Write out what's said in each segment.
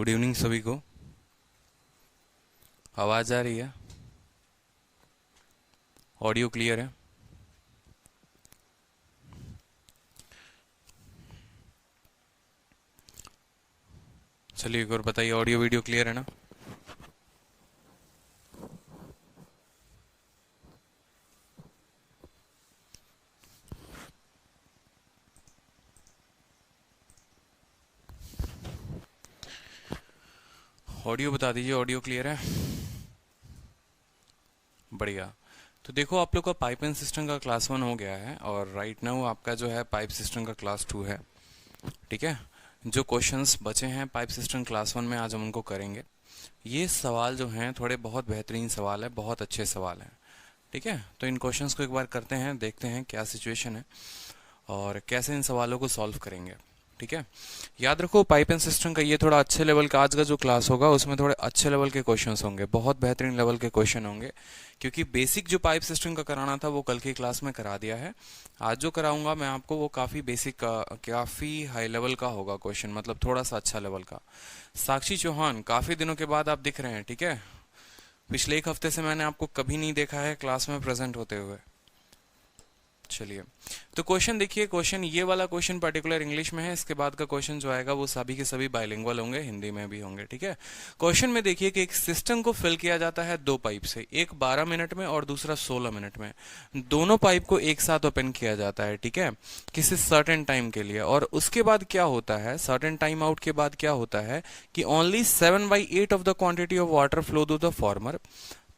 Good evening सभी को। आवाज़ आ रही है? ऑडियो क्लियर है? चलिए एक और बताइए, ऑडियो वीडियो क्लियर है ना? ऑडियो बता दीजिए, ऑडियो क्लियर है? बढ़िया। तो देखो, आप लोग का पाइप एंड सिस्टम का क्लास 1 हो गया है और राइट नाउ आपका जो है पाइप सिस्टम का क्लास 2 है। ठीक है। जो क्वेश्चंस बचे हैं पाइप सिस्टम क्लास 1 में आज हम उनको करेंगे। ये सवाल जो हैं थोड़े बहुत बेहतरीन सवाल है, बहुत अच्छे सवाल हैं। ठीक है, तो इन क्वेश्चंस को एक बार करते हैं, देखते हैं क्या सिचुएशन है और कैसे इन सवालों को सॉल्व करेंगे। ठीक है, याद रखो पाइप एंड सिस्टम का ये थोड़ा अच्छे लेवल का आज का जो क्लास होगा उसमें थोड़े अच्छे लेवल के क्वेश्चंस होंगे, बहुत बेहतरीन लेवल के क्वेश्चन होंगे, क्योंकि बेसिक जो पाइप सिस्टम का कराना था वो कल की क्लास में करा दिया है। आज जो कराऊंगा मैं आपको वो काफ़ी बेसिक का, काफ़ी हाई लेवल का होगा क्वेश्चन, मतलब थोड़ा सा अच्छा लेवल का। साक्षी चौहान, काफ़ी दिनों के बाद आप दिख रहे हैं। ठीक है, पिछले एक हफ्ते से मैंने आपको कभी नहीं देखा है क्लास में प्रेजेंट होते हुए। चलिए, तो क्वेश्चन देखिए। क्वेश्चन ये वाला क्वेश्चन पर्टिकुलर इंग्लिश में है, इसके बाद का क्वेश्चन जो आएगा वो सभी के सभी बाइलिंगुअल होंगे, हिंदी में भी होंगे। ठीक है, क्वेश्चन में देखिए कि एक सिस्टम को फिल किया जाता है दो पाइप से, एक 12 मिनट में और दूसरा 16 मिनट में। दोनों पाइप को एक साथ ओपन किया जाता है, ठीक है, किसी सर्टेन टाइम के लिए। और उसके बाद क्या होता है, सर्टेन टाइम आउट के बाद क्या होता है कि only 7/8 of the quantity of water flow through the former.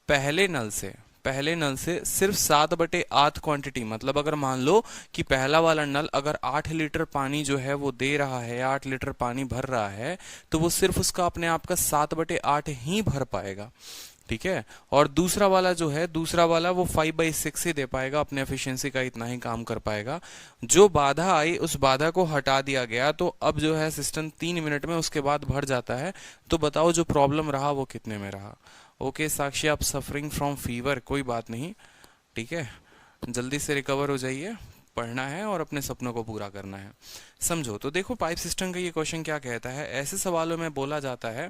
पहले नल से सिर्फ 7/8 क्वांटिटी, मतलब अगर मान लो कि पहला वाला नल अगर 8 लीटर पानी जो है वो दे रहा है, 8 लीटर पानी भर रहा है, तो वो सिर्फ उसका अपने आप का 7/8 ही भर पाएगा। ठीक है, और दूसरा वाला जो है, दूसरा वाला वो 5/6 ही दे पाएगा, अपने एफिशिएंसी का इतना ही काम कर पाएगा। जो बाधा आई उस बाधा को हटा दिया गया, तो अब जो है सिस्टम 3 मिनट में उसके बाद भर जाता है। तो बताओ जो प्रॉब्लम रहा वो कितने में रहा। ओके साक्षी, आप सफरिंग फ्रॉम फीवर, कोई बात नहीं। ठीक है, जल्दी से रिकवर हो जाइए, पढ़ना है और अपने सपनों को पूरा करना है। समझो, तो देखो पाइप सिस्टम का ये क्वेश्चन क्या कहता है। ऐसे सवालों में बोला जाता है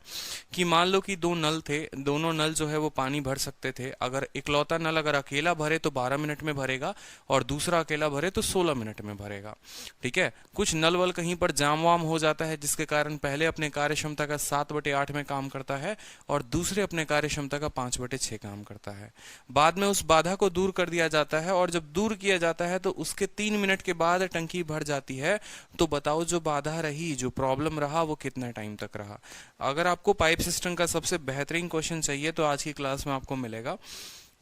कि मान लो कि दो नल थे, दोनों नल जो है वो पानी भर सकते थे। अगर इकलौता नल अगर अकेला भरे तो 12 मिनट में भरेगा और दूसरा अकेला भरे तो 16 मिनट में भरेगा। ठीक है, कुछ नल वल कहीं पर जाम वाम हो जाता है, जिसके कारण पहले अपने कार्य क्षमता का 7/8 में काम करता है और दूसरे अपने कार्य क्षमता का 5/6 काम करता है। बाद में उस बाधा को दूर कर दिया जाता है और जब दूर किया जाता है तो उसके 3 मिनट के बाद टंकी भर जाती है। तो बताओ जो बाधा रही, जो प्रॉब्लम रहा, वो कितना टाइम तक रहा। अगर आपको पाइप सिस्टम का सबसे बेहतरीन क्वेश्चन चाहिए तो आज की क्लास में आपको मिलेगा।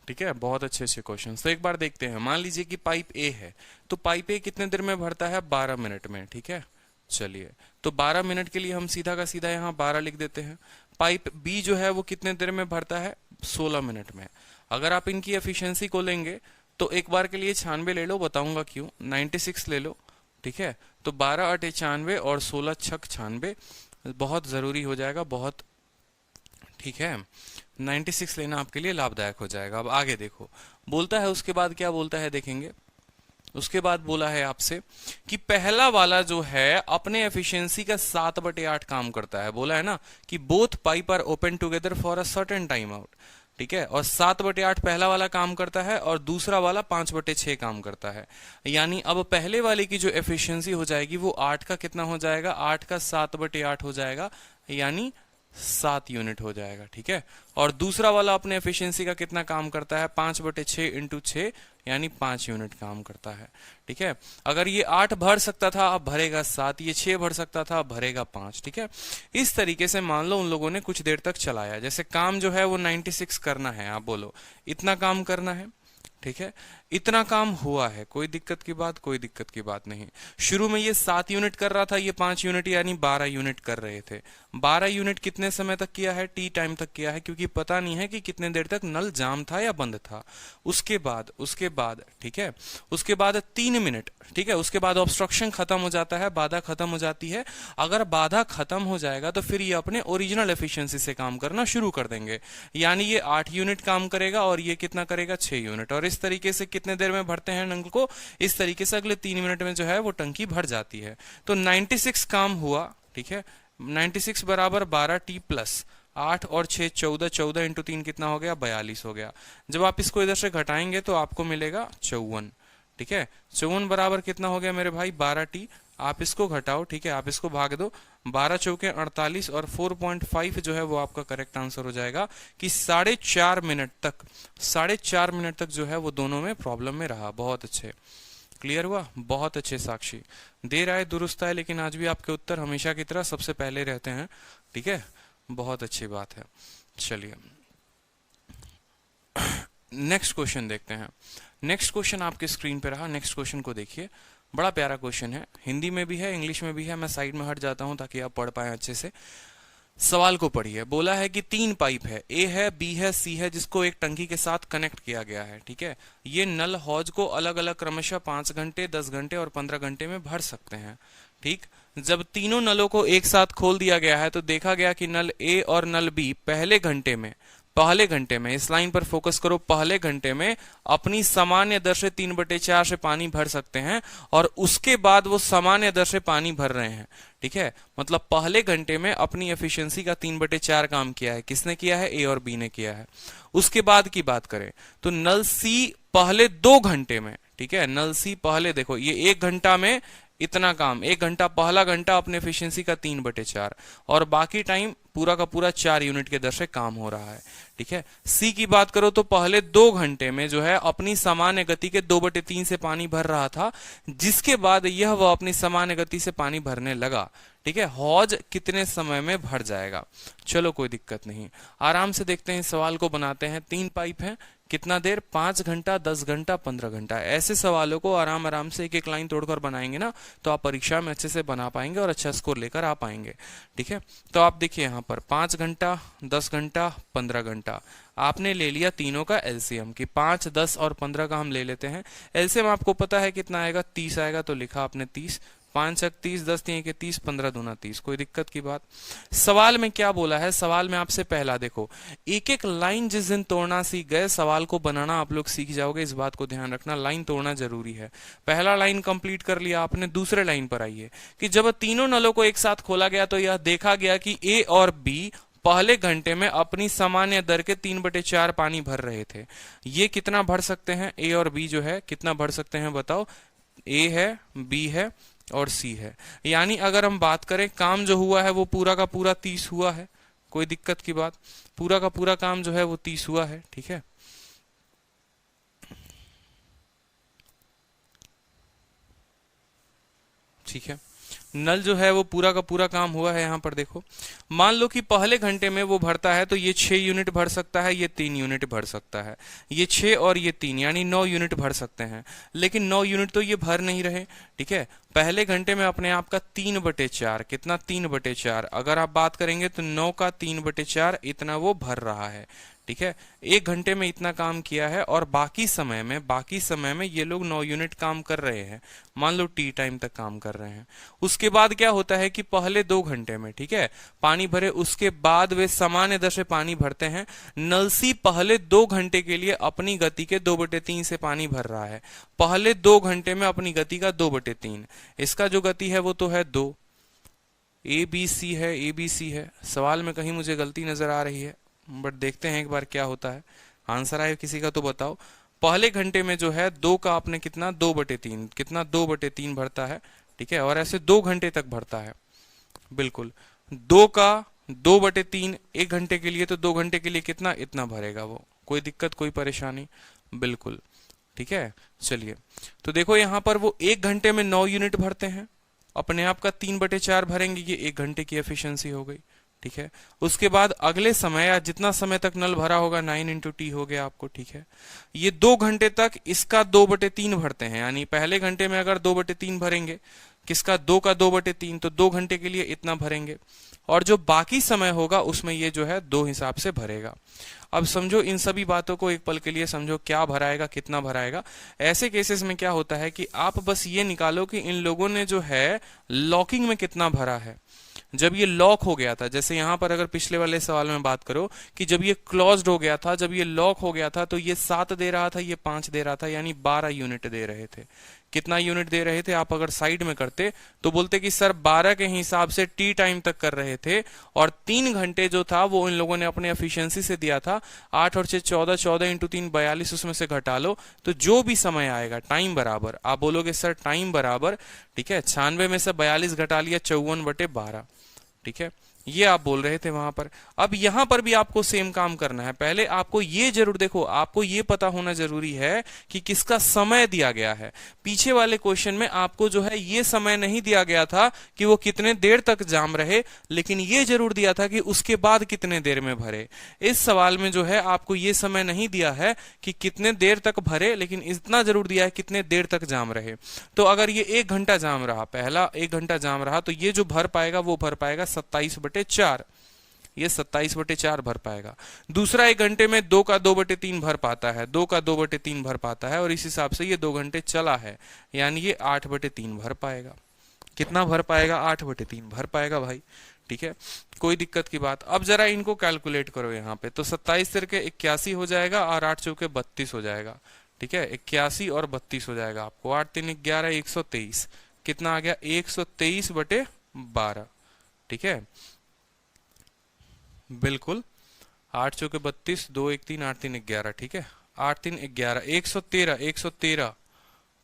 ठीक है, बहुत अच्छे अच्छे क्वेश्चन। तो एक बार देखते हैं। मान लीजिए कि पाइप ए है, तो पाइप ए कितने देर में भरता है? 12 मिनट में। ठीक है, चलिए, तो 12 मिनट के लिए हम सीधा का सीधा यहाँ 12 लिख देते हैं। पाइप बी जो है वो कितने देर में भरता है? 16 मिनट में। अगर आप इनकी एफिशिएंसी को लेंगे तो एक बार के लिए 96 ले लो, बताऊंगा क्यों। 96 ले लो। ठीक है, तो 12 × 96 और 16 × 6 = 96, बहुत जरूरी हो जाएगा, बहुत। ठीक है, 96 लेना आपके लिए लाभदायक हो जाएगा। अब आगे देखो, बोलता है उसके बाद क्या बोलता है, देखेंगे। उसके बाद बोला है आपसे कि पहला वाला जो है अपने एफिशिएंसी का 7/8 काम करता है। बोला है ना कि both pipe are open together for a certain time out. ठीक है, और 7/8 पहला वाला काम करता है और दूसरा वाला 5/6 काम करता है। यानी अब पहले वाले की जो एफिशिएंसी हो जाएगी वो 8 का कितना हो जाएगा? 8 का 7/8 हो जाएगा, यानी 7 यूनिट हो जाएगा। ठीक है, और दूसरा वाला अपने एफिशिएंसी का कितना काम करता है? 5/6 × 6, यानी 5 यूनिट काम करता है। ठीक है, अगर ये 8 भर सकता था अब भरेगा 7, ये 6 भर सकता था अब भरेगा 5। ठीक है, इस तरीके से मान लो उन लोगों ने कुछ देर तक चलाया। जैसे काम जो है वो 96 करना है, आप बोलो इतना काम करना है। ठीक है, इतना काम हुआ है, कोई दिक्कत की बात, कोई दिक्कत की बात नहीं। शुरू में ये 7 यूनिट कर रहा था, ये 5 यूनिट यानी 12 यूनिट कर रहे थे। 12 यूनिट कितने समय तक किया है? टी टाइम तक किया है, क्योंकि पता नहीं है कि कितने देर तक नल जाम था या बंद था। उसके बाद ठीक है, उसके बाद 3 मिनट। ठीक है, उसके बाद ऑब्स्ट्रक्शन खत्म हो जाता है, बाधा खत्म हो जाती है। अगर बाधा खत्म हो जाएगा तो फिर ये अपने ओरिजिनल एफिशिएंसी से काम करना शुरू कर देंगे, यानी ये 8 यूनिट काम करेगा और ये कितना करेगा? 6 यूनिट। और इस तरीके से कितने देर में भरते हैं नल को? इस तरीके से अगले 3 मिनट में जो है वो टंकी भर जाती है। तो 96 काम हुआ। ठीक है, 96 बराबर 12t प्लस 8 और 6 14, 14 इंटू 3 कितना हो गया, 42 हो गया। जब आप इसको इधर से घटाएंगे तो आपको मिलेगा 54। ठीक है, 54 बराबर कितना हो गया मेरे भाई, 12t। आप इसको घटाओ, ठीक है, आप इसको भाग दो, 12 चौके 48 और 4.5 जो है वो आपका करेक्ट आंसर हो जाएगा कि 4.5 मिनट तक, 4.5 मिनट तक जो है वो दोनों में प्रॉब्लम में रहा। बहुत अच्छे, क्लियर हुआ, बहुत अच्छे साक्षी। देर आए दुरुस्त आए, लेकिन आज भी आपके उत्तर हमेशा की तरह सबसे पहले रहते हैं। ठीक है, बहुत अच्छी बात है। चलिए नेक्स्ट क्वेश्चन देखते हैं। नेक्स्ट क्वेश्चन आपके स्क्रीन पे रहा, नेक्स्ट क्वेश्चन को देखिए, बड़ा प्यारा क्वेश्चन है, हिंदी में भी है इंग्लिश में भी है। मैं साइड में हट जाता हूं ताकि आप पढ़ पाए अच्छे से। सवाल को पढ़िए। बोला है कि 3 पाइप है, ए है, बी है, सी है, जिसको एक टंकी के साथ कनेक्ट किया गया है। ठीक है, ये नल हौज को अलग अलग क्रमशः 5 घंटे, 10 घंटे और 15 घंटे में भर सकते हैं। ठीक, जब तीनों नलों को एक साथ खोल दिया गया है तो देखा गया कि नल ए और नल बी पहले घंटे में, इस लाइन पर फोकस करो, पहले घंटे में अपनी सामान्य दर से 3/4 से पानी भर सकते हैं और उसके बाद वो सामान्य दर से पानी भर रहे हैं। ठीक है, मतलब पहले घंटे में अपनी एफिशिएंसी का 3/4 काम किया है। किसने किया है, ए और बी ने किया है। उसके बाद की बात करें तो नल सी पहले 2 घंटे में, ठीक है, नल सी पहले, देखो ये 1 घंटा में इतना काम, 1 घंटा, पहला घंटा अपने एफिशिएंसी का 3/4 और बाकी टाइम पूरा का पूरा 4 यूनिट के दर से काम हो रहा है। ठीक है, सी की बात करो तो पहले 2 घंटे में जो है अपनी सामान्य गति के 2/3 से पानी भर रहा था, जिसके बाद यह वह अपनी सामान्य गति से पानी भरने लगा। ठीक है, हौज कितने समय में भर जाएगा। चलो कोई दिक्कत नहीं, आराम से देखते हैं, सवाल को बनाते हैं। 3 पाइप है, कितना देर, 5 घंटा, 10 घंटा, 15 घंटा। ऐसे सवालों को आराम आराम से एक एक लाइन तोड़कर बनाएंगे ना तो आप परीक्षा में अच्छे से बना पाएंगे और अच्छा स्कोर लेकर आ पाएंगे। ठीक है, तो आप देखिए यहाँ पर 5 घंटा, 10 घंटा, 15 घंटा, आपने ले लिया तीनों का एलसीएम कि 5, 10 और 15 का हम ले लेते हैं। एलसीएम आपको पता है कितना आएगा, 30 आएगा, तो लिखा आपने 30, 5 छक 30, 10 3 के 30, 15 दूना 30। कोई दिक्कत की बात। सवाल में क्या बोला है, सवाल में आपसे पहला देखो, एक एक लाइन जिस दिन तोड़ना सीख गए, सवाल को बनाना आप लोग सीख जाओगे। इस बात को ध्यान रखना, लाइन तोड़ना जरूरी है। पहला लाइन कंप्लीट कर लिया आपने, दूसरे लाइन पर आइए कि जब तीनों नलों को एक साथ खोला गया तो यह देखा गया कि ए और बी पहले घंटे में अपनी सामान्य दर के 3/4 पानी भर रहे थे। ये कितना भर सकते हैं, ए और बी जो है कितना भर सकते हैं बताओ। ए है, बी है और सी है। यानी अगर हम बात करें काम जो हुआ है वो पूरा का पूरा 30 हुआ है। कोई दिक्कत की बात, पूरा का पूरा काम जो है वो 30 हुआ है। ठीक है, ठीक है, नल जो है वो पूरा का पूरा काम हुआ है। यहां पर देखो, मान लो कि पहले घंटे में वो भरता है तो ये 6 यूनिट भर सकता है, ये 3 यूनिट भर सकता है, ये 6 और ये 3 यानी 9 यूनिट भर सकते हैं। लेकिन 9 यूनिट तो ये भर नहीं रहे। ठीक है, पहले घंटे में अपने आप का 3/4, कितना, 3/4। अगर आप बात करेंगे तो 9 का 3/4 इतना वो भर रहा है। ठीक है, 1 घंटे में इतना काम किया है और बाकी समय में ये लोग 9 यूनिट काम कर रहे हैं, मान लो टी टाइम तक काम कर रहे हैं। उसके बाद क्या होता है कि पहले 2 घंटे में, ठीक है, पानी भरे, उसके बाद वे सामान्य दर से पानी भरते हैं। नल सी पहले 2 घंटे के लिए अपनी गति के 2/3 से पानी भर रहा है। पहले 2 घंटे में अपनी गति का 2/3, इसका जो गति है वो तो है 2। ABC है, ABC है, सवाल में कहीं मुझे गलती नजर आ रही है, बट देखते हैं एक बार क्या होता है। आंसर आए किसी का तो बताओ। पहले घंटे में जो है 2 का आपने कितना, 2/3, कितना, 2/3 भरता है। ठीक है, और ऐसे 2 घंटे तक भरता है। बिल्कुल, 2 का 2/3 1 घंटे के लिए, तो 2 घंटे के लिए कितना, इतना भरेगा वो। कोई दिक्कत, कोई परेशानी, बिल्कुल। ठीक है, चलिए तो देखो यहाँ पर वो 1 घंटे में 9 यूनिट भरते हैं, अपने आप का 3/4 भरेंगे, ये 1 घंटे की एफिशिएंसी हो गई। ठीक है, उसके बाद अगले समय या जितना समय तक नल भरा होगा 9 × T हो गया आपको। ठीक है, ये 2 घंटे तक इसका 2/3 भरते हैं, यानी पहले घंटे में अगर 2/3 भरेंगे, किसका, 2 का 2/3, तो 2 घंटे के लिए इतना भरेंगे और जो बाकी समय होगा उसमें ये जो है 2 हिसाब से भरेगा। अब समझो इन सभी बातों को एक पल के लिए समझो, क्या भराएगा, कितना भराएगा। ऐसे केसेस में क्या होता है कि आप बस ये निकालो कि इन लोगों ने जो है लॉकिंग में कितना भरा है। जब ये लॉक हो गया था, जैसे यहां पर अगर पिछले वाले सवाल में बात करो कि जब ये क्लोज्ड हो गया था, जब ये लॉक हो गया था, तो ये 7 दे रहा था, ये 5 दे रहा था, यानी 12 यूनिट दे रहे थे। कितना यूनिट दे रहे थे? आप अगर साइड में करते तो बोलते कि सर 12 के हिसाब से टी टाइम तक कर रहे थे, और 3 घंटे जो था वो इन लोगों ने अपने एफिशिएंसी से दिया था। 8 और 6 14, 14 इंटू 3 42, उसमें से घटा लो तो जो भी समय आएगा टाइम बराबर, आप बोलोगे सर टाइम बराबर, ठीक है, 96 में से 42 घटा लिया, 54/12, ठीक है, ये आप बोल रहे थे वहां पर। अब यहां पर भी आपको सेम काम करना है। पहले आपको ये जरूर देखो, आपको ये पता होना जरूरी है कि किसका समय दिया गया है। पीछे वाले क्वेश्चन में आपको जो है ये समय नहीं दिया गया था कि वो कितने देर तक जाम रहे, लेकिन ये जरूर दिया था कि उसके बाद कितने देर में भरे। इस सवाल में जो है आपको ये समय नहीं दिया है कि कितने देर तक भरे, लेकिन इतना जरूर दिया है कितने देर तक जाम रहे। तो अगर ये 1 घंटा जाम रहा, पहला 1 घंटा जाम रहा, तो ये जो भर पाएगा वो भर पाएगा 27/4, ये 27/4 भर पाएगा। दूसरा 1 घंटे में 2 का 2/3 भर पाता है, 2 का 2/3 भर पाता है, और इस हिसाब से ये 2 घंटे चला है, यानी ये 8/3 भर पाएगा। कितना भर पाएगा? 8/3 भर पाएगा भाई, ठीक है, कोई दिक्कत की बात। अब जरा इनको कैलकुलेट करो यहाँ पे, तो 27 तिरके 81 हो जाएगा, और 8 चौके 32 हो जाएगा, ठीक है, 81 और 32 हो जाएगा आपको। 8 3 11, 123, कितना आ गया? 123/12, ठीक है, बिल्कुल, 8 चौके 32, 2 1 3, 8 3 11, ठीक है, 8 3 11, 113,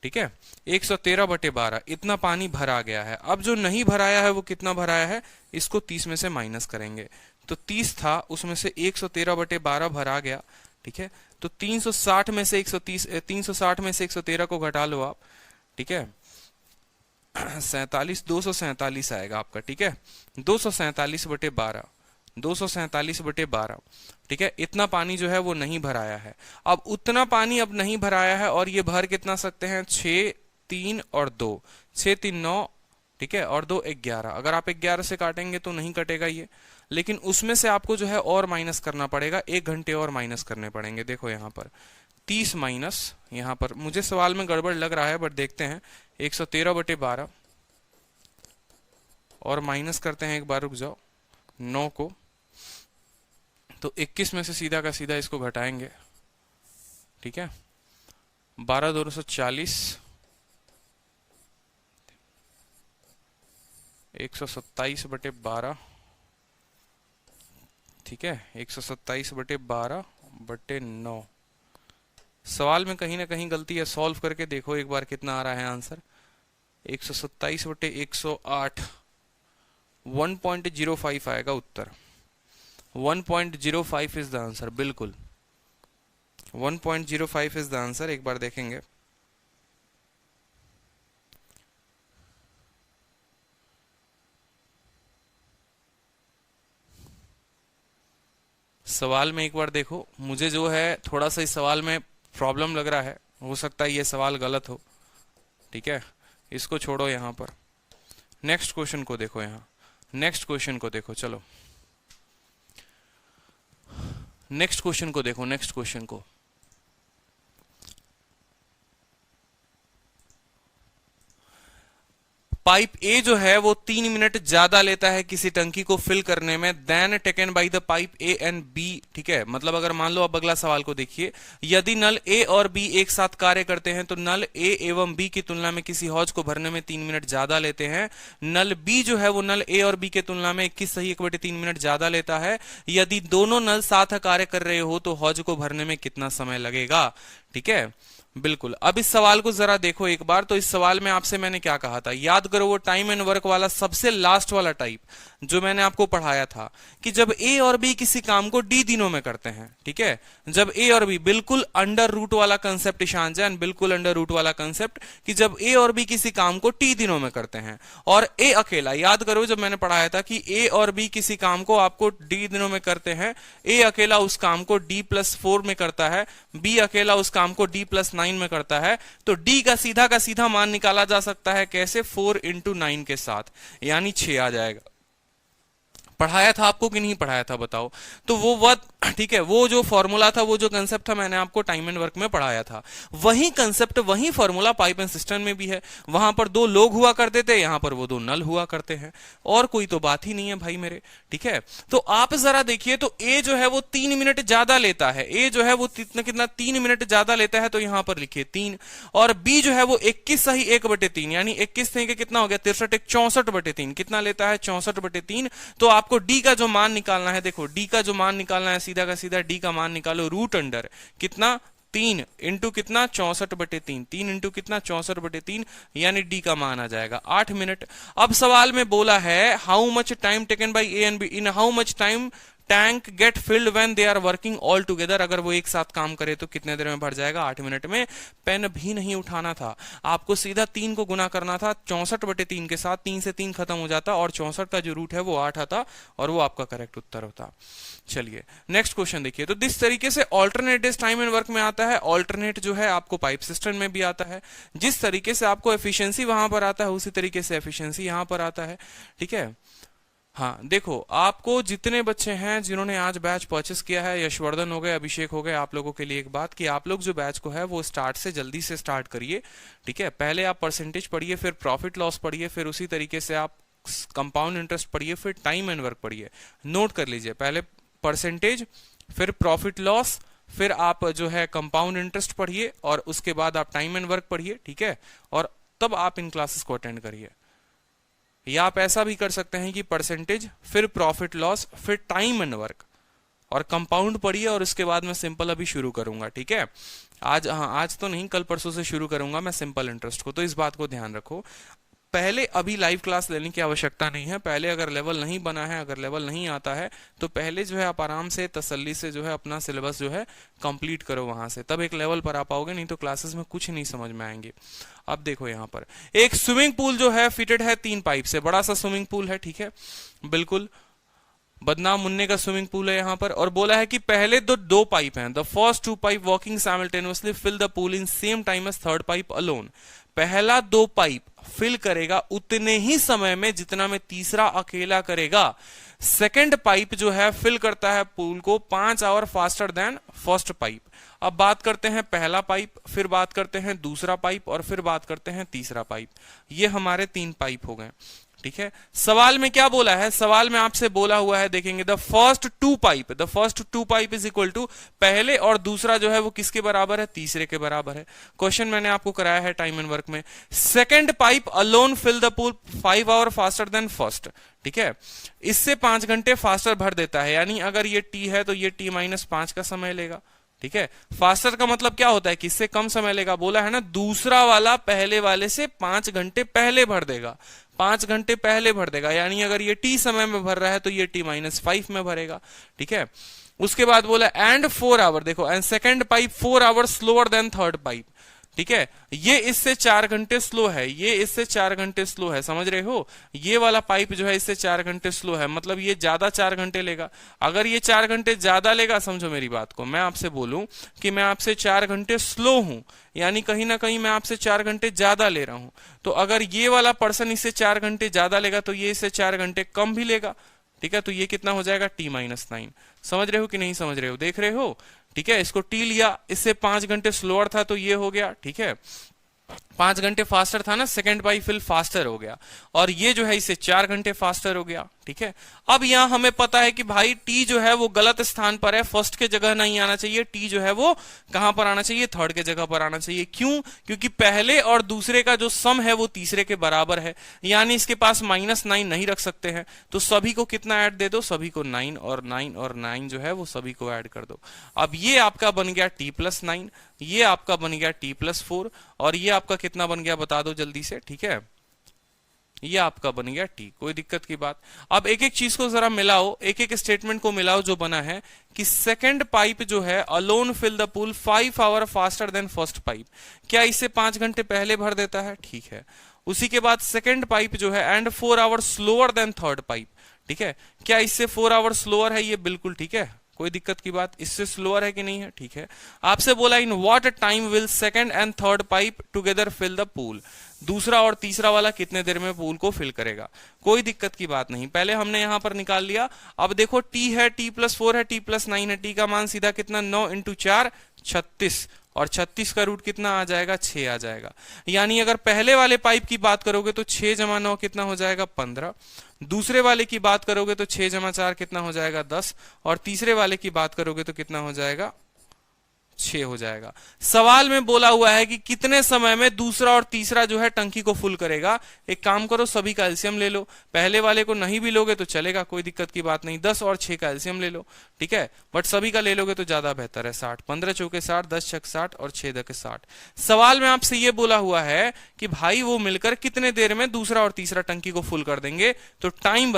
ठीक है, 113/12 इतना पानी भरा गया है। अब जो नहीं भराया है वो कितना भराया है, इसको 30 में से माइनस करेंगे, तो 30 था, उसमें से 113/12 भरा गया, ठीक है, तो 360 में से 360 में से 113 को घटा लो आप, ठीक है, 247 आएगा आपका, ठीक है, 247/12, 247/12, ठीक है, इतना पानी जो है वो नहीं भराया है। अब उतना पानी अब नहीं भराया है, और ये भर कितना सकते हैं? 6 3 और 2, 6 3 9, ठीक है, और 2 11। अगर आप 11 से काटेंगे तो नहीं कटेगा ये, लेकिन उसमें से आपको जो है और माइनस करना पड़ेगा, 1 घंटे और माइनस करने पड़ेंगे। देखो यहाँ पर 30 माइनस, यहाँ पर मुझे सवाल में गड़बड़ लग रहा है, बट देखते हैं, 113/12 और माइनस करते हैं, एक बार रुक जाओ, 9 को, तो 21 में से सीधा का सीधा इसको घटाएंगे, ठीक है, 12 240, 127/12, ठीक है, 127/12/9। सवाल में कहीं ना कहीं गलती है, सॉल्व करके देखो एक बार कितना आ रहा है आंसर। 127/108, 1.05 आएगा उत्तर, 1.05 इज द आंसर, बिल्कुल 1.05 इज द आंसर। एक बार देखेंगे, सवाल में एक बार देखो, मुझे जो है थोड़ा सा इस सवाल में प्रॉब्लम लग रहा है, हो सकता है ये सवाल गलत हो, ठीक है, इसको छोड़ो यहां पर। नेक्स्ट क्वेश्चन को देखो, यहाँ नेक्स्ट क्वेश्चन को देखो, चलो नेक्स्ट क्वेश्चन को देखो, नेक्स्ट क्वेश्चन को। पाइप ए जो है वो 3 मिनट ज्यादा लेता है किसी टंकी को फिल करने में then taken by the pipe A and B, ठीक है, मतलब अगर मान लो, अब अगला सवाल को देखिए, यदि नल ए और बी एक साथ कार्य करते हैं तो नल ए एवं बी की तुलना में किसी हौज को भरने में 3 मिनट ज्यादा लेते हैं। नल बी जो है वो नल ए और बी के तुलना में 21 मिनट ज्यादा लेता है। यदि दोनों नल साथ कार्य कर रहे हो तो हौज को भरने में कितना समय लगेगा, ठीक है, बिल्कुल। अब इस सवाल को जरा देखो एक बार, तो इस सवाल में आपसे मैंने क्या कहा था, याद करो वो टाइम एंड वर्क वाला सबसे लास्ट वाला टाइप जो मैंने आपको पढ़ाया था, कि जब ए और बी किसी काम को डी दिनों में करते हैं, ठीक है, जब ए और बी, बिल्कुल अंडर रूट वाला कंसेप्ट ईशान जैन, बिल्कुल अंडर रूट वाला कंसेप्ट, कि जब ए और बी किसी काम को टी दिनों में करते हैं, और ए अकेला, याद करो जब मैंने पढ़ाया था कि ए और बी किसी काम को आपको डी दिनों में करते हैं, ए अकेला उस काम को D+4 में करता है, बी अकेला उस काम को D+9 में करता है, तो डी का सीधा मान निकाला जा सकता है कैसे, 4 × 9 के साथ, यानी 6 आ जाएगा। पढ़ाया था आपको कि नहीं पढ़ाया था बताओ। तो वो वर्क, ठीक है, वो जो फॉर्मूला था, वो जो कंसेप्ट था, मैंने आपको टाइम एंड वर्क में पढ़ाया था। वही कंसेप्ट, वही फॉर्मूला पाइप एंड सिस्टम में भी है। वहां पर दो लोग हुआ करते थे, यहां पर वो दो नल हुआ करते हैं, और कोई तो बात ही नहीं है भाई मेरे। ठीक है, तो आप जरा देखिए, तो ए जो है वो 3 मिनट ज्यादा लेता है, ए जो है वो कितना 3 मिनट ज्यादा लेता है, तो यहां पर लिखिए 3। और बी जो है वो 21 सही 1/3, यानी 21 के कितना हो गया 63, 64/3 कितना लेता है 64/3। तो आपको डी का जो मान निकालना है, देखो डी का जो मान निकालना है, सीधा का सीधा डी का मान निकालो, रूट अंडर कितना 3 इंटू कितना 64/3, 3 इंटू कितना 64/3, यानी डी का मान आ जाएगा 8 मिनट। अब सवाल में बोला है how much time taken by A and B, in how much time tank get filled when they are working all together. अगर वो एक साथ काम करे तो कितने देर में भर जाएगा, 8 मिनट में। पेन भी नहीं उठाना था, आपको सीधा 3 को गुना करना था 64/3 के साथ, 3 से 3 खत्म हो जाता और 64 का जो रूट है वो 8 आता, और वो आपका करेक्ट उत्तर होता। चलिए नेक्स्ट क्वेश्चन देखिए। तो जिस तरीके से alternate days time and work में आता है, ऑल्टरनेट जो है आपको पाइप सिस्टम में भी आता है। जिस तरीके से आपको एफिशिएंसी वहां पर आता है, उसी तरीके से एफिशिएंसी यहां पर आता है। ठीक है, हाँ देखो, आपको जितने बच्चे हैं जिन्होंने आज बैच परचेस किया है, यशवर्धन हो गए, अभिषेक हो गए, आप लोगों के लिए एक बात कि आप लोग जो बैच को है वो स्टार्ट से जल्दी से स्टार्ट करिए। ठीक है, पहले आप परसेंटेज पढ़िए, फिर प्रॉफिट लॉस पढ़िए, फिर उसी तरीके से आप कंपाउंड इंटरेस्ट पढ़िए, फिर टाइम एंड वर्क पढ़िए। नोट कर लीजिए, पहले परसेंटेज, फिर प्रॉफिट लॉस, फिर आप जो है कंपाउंड इंटरेस्ट पढ़िए, और उसके बाद आप टाइम एंड वर्क पढ़िए। ठीक है, और तब आप इन क्लासेस को अटेंड करिए। या आप ऐसा भी कर सकते हैं कि परसेंटेज, फिर प्रॉफिट लॉस, फिर टाइम एंड वर्क और कंपाउंड पढ़िए, और उसके बाद मैं सिंपल अभी शुरू करूंगा। ठीक है, आज, हाँ आज तो नहीं, कल परसों से शुरू करूंगा मैं सिंपल इंटरेस्ट को, तो इस बात को ध्यान रखो। पहले अभी लाइव क्लास लेने की आवश्यकता नहीं है। पहले अगर लेवल नहीं बना है, अगर लेवल नहीं आता है, तो पहले जो है आप आराम से तसल्ली से जो है अपना सिलेबस जो है कंप्लीट करो वहां से, तब एक लेवल पर आ पाओगे, नहीं तो क्लासेस में कुछ नहीं समझ में आएंगे। अब देखो यहाँ पर एक स्विमिंग पूल जो है फिटेड है 3 पाइप से, बड़ा सा स्विमिंग पूल है। ठीक है, बिल्कुल बदनाम मुन्ने का स्विमिंग पूल है यहाँ पर, और बोला है कि पहले दो पाइप हैं, the first 2 pipe working simultaneously fill the pool in same time as third pipe alone. पहला 2 पाइप फिल करेगा उतने ही समय में जितना में तीसरा अकेला करेगा। सेकंड पाइप जो है फिल करता है पूल को 5 hour faster than first pipe. अब बात करते हैं पहला पाइप, फिर बात करते हैं दूसरा पाइप, और फिर बात करते हैं तीसरा पाइप। ये हमारे 3 पाइप हो गए। ठीक है, सवाल में क्या बोला है, सवाल में आपसे बोला हुआ है, देखेंगे the first 2 pipe is equal to, पहले और दूसरा जो है वो किसके बराबर है, तीसरे के बराबर है। क्वेश्चन मैंने आपको कराया है टाइम एंड वर्क में। Second pipe alone fill the pool 5 hour faster than first. ठीक है, इससे 5 घंटे फास्टर भर देता है, यानी अगर ये टी है तो ये t-5 का समय लेगा। ठीक है, फास्टर का मतलब क्या होता है कि इससे कम समय लेगा, बोला है ना, दूसरा वाला पहले वाले से 5 घंटे पहले भर देगा, 5 घंटे पहले भर देगा, यानी अगर ये टी समय में भर रहा है तो ये t-5 में भरेगा। ठीक है, उसके बाद बोला एंड 4 आवर, देखो and second pipe 4 hour slower than third pipe. ठीक है, ये इससे 4 घंटे स्लो है, ये इससे 4 घंटे स्लो है, समझ रहे हो। ये वाला पाइप जो है इससे 4 घंटे स्लो है, मतलब ये ज्यादा 4 घंटे लेगा। अगर ये 4 घंटे ज्यादा लेगा, समझो मेरी बात को, मैं आपसे बोलूं कि मैं आपसे 4 घंटे स्लो हूं, यानी कहीं ना कहीं मैं आपसे 4 घंटे ज्यादा ले रहा हूं, तो अगर ये वाला पर्सन इससे 4 घंटे ज्यादा लेगा तो ये इससे 4 घंटे कम भी लेगा। ठीक है, तो ये कितना हो जाएगा t-9। समझ रहे हो कि नहीं समझ रहे हो, देख रहे हो। ठीक है, इसको टी लिया, इससे 5 घंटे स्लोअर था तो ये हो गया। ठीक है, 5 घंटे फास्टर था ना, सेकंड पाइप फिल फास्टर हो गया, और ये जो है इससे 4 घंटे फास्टर हो गया। ठीक है, अब यहां हमें पता है कि भाई टी जो है वो गलत स्थान पर है, फर्स्ट के जगह नहीं आना चाहिए, टी जो है वो कहां पर आना चाहिए, थर्ड के जगह पर आना चाहिए। क्यों, क्योंकि पहले और दूसरे का जो सम है वो तीसरे के बराबर है, यानी इसके पास -9 नहीं रख सकते हैं, तो सभी को कितना ऐड दे दो, सभी को 9 और 9 और 9 जो है वो सभी को ऐड कर दो। अब ये आपका बन गया t+9, ये आपका बन गया t+4, और ये आपका कितना बन गया बता दो जल्दी से। ठीक है, ये आपका बन गया टी, कोई दिक्कत की बात। अब एक एक चीज को जरा मिलाओ, एक एक स्टेटमेंट को मिलाओ जो बना है कि सेकंड पाइप जो है alone fill the pool 5 hour faster than first pipe, क्या इससे 5 घंटे पहले भर देता है। ठीक है, उसी के बाद सेकंड पाइप जो है and 4 hour slower than third pipe. ठीक है, क्या इससे 4 आवर स्लोअर है, ये बिल्कुल ठीक है, कोई दिक्कत की बात, इससे स्लोअर है कि नहीं है। ठीक है, आपसे बोला in what time will second and third pipe together fill the pool, दूसरा और तीसरा वाला कितने देर में पूल को फिल करेगा। कोई दिक्कत की बात नहीं, पहले हमने यहां पर निकाल लिया। अब देखो टी है, t+4 है, t+9 है, टी का मान सीधा कितना 9 × 4 36, और 36 का रूट कितना आ जाएगा 6 आ जाएगा। यानी अगर पहले वाले पाइप की बात करोगे तो 6 × 9 कितना हो जाएगा 15, दूसरे वाले की बात करोगे तो 6 × 4 कितना हो जाएगा 10, और तीसरे वाले की बात करोगे तो कितना हो जाएगा 6 हो जाएगा। सवाल में बोला हुआ है कि कितने समय में दूसरा और तीसरा जो है टंकी को फुल करेगा। एक काम करो, सभी का एलसीएम ले लो, पहले वाले को नहीं भी लोगे तो चलेगा, कोई दिक्कत की बात नहीं। 10 और 6 का एलसीएम ले लो, ठीक है, बट सभी का ले लोगे तो ज्यादा बेहतर है। 60, 15 चौके 60, 10 छक 60 और 6 दके 60। सवाल में आपसे ये बोला हुआ है कि भाई वो मिलकर कितने देर में दूसरा और तीसरा टंकी को फुल कर देंगे। तो टाइम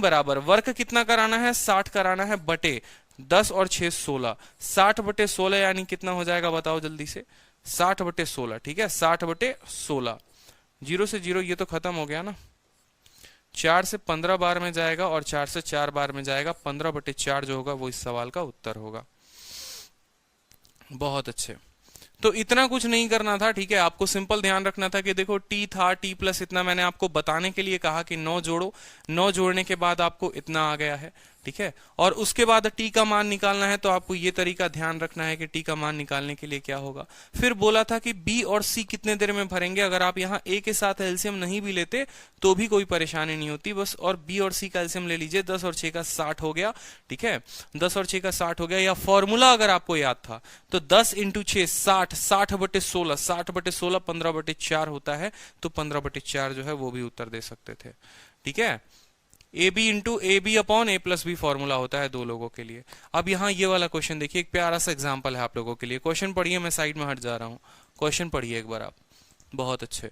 बराबर वर्क कितना कराना है 60 कराना है, बटे 10 और 6 16, 60/16 यानी कितना हो जाएगा बताओ जल्दी से, 60/16, ठीक है, 60/16। 0 से 0 ये तो खत्म हो गया ना, 4 से 15 बार में जाएगा और 4 से 4 बार में जाएगा, 15/4 जो होगा वो इस सवाल का उत्तर होगा। बहुत अच्छे, तो इतना कुछ नहीं करना था, ठीक है। आपको सिंपल ध्यान रखना था कि देखो टी था, टी प्लस इतना मैंने आपको बताने के लिए कहा कि 9 जोड़ो, 9 जोड़ने के बाद आपको इतना आ गया है, ठीक है। और उसके बाद टी का मान निकालना है, तो आपको ये तरीका ध्यान रखना है कि टी का मान निकालने के लिए क्या होगा। फिर बोला था कि बी और सी कितने देर में भरेंगे। अगर आप यहाँ ए के साथ एलसीएम नहीं भी लेते तो भी कोई परेशानी नहीं होती, बस और बी और सी का एलसीएम ले लीजिए। 10 और 6 का 60 हो गया, ठीक है, 10 और 6 का 60 हो गया। या फॉर्मूला अगर आपको याद था तो 10 × 6 60, 60/16, 60/16 15/4 होता है, तो 15/4 जो है वो भी उत्तर दे सकते थे, ठीक है। AB × AB/A+B फॉर्मूला होता है दो लोगों के लिए। अब यहाँ ये वाला क्वेश्चन देखिए, एक प्यारा सा एग्जांपल है आप लोगों के लिए। क्वेश्चन पढ़िए, मैं साइड में हट जा रहा हूँ, क्वेश्चन पढ़िए एक बार आप, बहुत अच्छे।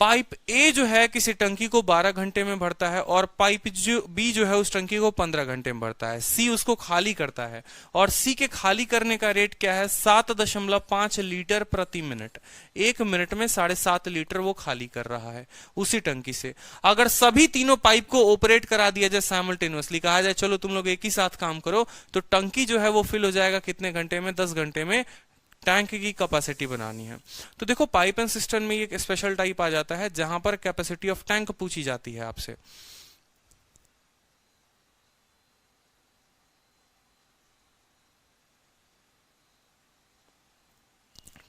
पाइप ए जो है किसी टंकी को 12 घंटे में भरता है, और पाइप जो बी जो है उस टंकी को 15 घंटे में भरता है। सी उसको खाली करता है, और सी के खाली करने का रेट क्या है 7.5 लीटर प्रति मिनट। 1 मिनट में 7.5 लीटर वो खाली कर रहा है उसी टंकी से। अगर सभी तीनों पाइप को ऑपरेट करा दिया जाए साइमल्टेनियसली, कहा जाए चलो तुम लोग एक ही साथ काम करो, तो टंकी जो है वो फिल हो जाएगा कितने घंटे में 10 घंटे में। टैंक की कैपेसिटी बनानी है, तो देखो पाइप एंड सिस्टम में एक स्पेशल टाइप आ जाता है जहां पर कैपेसिटी ऑफ टैंक पूछी जाती है आपसे।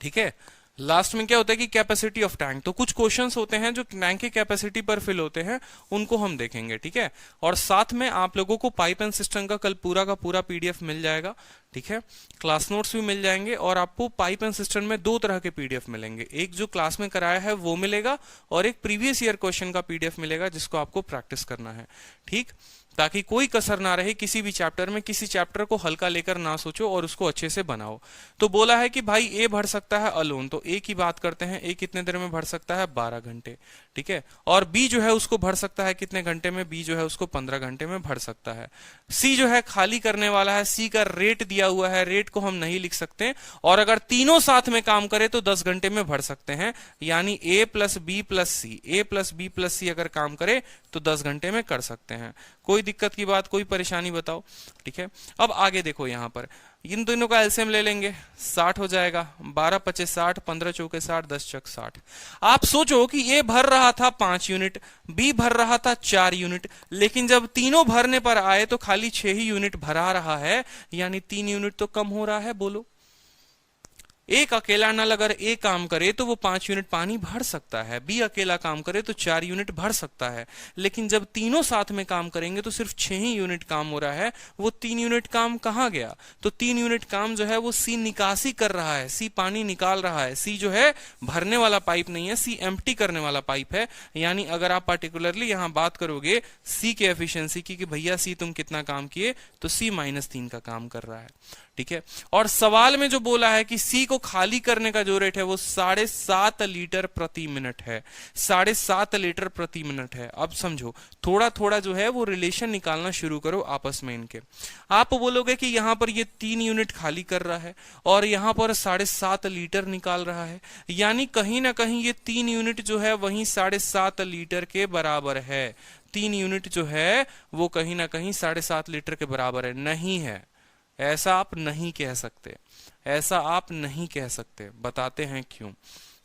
ठीक है, लास्ट में क्या होता है कि कैपेसिटी ऑफ टैंक। तो कुछ क्वेश्चंस होते हैं जो टैंक की कैपेसिटी पर फिल होते हैं, उनको हम देखेंगे, ठीक है। और साथ में आप लोगों को पाइप एंड सिस्टम का कल पूरा का पूरा पीडीएफ मिल जाएगा, ठीक है, क्लास नोट्स भी मिल जाएंगे। और आपको पाइप एंड सिस्टम में 2 तरह के पीडीएफ मिलेंगे, एक जो क्लास में कराया है वो मिलेगा, और एक प्रीवियस ईयर क्वेश्चन का पीडीएफ मिलेगा जिसको आपको प्रैक्टिस करना है, ठीक, ताकि कोई कसर ना रहे किसी भी चैप्टर में। किसी चैप्टर को हल्का लेकर ना सोचो और उसको अच्छे से बनाओ। तो बोला है कि भाई ए भर सकता है अलोन, तो ए की बात करते हैं। ए कितने देर में भर सकता है 12 घंटे, ठीक है। और बी जो है उसको भर सकता है कितने घंटे में, बी जो है उसको 15 घंटे में भर सकता है। सी जो है खाली करने वाला है, सी का रेट दिया हुआ है, रेट को हम नहीं लिख सकते। और अगर तीनों साथ में काम करे तो 10 घंटे में भर सकते हैं, यानी ए प्लस बी प्लस सी, ए प्लस बी प्लस सी अगर काम करे तो 10 घंटे में कर सकते हैं। कोई दिक्कत की बात, कोई परेशानी बताओ, ठीक है। अब आगे देखो, यहां पर इन दोनों का एलसीएम ले लेंगे, 60 हो जाएगा, 12 × 25 60, 15 चौके 60, 10 छक 60। आप सोचो कि ए भर रहा था 5 यूनिट, बी भर रहा था 4 यूनिट, लेकिन जब तीनों भरने पर आए तो खाली 6 ही यूनिट भरा रहा है, यानी 3 यूनिट तो कम हो रहा है। बोलो, एक अकेला नल अगर ए काम करे तो वो 5 यूनिट पानी भर सकता है, बी अकेला काम करे तो 4 यूनिट भर सकता है, लेकिन जब तीनों साथ में काम करेंगे तो सिर्फ 6 ही यूनिट काम हो रहा है। वो 3 यूनिट काम कहां गया? तो 3 यूनिट काम जो है वो सी निकासी कर रहा है, सी पानी निकाल रहा है। सी जो है भरने वाला पाइप नहीं है, सी एम्प्टी करने वाला पाइप है। यानी अगर आप पार्टिकुलरली यहां बात करोगे सी के एफिशिएंसी की कि भैया सी तुम कितना काम किए, तो सी -3 का काम कर रहा है, ठीक है। और सवाल में जो बोला है कि सी को खाली करने का जो रेट है वो 7.5 लीटर प्रति मिनट है, 7.5 लीटर प्रति मिनट है। अब समझो, थोड़ा थोड़ा जो है वो रिलेशन निकालना शुरू करो आपस में इनके। आप बोलोगे कि यहां पर ये 3 यूनिट खाली कर रहा है और यहां पर 7.5 लीटर निकाल रहा है, यानी कहीं ना कहीं ये 3 यूनिट जो है वहीं 7.5 लीटर के बराबर है। 3 यूनिट जो है वो कहीं ना कहीं 7.5 लीटर के बराबर है। नहीं है, ऐसा आप नहीं कह सकते, ऐसा आप नहीं कह सकते, बताते हैं क्यों,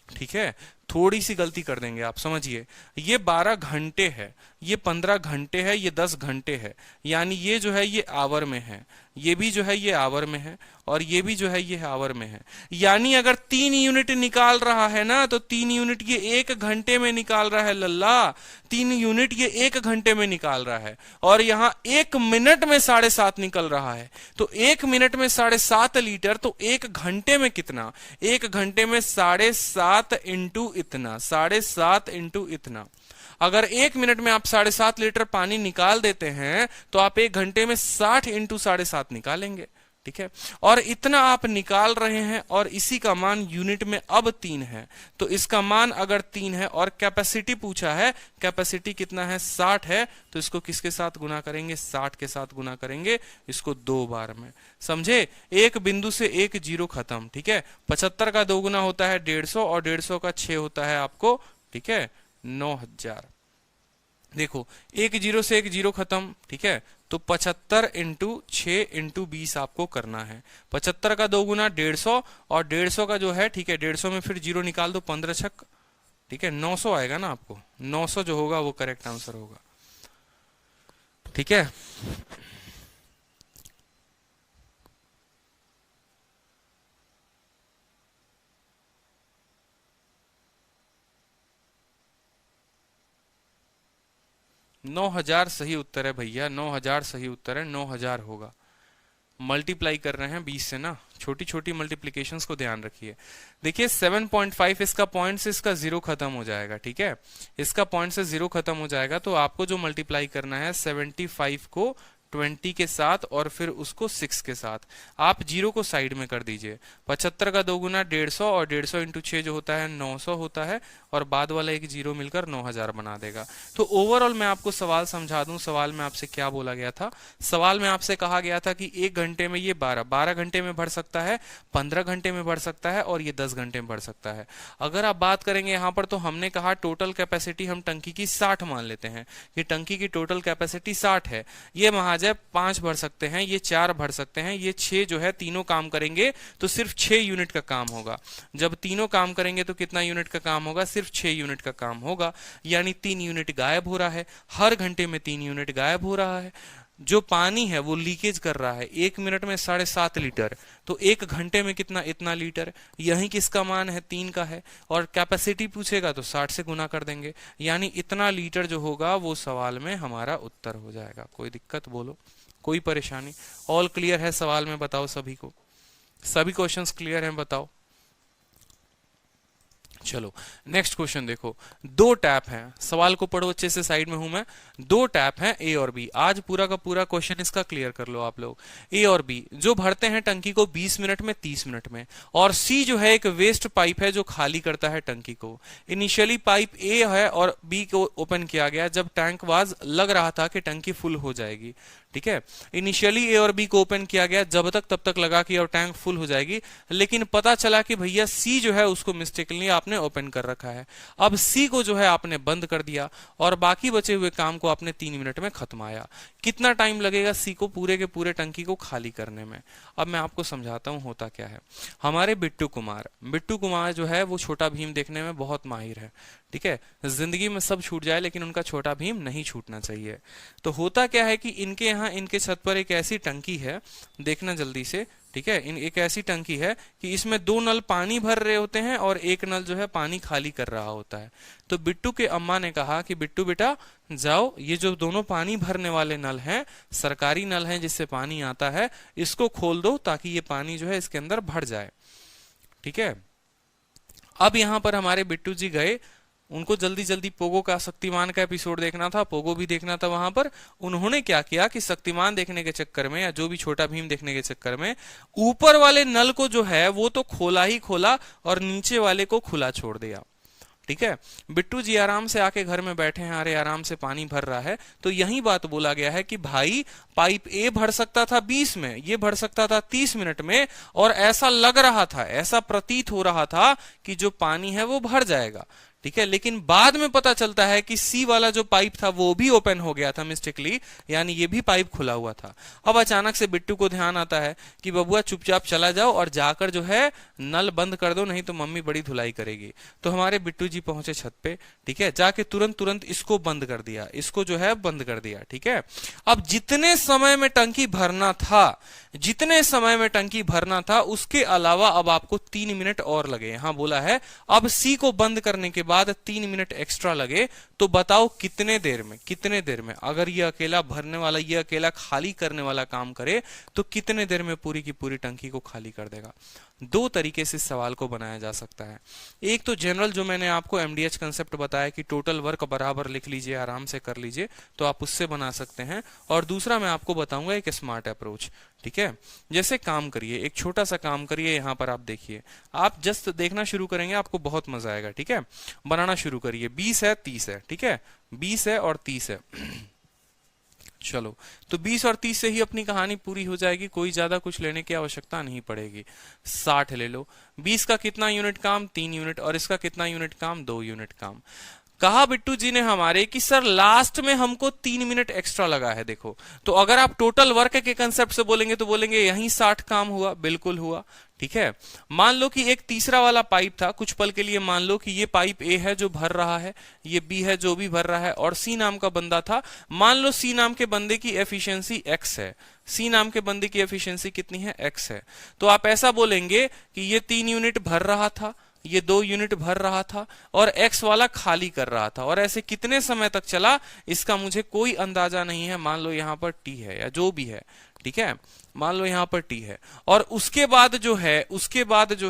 ठीक है। थोड़ी सी गलती कर देंगे आप, समझिए। ये 12 घंटे है, ये 15 घंटे है, ये 10 घंटे है, यानी ये जो है ये आवर में है, ये भी जो है ये आवर में है, और ये भी जो है ये आवर में है। यानी अगर 3 यूनिट निकाल रहा है ना, तो 3 यूनिट ये 1 घंटे में निकाल रहा है लल्ला, 3 यूनिट ये 1 घंटे में निकाल रहा है। और यहाँ 1 मिनट में 7.5 निकल रहा है, तो 1 मिनट में 7.5 लीटर, तो 1 घंटे में कितना? 1 घंटे में 7.5 इंटू इतना, 7.5 इंटू इतना। अगर 1 मिनट में आप 7.5 लीटर पानी निकाल देते हैं, तो आप 1 घंटे में 60 इंटू 7.5 निकालेंगे, ठीक है। और इतना आप निकाल रहे हैं, और इसी का मान यूनिट में अब 3 है, तो इसका मान अगर 3 है, और कैपेसिटी पूछा है, कैपेसिटी कितना है? 60 है, तो इसको किसके साथ गुना करेंगे? 60 के साथ गुना करेंगे, इसको 2 बार में, समझे। एक बिंदु से एक जीरो खत्म, ठीक है। 75 का 2 गुना होता है 150, और 150 का 6 होता है आपको, ठीक है, 9000। देखो, एक जीरो से एक जीरो खत्म, ठीक है। तो 75 इंटू 6 इंटू 20 आपको करना है। 75 का 2 गुना 150, और 150 का जो है, ठीक है, 150 में फिर जीरो निकाल दो, 15 छक, ठीक है, 900 आएगा ना आपको। 900 जो होगा वो करेक्ट आंसर होगा, ठीक है। 9000 सही उत्तर है भैया, 9000 सही उत्तर है, 9000 होगा। मल्टीप्लाई कर रहे हैं 20 से ना, छोटी छोटी मल्टीप्लिकेशंस को ध्यान रखिए। देखिए 7.5 इसका पॉइंट से इसका 0 खत्म हो जाएगा, ठीक है। इसका पॉइंट से 0 खत्म हो जाएगा, तो आपको जो मल्टीप्लाई करना है 75 को 20 के साथ, और फिर उसको 6 के साथ। आप 0 को साइड में कर दीजिए। 75 का 2 गुना 150, और 150 इंटू 6 जो होता है 900 होता है, और बाद वाला एक 0 मिलकर 9000 बना देगा। तो ओवरऑल मैं आपको सवाल समझा दूं। सवाल में आपसे क्या बोला गया था? सवाल में आपसे कहा गया था कि 1 घंटे में ये 12 घंटे में भर सकता है, 15 घंटे में भर सकता है, और ये 10 घंटे में भर सकता है। अगर आप बात करेंगे यहाँ पर, तो हमने कहा टोटल कैपेसिटी हम टंकी की 60 मान लेते हैं कि टंकी की टोटल कैपेसिटी 60 है। ये महाजन 5 भर सकते हैं, ये 4 भर सकते हैं, ये 6 जो है, तीनों काम करेंगे तो सिर्फ 6 यूनिट का काम होगा। जब तीनों काम करेंगे तो कितना यूनिट का काम होगा? सिर्फ 6 यूनिट का काम होगा, यानी 3 यूनिट गायब हो रहा है। हर घंटे में 3 यूनिट गायब हो रहा है। जो पानी है वो लीकेज कर रहा है। 1 मिनट में 7.5 लीटर, तो 1 घंटे में कितना? इतना लीटर। यही किसका मान है? 3 का है। और कैपेसिटी पूछेगा तो 60 से गुना कर देंगे, यानी इतना लीटर जो होगा वो सवाल में हमारा उत्तर हो जाएगा। कोई दिक्कत बोलो, कोई परेशानी? ऑल क्लियर है सवाल में? बताओ सभी को, सभी क्वेश्चंस क्लियर हैं? बताओ। चलो नेक्स्ट क्वेश्चन देखो। 2 टैप हैं, सवाल को पढ़ो अच्छे से, साइड में हूं मैं। 2 टैप हैं ए और बी। आज पूरा का पूरा क्वेश्चन इसका क्लियर कर लो आप लोग। ए और बी जो भरते हैं टंकी को 20 मिनट में, 30 मिनट में, और सी जो है एक वेस्ट पाइप है जो खाली करता है टंकी को। इनिशियली पाइप ए है और बी को ओपन किया गया जब टैंक वाज लग रहा था कि टंकी फुल हो जाएगी, ठीक है। इनिशियली ए और बी को ओपन किया गया जब तक तब तक लगा कि और टैंक फुल हो जाएगी, लेकिन पता चला कि भैया सी जो है उसको मिस्टेकली आपने ओपन कर रखा है। अब सी को जो है आपने बंद कर दिया, और बाकी बचे हुए काम को आपने 3 मिनट में खत्माया। कितना टाइम लगेगा सी को पूरे के पूरे टंकी को खाली करने में? अब मैं आपको समझाता हूं होता क्या है। हमारे बिट्टू कुमार जो है वो छोटा भीम देखने में बहुत माहिर है, ठीक है। जिंदगी में सब छूट जाए लेकिन उनका छोटा भीम नहीं छूटना चाहिए। तो होता क्या है कि इनके यहाँ इनके छत पर एक ऐसी टंकी है, देखना जल्दी से, ठीक है। एक ऐसी टंकी है कि इसमें 2 नल पानी भर रहे होते हैं और एक नल जो है पानी खाली कर रहा होता है। तो बिट्टू के अम्मा ने कहा कि बिट्टू बेटा जाओ, ये जो दोनों पानी भरने वाले नल हैं, सरकारी नल हैं जिससे पानी आता है, इसको खोल दो ताकि ये पानी जो है इसके अंदर भर जाए, ठीक है। अब यहाँ पर हमारे बिट्टू जी गए, उनको जल्दी जल्दी पोगो का शक्तिमान का एपिसोड देखना था, पोगो भी देखना था। वहां पर उन्होंने क्या किया कि शक्तिमान देखने के चक्कर में या जो भी छोटा भीम देखने के चक्कर में ऊपर वाले नल को जो है वो तो खोला ही खोला और नीचे वाले को खुला छोड़ दिया, ठीक है। बिट्टू जी आराम से आके घर में बैठे हैं, अरे आराम से पानी भर रहा है। तो यही बात बोला गया है कि भाई पाइप ए भर सकता था 20 में, ये भर सकता था 30 मिनट में, और ऐसा लग रहा था, ऐसा प्रतीत हो रहा था कि जो पानी है वो भर जाएगा, ठीक है। लेकिन बाद में पता चलता है कि सी वाला जो पाइप था वो भी ओपन हो गया था मिस्टेकली, यानी ये भी पाइप खुला हुआ था। अब अचानक से बिट्टू को ध्यान आता है कि बबुआ चुपचाप चला जाओ और जाकर जो है नल बंद कर दो, नहीं तो मम्मी बड़ी धुलाई करेगी। तो हमारे बिट्टू जी पहुंचे छत पे, ठीक है, जाके तुरंत तुरंत इसको बंद कर दिया, इसको जो है बंद कर दिया, ठीक है। अब जितने समय में टंकी भरना था, जितने समय में टंकी भरना था उसके अलावा अब आपको 3 मिनट और लगे। यहां बोला है अब सी को बंद करने के बाद 3 मिनट एक्स्ट्रा लगे, तो बताओ कितने देर में, कितने देर में अगर ये अकेला भरने वाला, ये अकेला खाली करने वाला काम करे तो कितने देर में पूरी की पूरी टंकी को खाली कर देगा। दो तरीके से इस सवाल को बनाया जा सकता है। एक तो जनरल जो मैंने आपको एमडीएच कंसेप्ट बताया कि टोटल वर्क बराबर लिख लीजिए, आराम से कर लीजिए, तो आप उससे बना सकते हैं। और दूसरा मैं आपको बताऊंगा एक स्मार्ट अप्रोच, ठीक है। जैसे काम करिए, एक छोटा सा काम करिए, यहां पर आप देखिए, आप जस्ट देखना शुरू करेंगे आपको बहुत मजा आएगा, ठीक है। बनाना शुरू करिए, 20 है 30 है, ठीक है, 20 है और 30 है। चलो, तो 20 और 30 से ही अपनी कहानी पूरी हो जाएगी, कोई ज्यादा कुछ लेने की आवश्यकता नहीं पड़ेगी। 60 ले लो, 20 का कितना यूनिट काम, 3 यूनिट, और इसका कितना यूनिट काम, 2 यूनिट काम। कहा बिट्टू जी ने हमारे कि सर लास्ट में हमको 3 मिनट एक्स्ट्रा लगा है। देखो, तो अगर आप टोटल वर्क के कंसेप्ट से बोलेंगे तो बोलेंगे यही 60 काम हुआ, बिल्कुल हुआ, ठीक है। मान लो कि एक तीसरा वाला पाइप था, कुछ पल के लिए मान लो कि ये पाइप ए है जो भर रहा है, ये बी है जो भी भर रहा है, और सी नाम का बंदा था। मान लो सी नाम के बंदे की एफिशिएंसी एक्स है, सी नाम के बंदे की एफिशिएंसी कितनी है, एक्स है। तो आप ऐसा बोलेंगे कि ये 3 यूनिट भर रहा था, ये 2 यूनिट भर रहा था, और एक्स वाला खाली कर रहा था, और ऐसे कितने समय तक चला इसका मुझे कोई अंदाजा नहीं है। मान लो यहां पर टी है या जो भी है, ठीक है, मान लो यहां पर टी है, और उसके बाद जो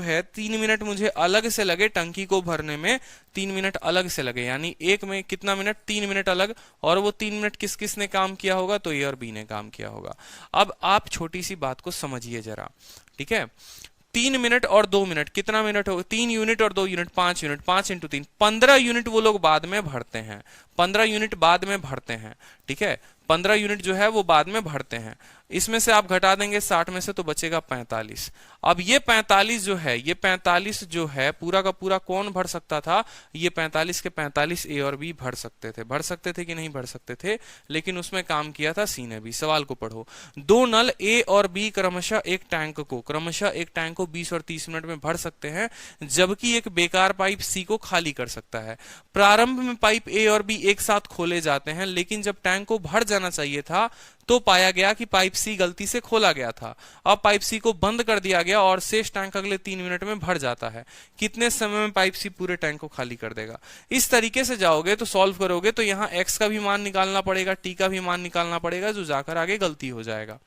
है 3 मिनट मुझे अलग से लगे टंकी को भरने में, 3 मिनट अलग से लगे, यानी एक में कितना मिनट, 3 मिनट अलग। और वो 3 मिनट किस किस ने काम किया होगा, तो ए और बी ने काम किया होगा। अब आप छोटी सी बात को समझिए जरा, ठीक है। 3 मिनट और 2 मिनट कितना मिनट होगा, 3 यूनिट और 2 यूनिट 5 यूनिट, 5 इंटू 3 15 यूनिट वो लोग बाद में भरते हैं, 15 यूनिट बाद में भरते हैं, ठीक है। 15 यूनिट जो है वो बाद में भरते हैं। इसमें से आप घटा देंगे 60 में से तो बचेगा 45। अब ये 45 जो है, ये 45 जो है पूरा का पूरा कौन भर सकता था, ये 45 के 45 ए और बी भर सकते थे। भर सकते थे कि नहीं भर सकते थे, लेकिन उसमें काम किया था सी ने भी। सवाल को पढ़ो, 2 नल ए और बी क्रमशः एक टैंक को 20 और 30 मिनट में भर सकते हैं, जबकि एक बेकार पाइप सी को खाली कर सकता है। प्रारंभ में पाइप ए और बी एक साथ खोले जाते हैं, लेकिन जब टैंक को भर जाना चाहिए था तो पाया गया कि पाइप सी गलती से खोला गया था। अब पाइप सी को बंद कर दिया गया और शेष टैंक अगले 3 मिनट में भर जाता है। कितने समय में पाइप सी पूरे टैंक को खाली कर देगा। इस तरीके से जाओगे तो सॉल्व करोगे तो यहाँ एक्स का भी मान निकालना पड़ेगा, टी का भी मान निकालना पड़ेगा, जो जाकर आगे गलती हो जाएगा।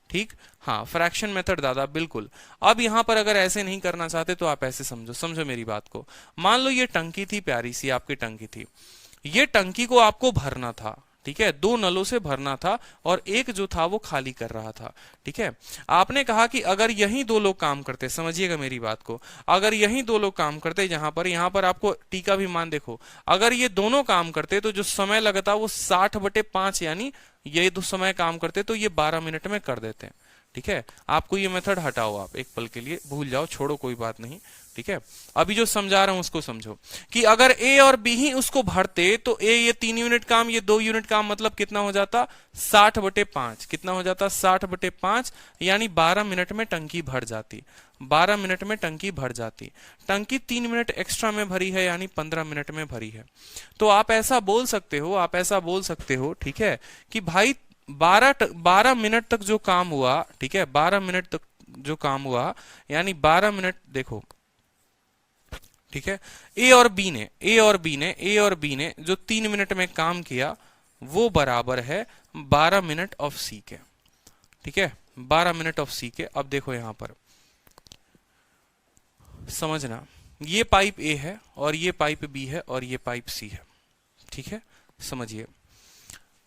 ठीक, हाँ, फ्रैक्शन मेथड दादा, बिल्कुल। अब यहां पर अगर ऐसे नहीं करना चाहते तो आप ऐसे समझो मेरी बात को। मान लो ये टंकी थी, प्यारी सी आपकी टंकी थी, ये टंकी को आपको भरना था, ठीक है, 2 नलों से भरना था, और एक जो था वो खाली कर रहा था, ठीक है। आपने कहा कि अगर यही 2 लोग काम करते, समझिएगा मेरी बात को, अगर यही 2 लोग काम करते, यहां पर आपको टी का भी मान देखो, अगर ये दोनों काम करते तो जो समय लगता वो 60/5, यानी ये 2 समय काम करते तो ये 12 मिनट में कर देते हैं, ठीक है। आपको ये मेथड हटाओ, आप एक पल के लिए भूल जाओ, छोड़ो, कोई बात नहीं, ठीक है। अभी जो समझा रहा हूं उसको समझो कि अगर ए और बी ही उसको भरते तो ए ये 3 यूनिट काम, ये 2 यूनिट काम, मतलब कितना हो जाता, 60/5। कितना हो जाता, 60/5, यानी 12 मिनट में टंकी भर जाती, 12 मिनट में टंकी भर जाती। टंकी 3 मिनट एक्स्ट्रा में भरी है, यानी 15 मिनट में भरी है। तो आप ऐसा बोल सकते हो, ठीक है, कि भाई 12 मिनट तक जो काम हुआ, ठीक है, 12 मिनट तक जो काम हुआ, यानी 12 मिनट, देखो, ठीक है, ए और बी ने जो 3 मिनट में काम किया वो बराबर है 12 मिनट ऑफ सी के, ठीक है, 12 मिनट ऑफ सी के। अब देखो यहां पर समझना, ये पाइप ए है और ये पाइप बी है और ये पाइप सी है, ठीक है, समझिए।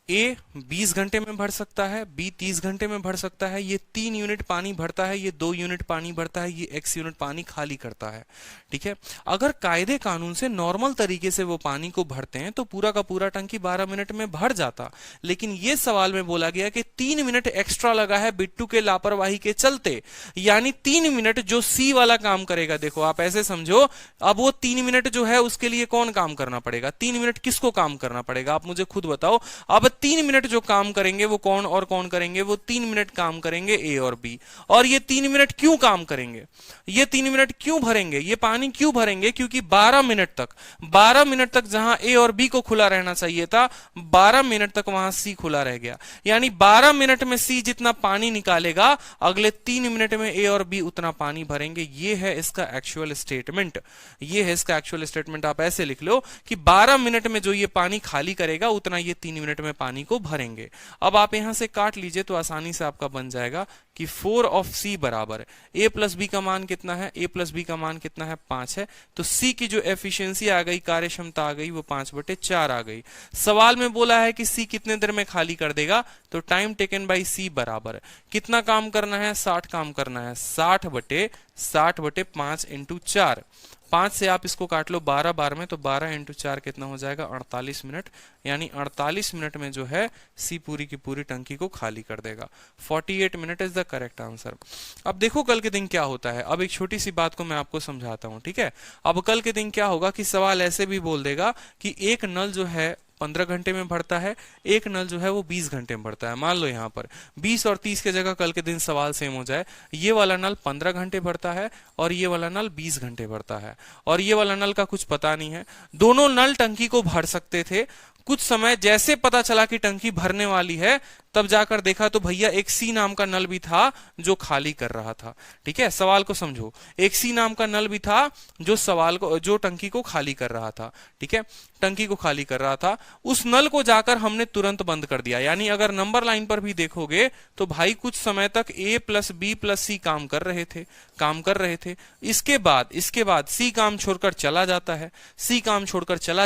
ए 20 घंटे में भर सकता है, बी 30 घंटे में भर सकता है, ये 3 यूनिट पानी भरता है, ये 2 यूनिट पानी भरता है, ये x यूनिट पानी खाली करता है। ठीक है, अगर कायदे कानून से नॉर्मल तरीके से वो पानी को भरते हैं तो पूरा का पूरा टंकी 12 मिनट में भर जाता, लेकिन ये सवाल में बोला गया कि 3 मिनट एक्स्ट्रा लगा है बिट्टू के लापरवाही के चलते, यानी 3 मिनट जो सी वाला काम करेगा। देखो आप ऐसे समझो, अब वो 3 मिनट जो है उसके लिए कौन काम करना पड़ेगा, 3 मिनट किसको काम करना पड़ेगा, आप मुझे खुद बताओ। अब 3 मिनट जो काम करेंगे वो कौन और कौन करेंगे, वो 3 मिनट काम करेंगे ए और बी। और ये 3 मिनट क्यों काम करेंगे, ये 3 मिनट क्यों भरेंगे, ये पानी क्यों भरेंगे, क्योंकि 12 मिनट तक जहां ए और बी को खुला रहना चाहिए था, 12 मिनट तक वहां सी खुला रह गया। यानी 12 मिनट में सी जितना पानी निकालेगा, अगले 3 मिनट में ए और बी उतना पानी भरेंगे। ये है इसका एक्चुअल स्टेटमेंट, ये है इसका एक्चुअल स्टेटमेंट। आप ऐसे लिख लो कि 12 मिनट में जो ये पानी खाली करेगा उतना ये 3 मिनट में पानी को भरेंगे। अब आप यहां से काट लीजिए तो आसानी से आपका बन जाएगा कि 4 ऑफ सी बराबर ए प्लस बी का मान कितना है, ए प्लस बी का मान कितना है, 5 है। तो सी की जो एफिशिएंसी आ गई, कार्य क्षमता आ गई, वो 5/4 आ गई। सवाल में बोला है कि सी कितने देर में खाली कर देगा, तो टाइम टेकन बाई सी बराबर कितना काम करना है, 60 काम करना है, 60/5 इंटू 4। 5 से आप इसको काट लो 12 बार में, तो 12 इंटू 4 कितना हो जाएगा, 48 मिनट। यानी 48 मिनट में जो है सी पूरी की पूरी टंकी को खाली कर देगा। 48 minute is the correct answer. अब देखो कल के दिन क्या होता है। अब एक छोटी सी बात को मैं आपको समझाता हूं, ठीक है। अब कल के दिन क्या होगा कि सवाल ऐसे भी बोल देगा कि एक नल जो है 15 घंटे में भरता है, एक नल जो है वो 20 घंटे में भरता है। मान लो यहाँ पर 20 और 30 के जगह कल के दिन सवाल सेम हो जाए, ये वाला नल 15 घंटे भरता है और ये वाला नल 20 घंटे भरता है, और ये वाला नल का कुछ पता नहीं है। दोनों नल टंकी को भर सकते थे। कुछ समय जैसे पता चला कि टंकी भरने वाली है, तब जाकर देखा तो भैया एक सी नाम का नल भी था जो खाली कर रहा था। ठीक है, सवाल को समझो, एक सी नाम का नल भी था जो टंकी को खाली कर रहा था। ठीक है, टंकी को खाली कर रहा था। उस नल को जाकर हमने तुरंत बंद कर दिया। यानी अगर नंबर लाइन पर भी देखोगे तो भाई कुछ समय तक ए प्लस बी प्लस सी काम कर रहे थे। इसके बाद सी काम छोड़कर चला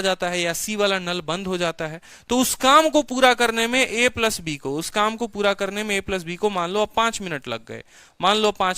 जाता है, या सी वाला नल बंद हो जाता है। तो उस काम को पूरा करने में ए प्लस बी को मान लो अब 5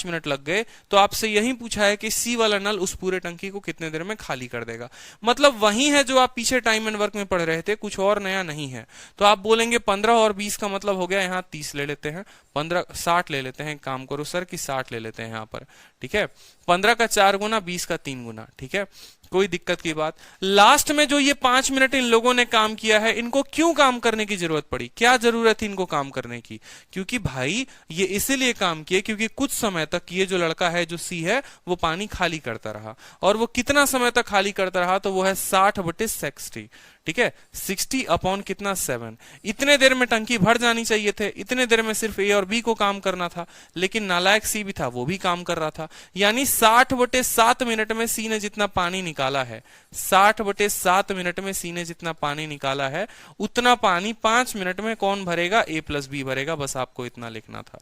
मिनट लग गए। तो आपसे यही पूछा है कि सी वाला नल उस पूरे टंकी को कितने देर में खाली कर देगा। मतलब वही है जो आप पीछे टाइम एंड वर्क में पढ़ रहे थे, कुछ और नया नहीं है। तो आप बोलेंगे 15 और 20 का मतलब हो गया, यहाँ 30 ले लेते हैं, 15 60 ले लेते हैं। काम करो सर कि 60 ले लेते हैं यहाँ पर। ठीक है, 15 का 4 गुना, 20 का 3 गुना। ठीक है, कोई दिक्कत की बात। लास्ट में जो ये 5 मिनट इन लोगों ने काम किया है, इनको क्यों काम करने की जरूरत पड़ी, क्या जरूरत थी इनको काम करने की? क्योंकि भाई ये इसीलिए काम किए क्योंकि कुछ समय तक ये जो लड़का है जो सी है वो पानी खाली करता रहा। और वो कितना समय तक खाली करता रहा, तो वो है 60/60। ठीक है, 60 अपॉन कितना 7। इतने देर में टंकी भर जानी चाहिए थे, इतने देर में सिर्फ ए और बी को काम करना था, लेकिन नालायक सी भी था, वो भी काम कर रहा था। यानी 60/7 मिनट में सी ने जितना पानी निकाला है, 60/7 मिनट में सी ने जितना पानी निकाला है, उतना पानी 5 मिनट में कौन भरेगा, ए प्लस बी भरेगा। बस आपको इतना लिखना था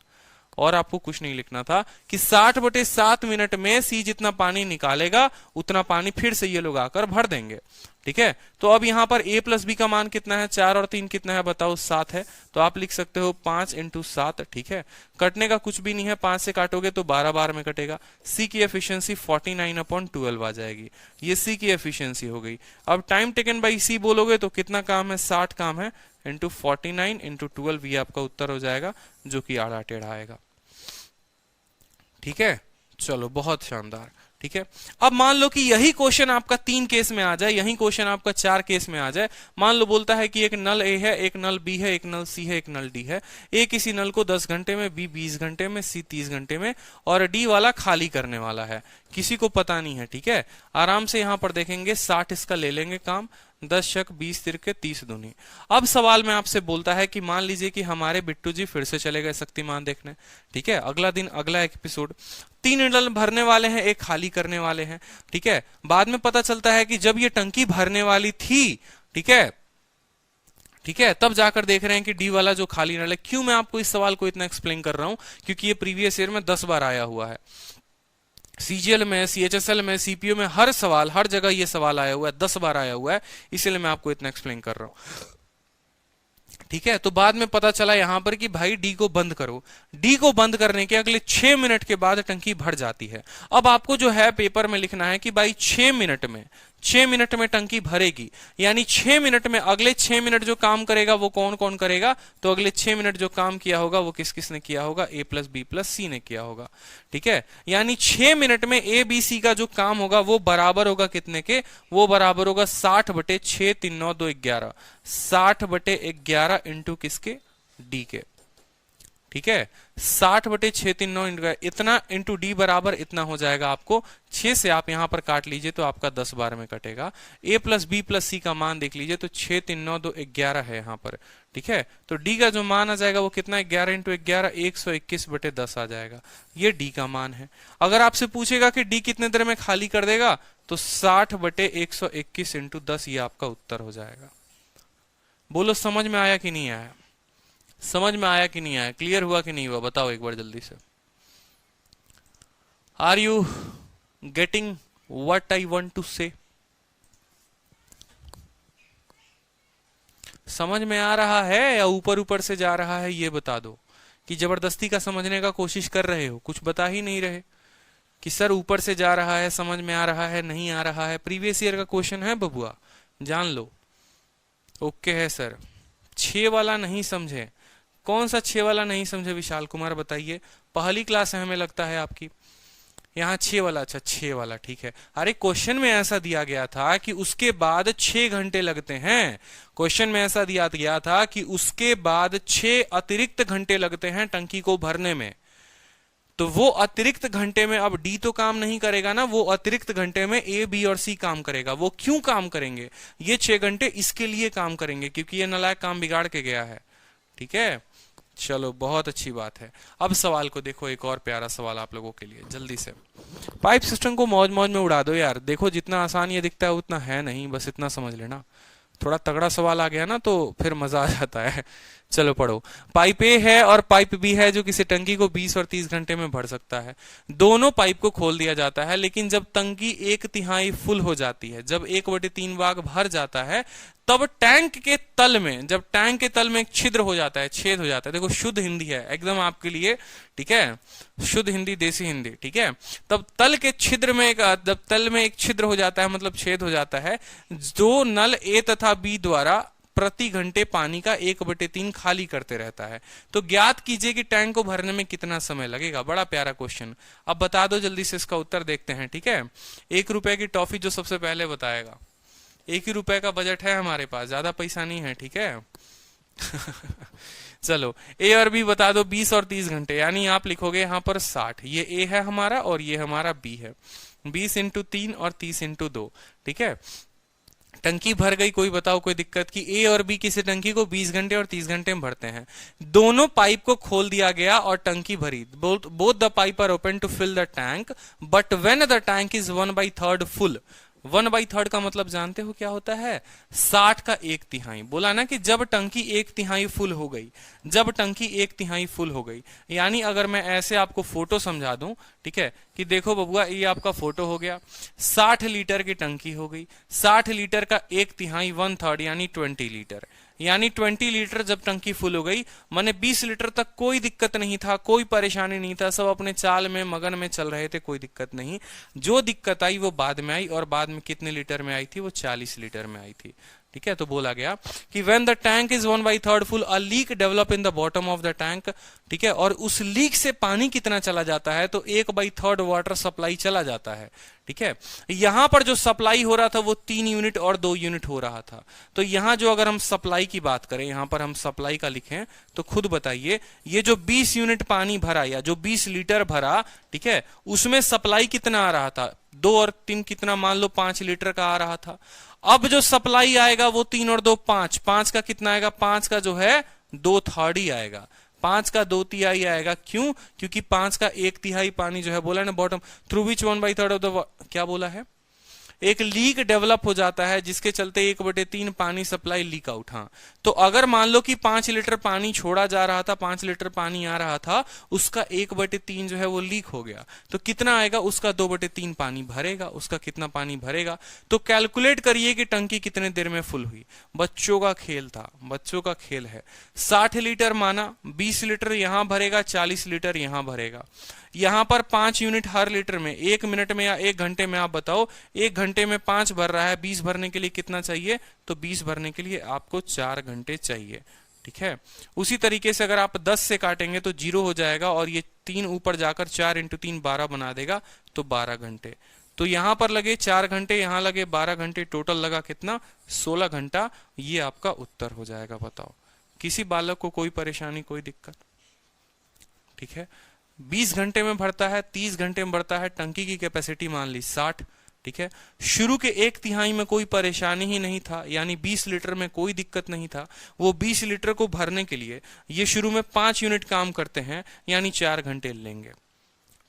और आपको कुछ नहीं लिखना था कि 60/7 मिनट में सी जितना पानी निकालेगा उतना पानी फिर से ये लोग आकर भर देंगे। ठीक है, तो अब यहां पर a प्लस बी का मान कितना है, 4 और 3 कितना है बताओ, 7 है। तो आप लिख सकते हो 5 इंटू 7। ठीक है, कटने का कुछ भी नहीं है, 5 से काटोगे तो 12 बार में कटेगा। सी की एफिशिएंसी 49/12 आ जाएगी। ये सी की एफिशिएंसी हो गई। अब टाइम टेकन बाई सी बोलोगे तो कितना काम है, 60 काम है, इंटू 49 इंटू 12, ये आपका उत्तर हो जाएगा, जो कि आड़ा टेढ़ा आएगा। ठीक है, चलो बहुत शानदार। ठीक है, अब मान लो कि यही क्वेश्चन आपका 3 केस में आ जाए, यही क्वेश्चन आपका 4 केस में आ जाए। मान लो बोलता है कि एक नल ए है, एक नल बी है, एक नल सी है, एक नल डी है। ए किसी नल को 10 घंटे में, बी 20 घंटे में, सी 30 घंटे में, और डी वाला खाली करने वाला है, किसी को पता नहीं है। ठीक है, आराम से यहां पर देखेंगे, 60 इसका ले लेंगे काम, 10 शक 20 तिरके 30 दूनी। अब सवाल में आपसे बोलता है कि मान लीजिए कि हमारे बिट्टू जी फिर से चले गए शक्तिमान देखने। ठीक है, अगला दिन अगला एपिसोड, 3 नल भरने वाले हैं, एक खाली करने वाले हैं। ठीक है, बाद में पता चलता है कि जब ये टंकी भरने वाली थी, ठीक है, तब जाकर देख रहे हैं कि डी वाला जो खाली नल है। क्यों मैं आपको इस सवाल को इतना एक्सप्लेन कर रहा हूं, क्योंकि ये प्रीवियस ईयर में 10 बार आया हुआ है। सीजीएल में, सीएचएसएल में, सीपीओ में, हर जगह ये सवाल आया हुआ है, 10 बार आया हुआ है, इसीलिए मैं आपको इतना एक्सप्लेन कर रहा हूं। ठीक है, तो बाद में पता चला यहां पर कि भाई डी को बंद करो। डी को बंद करने के अगले 6 मिनट के बाद टंकी भर जाती है। अब आपको जो है पेपर में लिखना है कि भाई 6 मिनट में टंकी भरेगी, यानी 6 मिनट में अगले 6 मिनट जो काम करेगा वो कौन कौन करेगा, तो अगले 6 मिनट जो काम किया होगा वो किस किस ने किया होगा, ए प्लस बी प्लस सी ने किया होगा। ठीक है, यानी 6 मिनट में ए बी सी का जो काम होगा वो बराबर होगा कितने के, वो बराबर होगा 60/6 3 9 2 11, 60/11 इंटू किसके, डी के। ठीक है, 60/6 3 9 इतना इंटू डी बराबर इतना हो जाएगा आपको। 6 से आप यहां पर काट लीजिए तो आपका 10 बार में कटेगा। ए प्लस बी प्लस सी का मान देख लीजिए तो 6 3 9 2 11 है यहां पर। ठीक है, तो डी का जो मान आ जाएगा वो कितना, 11 इंटू 11 121/10 आ जाएगा। ये डी का मान है। अगर आपसे पूछेगा कि डी कितने देर में खाली कर देगा, तो 60/121 इंटू 10 ये आपका उत्तर हो जाएगा। बोलो समझ में आया कि नहीं आया, समझ में आया कि नहीं आया, क्लियर हुआ कि नहीं हुआ, बताओ एक बार जल्दी से। Are you getting what I want to say? समझ में आ रहा है या ऊपर ऊपर से जा रहा है, ये बता दो। कि जबरदस्ती का समझने का कोशिश कर रहे हो, कुछ बता ही नहीं रहे कि सर ऊपर से जा रहा है, समझ में आ रहा है, नहीं आ रहा है। प्रीवियस ईयर का क्वेश्चन है बबुआ, जान लो। ओके है सर। 6 वाला नहीं समझे, कौन सा 6 वाला नहीं समझे विशाल कुमार, बताइए। पहली क्लास है हमें लगता है आपकी, यहाँ 6 वाला, अच्छा 6 वाला, ठीक है। अरे क्वेश्चन में ऐसा दिया गया था कि उसके बाद 6 घंटे लगते हैं। क्वेश्चन में ऐसा दिया गया था कि उसके बाद 6 अतिरिक्त घंटे लगते हैं टंकी को भरने में। तो वो अतिरिक्त घंटे में अब डी तो काम नहीं करेगा ना, वो अतिरिक्त घंटे में ए बी और सी काम करेगा। वो क्यों काम करेंगे, ये 6 घंटे इसके लिए काम करेंगे क्योंकि ये नालायक काम बिगाड़ के गया है। ठीक है, चलो बहुत अच्छी बात है। अब सवाल को देखो, एक और प्यारा सवाल आप लोगों के लिए, जल्दी से। पाइप सिस्टम को मौज मौज में उड़ा दो यार। देखो जितना आसान ये दिखता है उतना है नहीं, बस इतना समझ लेना। थोड़ा तगड़ा सवाल आ गया ना तो फिर मजा आ जाता है। चलो पढ़ो। पाइप ए है और पाइप बी है जो किसी टंकी को 20 और 30 घंटे में भर सकता है। दोनों पाइप को खोल दिया जाता है, लेकिन जब टंकी 1/3 फुल हो जाती है, जब 1/3 भाग भर जाता है, तब टैंक के तल में, जब टैंक के तल में एक छिद्र हो जाता है, छेद हो जाता है। देखो शुद्ध हिंदी है एकदम आपके लिए, ठीक है, शुद्ध हिंदी, देसी हिंदी, ठीक है। तब तल के छिद्र में जब तल में एक छिद्र हो जाता है, मतलब छेद हो जाता है, जो नल ए तथा बी द्वारा प्रति घंटे पानी का 1/3 खाली करते रहता है। तो ज्ञात कीजिए कि टैंक को भरने में कितना समय लगेगा। बड़ा प्यारा क्वेश्चन। अब बता दो जल्दी से, इसका उत्तर देखते हैं। ठीक है, 1 रुपए की टॉफी जो सबसे पहले बताएगा। 1 ही रुपए का बजट है हमारे पास, ज्यादा पैसा नहीं है, ठीक है। चलो ए और बी बता दो, 20 और 30 घंटे, यानी आप लिखोगे यहां पर 60। ये ए है हमारा और ये हमारा बी है। 20 इंटू 3 और 30 इंटू 2, ठीक है। टंकी भर गई, कोई बताओ कोई दिक्कत की। ए और बी किसी टंकी को 20 घंटे और 30 घंटे में भरते हैं। दोनों पाइप को खोल दिया गया और टंकी भरी। Both the pipe are open to fill the tank, but when the tank is 1/3 full. 1/3 का मतलब जानते हो क्या होता है, 60 का 1/3। बोला ना कि जब टंकी 1/3 फुल हो गई, जब टंकी 1/3 फुल हो गई, यानी अगर मैं ऐसे आपको फोटो समझा दूं, ठीक है, कि देखो बबुआ ये आपका फोटो हो गया, 60 लीटर की टंकी हो गई, 60 लीटर का 1/3 1/3 यानी 20 लीटर, यानी 20 लीटर जब टंकी फुल हो गई, माने 20 लीटर तक कोई दिक्कत नहीं था, कोई परेशानी नहीं था, सब अपने चाल में मगन में चल रहे थे, कोई दिक्कत नहीं। जो दिक्कत आई वो बाद में आई, और बाद में कितने लीटर में आई थी, वो 40 लीटर में आई थी। ठीक है, तो बोला गया कि when the tank is 1/3 full, a leak develop in the bottom of the tank. ठीक है, और उस लीक से पानी कितना चला जाता है, तो 1/3 वाटर सप्लाई चला जाता है। ठीक है, यहां पर जो सप्लाई हो रहा था वो 3 यूनिट और 2 यूनिट हो रहा था। तो यहां जो अगर हम सप्लाई की बात करें, यहां पर हम सप्लाई का लिखें तो खुद बताइए, ये जो 20 यूनिट पानी भरा या जो 20 लीटर भरा, ठीक है, उसमें सप्लाई कितना आ रहा था, 2 और 3 कितना, मान लो 5 लीटर का आ रहा था। अब जो सप्लाई आएगा वो 3 और 2 5, 5 का कितना आएगा, 5 का जो है 2/3 ही आएगा, 5 का 2/3 आएगा। क्यों, क्योंकि 5 का 1/3 पानी जो है, बोला ना bottom through which 1/3 of the, क्या बोला है, एक लीक डेवलप हो जाता है जिसके चलते 1/3 पानी सप्लाई लीक आउट। हाँ, तो अगर मान लो कि 5 लीटर पानी छोड़ा जा रहा था, 5 लीटर पानी आ रहा था, उसका 1/3 जो है वो लीक हो गया, तो कितना आएगा? उसका 2/3 पानी भरेगा। उसका कितना पानी भरेगा? तो कैलकुलेट करिए कि टंकी कितने देर में फुल हुई। बच्चों का खेल था, बच्चों का खेल है। 60 लीटर माना, 20 लीटर यहां भरेगा, 40 लीटर यहां भरेगा। यहां पर 5 यूनिट हर लीटर में, 1 मिनट में या 1 घंटे में आप बताओ, 1 घंटे में 5 भर रहा है, 20 भरने के लिए कितना चाहिए? तो 20 भरने के लिए आपको 4 घंटे चाहिए। ठीक है, उसी तरीके से अगर आप 10 से काटेंगे तो 0 हो जाएगा, और ये 3 ऊपर जाकर 4 × 3 12 बना देगा, तो 12 घंटे। तो यहां पर लगे 4 घंटे, यहां लगे 12 घंटे, टोटल लगा कितना? 16 घंटा। ये आपका उत्तर हो जाएगा। बताओ, किसी बालक को कोई परेशानी, कोई दिक्कत? ठीक है, 20 घंटे में भरता है, 30 घंटे में भरता है, टंकी की कैपेसिटी मान ली 60। ठीक है, शुरू के 1/3 में कोई परेशानी ही नहीं था, यानी 20 लीटर में कोई दिक्कत नहीं था। वो 20 लीटर को भरने के लिए ये शुरू में 5 यूनिट काम करते हैं, यानी 4 घंटे लेंगे।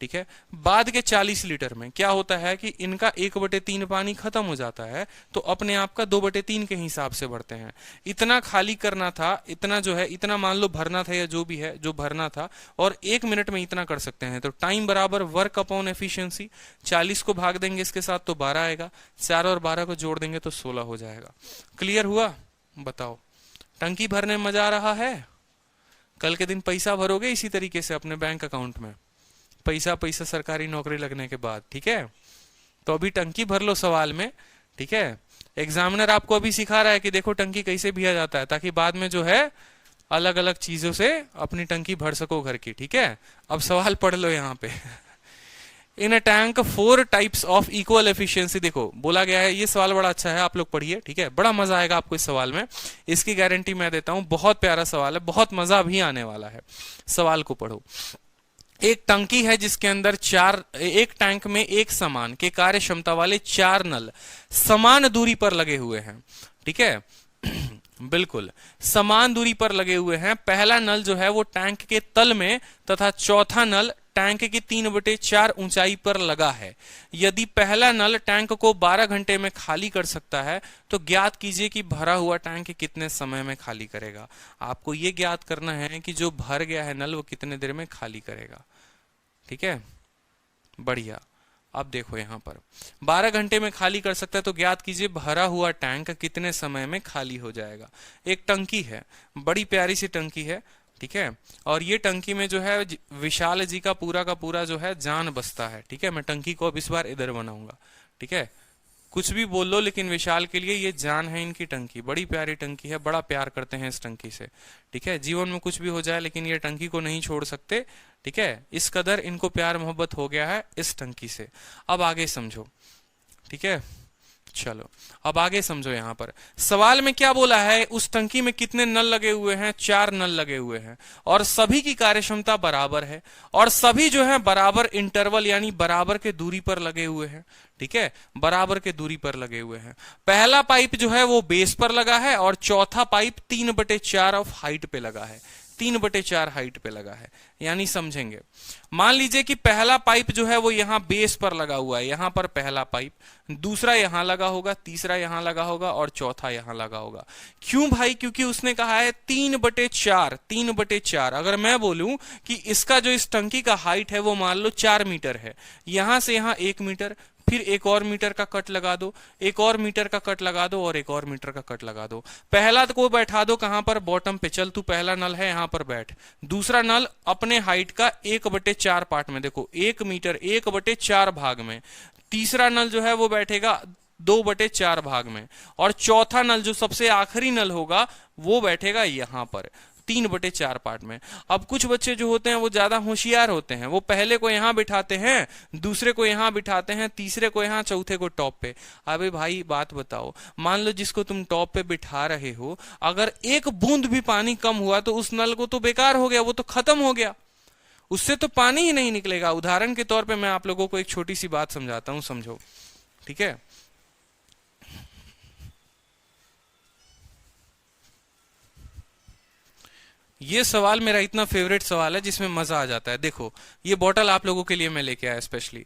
ठीक है, बाद के 40 लीटर में क्या होता है कि इनका 1/3 पानी खत्म हो जाता है, तो अपने आप का 2/3 के हिसाब से भरते हैं। इतना खाली करना था, इतना जो है, इतना मान लो भरना था, या जो भी है जो भरना था, और 1 मिनट में इतना कर सकते हैं। तो टाइम बराबर वर्क अपॉन एफिशिएंसी। 40 को भाग देंगे इसके साथ तो 12 आएगा, 4 और 12 को जोड़ देंगे तो 16 हो जाएगा। क्लियर हुआ? बताओ, टंकी भरने में मजा आ रहा है? कल के दिन पैसा भरोगे इसी तरीके से अपने बैंक अकाउंट में, पैसा पैसा सरकारी नौकरी लगने के बाद। ठीक है, तो अभी टंकी भर लो सवाल में। ठीक है, एग्जामिनर आपको अभी सिखा रहा है कि देखो टंकी कैसे भरा जाता है, ताकि बाद में जो है अलग अलग चीजों से अपनी टंकी भर सको घर की। ठीक है, अब सवाल पढ़ लो यहाँ पे। In a tank 4 types of equal efficiency. देखो बोला गया है, ये सवाल बड़ा अच्छा है, आप लोग पढ़िए। ठीक है, बड़ा मजा आएगा आपको इस सवाल में, इसकी गारंटी मैं देता हूं। बहुत प्यारा सवाल है, बहुत मजा भी आने वाला है। सवाल को पढ़ो। एक टंकी है जिसके अंदर एक टैंक में एक समान के कार्य क्षमता वाले 4 नल समान दूरी पर लगे हुए हैं। ठीक है, बिल्कुल समान दूरी पर लगे हुए हैं। पहला नल जो है वो टैंक के तल में, तथा चौथा नल टैंक की 3/4 ऊंचाई पर लगा है। यदि पहला नल टैंक को 12 घंटे में खाली कर सकता है, तो ज्ञात कीजिए कि भरा हुआ टैंक कितने समय में खाली करेगा। आपको यह ज्ञात करना है कि जो भर गया है नल वो कितने देर में खाली करेगा। ठीक है, बढ़िया। अब देखो यहां पर 12 घंटे में खाली कर सकता है, तो ज्ञात कीजिए भरा हुआ टैंक कितने समय में खाली हो जाएगा। एक टंकी है, बड़ी प्यारी सी टंकी है। ठीक है, और ये टंकी में जो है विशाल जी का पूरा जो है जान बसता है। ठीक है, मैं टंकी को अब इस बार इधर बनाऊंगा। ठीक है, कुछ भी बोल लो, लेकिन विशाल के लिए ये जान है इनकी टंकी। बड़ी प्यारी टंकी है, बड़ा प्यार करते हैं इस टंकी से। ठीक है, जीवन में कुछ भी हो जाए लेकिन ये टंकी को नहीं छोड़ सकते। ठीक है, इस कदर इनको प्यार मोहब्बत हो गया है इस टंकी से। अब आगे समझो। ठीक है, चलो अब आगे समझो। यहां पर सवाल में क्या बोला है, उस टंकी में कितने नल लगे हुए हैं? 4 नल लगे हुए हैं, और सभी की कार्यक्षमता बराबर है, और सभी जो है बराबर इंटरवल यानी बराबर के दूरी पर लगे हुए हैं। ठीक है, बराबर के दूरी पर लगे हुए हैं। पहला पाइप जो है वो बेस पर लगा है, और चौथा पाइप 3/4 ऑफ हाइट पे लगा है। 3/4 हाइट पे लगा है, यानी समझेंगे। मान लीजिए कि पहला पाइप जो है वो यहां बेस पर लगा हुआ है, यहां पर पहला पाइप, दूसरा यहां लगा होगा, तीसरा यहां लगा होगा, और चौथा यहां लगा होगा। क्यों भाई? क्योंकि उसने कहा है 3/4। 3/4 अगर मैं बोलूं कि इसका जो इस टंकी का हाइट है वो मान लो 4 मीटर है, यहां से यहां 1 मीटर, फिर 1 और मीटर का कट लगा दो, 1 और मीटर का कट लगा दो, और 1 और मीटर का कट लगा दो। पहला को बैठा दो कहां पर? बॉटम पे। चल तू पहला नल है यहां पर बैठ। दूसरा नल अपने हाइट का 1/4 पार्ट में, देखो 1 मीटर 1/4 भाग में। तीसरा नल जो है वो बैठेगा 2/4 भाग में, और चौथा नल जो सबसे आखिरी नल होगा वो बैठेगा यहां पर 3/4 पार्ट में। अब कुछ बच्चे जो होते हैं वो ज्यादा होशियार होते हैं, वो पहले को यहां बिठाते हैं, दूसरे को यहां बिठाते हैं, तीसरे को यहां, चौथे को टॉप पे। अबे भाई बात बताओ, मान लो जिसको तुम टॉप पे बिठा रहे हो, अगर एक बूंद भी पानी कम हुआ तो उस नल को तो बेकार हो गया, वो तो खत्म हो गया, उससे तो पानी ही नहीं निकलेगा। उदाहरण के तौर पे मैं आप लोगों को एक छोटी सी बात समझाता हूं, समझो। ठीक है, ये सवाल मेरा इतना फेवरेट सवाल है जिसमें मजा आ जाता है। देखो ये बॉटल आप लोगों के लिए मैं लेके आया स्पेशली।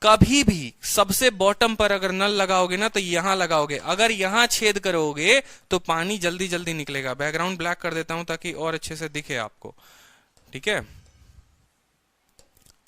कभी भी सबसे बॉटम पर अगर नल लगाओगे ना तो यहां लगाओगे, अगर यहां छेद करोगे तो पानी जल्दी जल्दी निकलेगा। बैकग्राउंड ब्लैक कर देता हूं ताकि और अच्छे से दिखे आपको, ठीक है।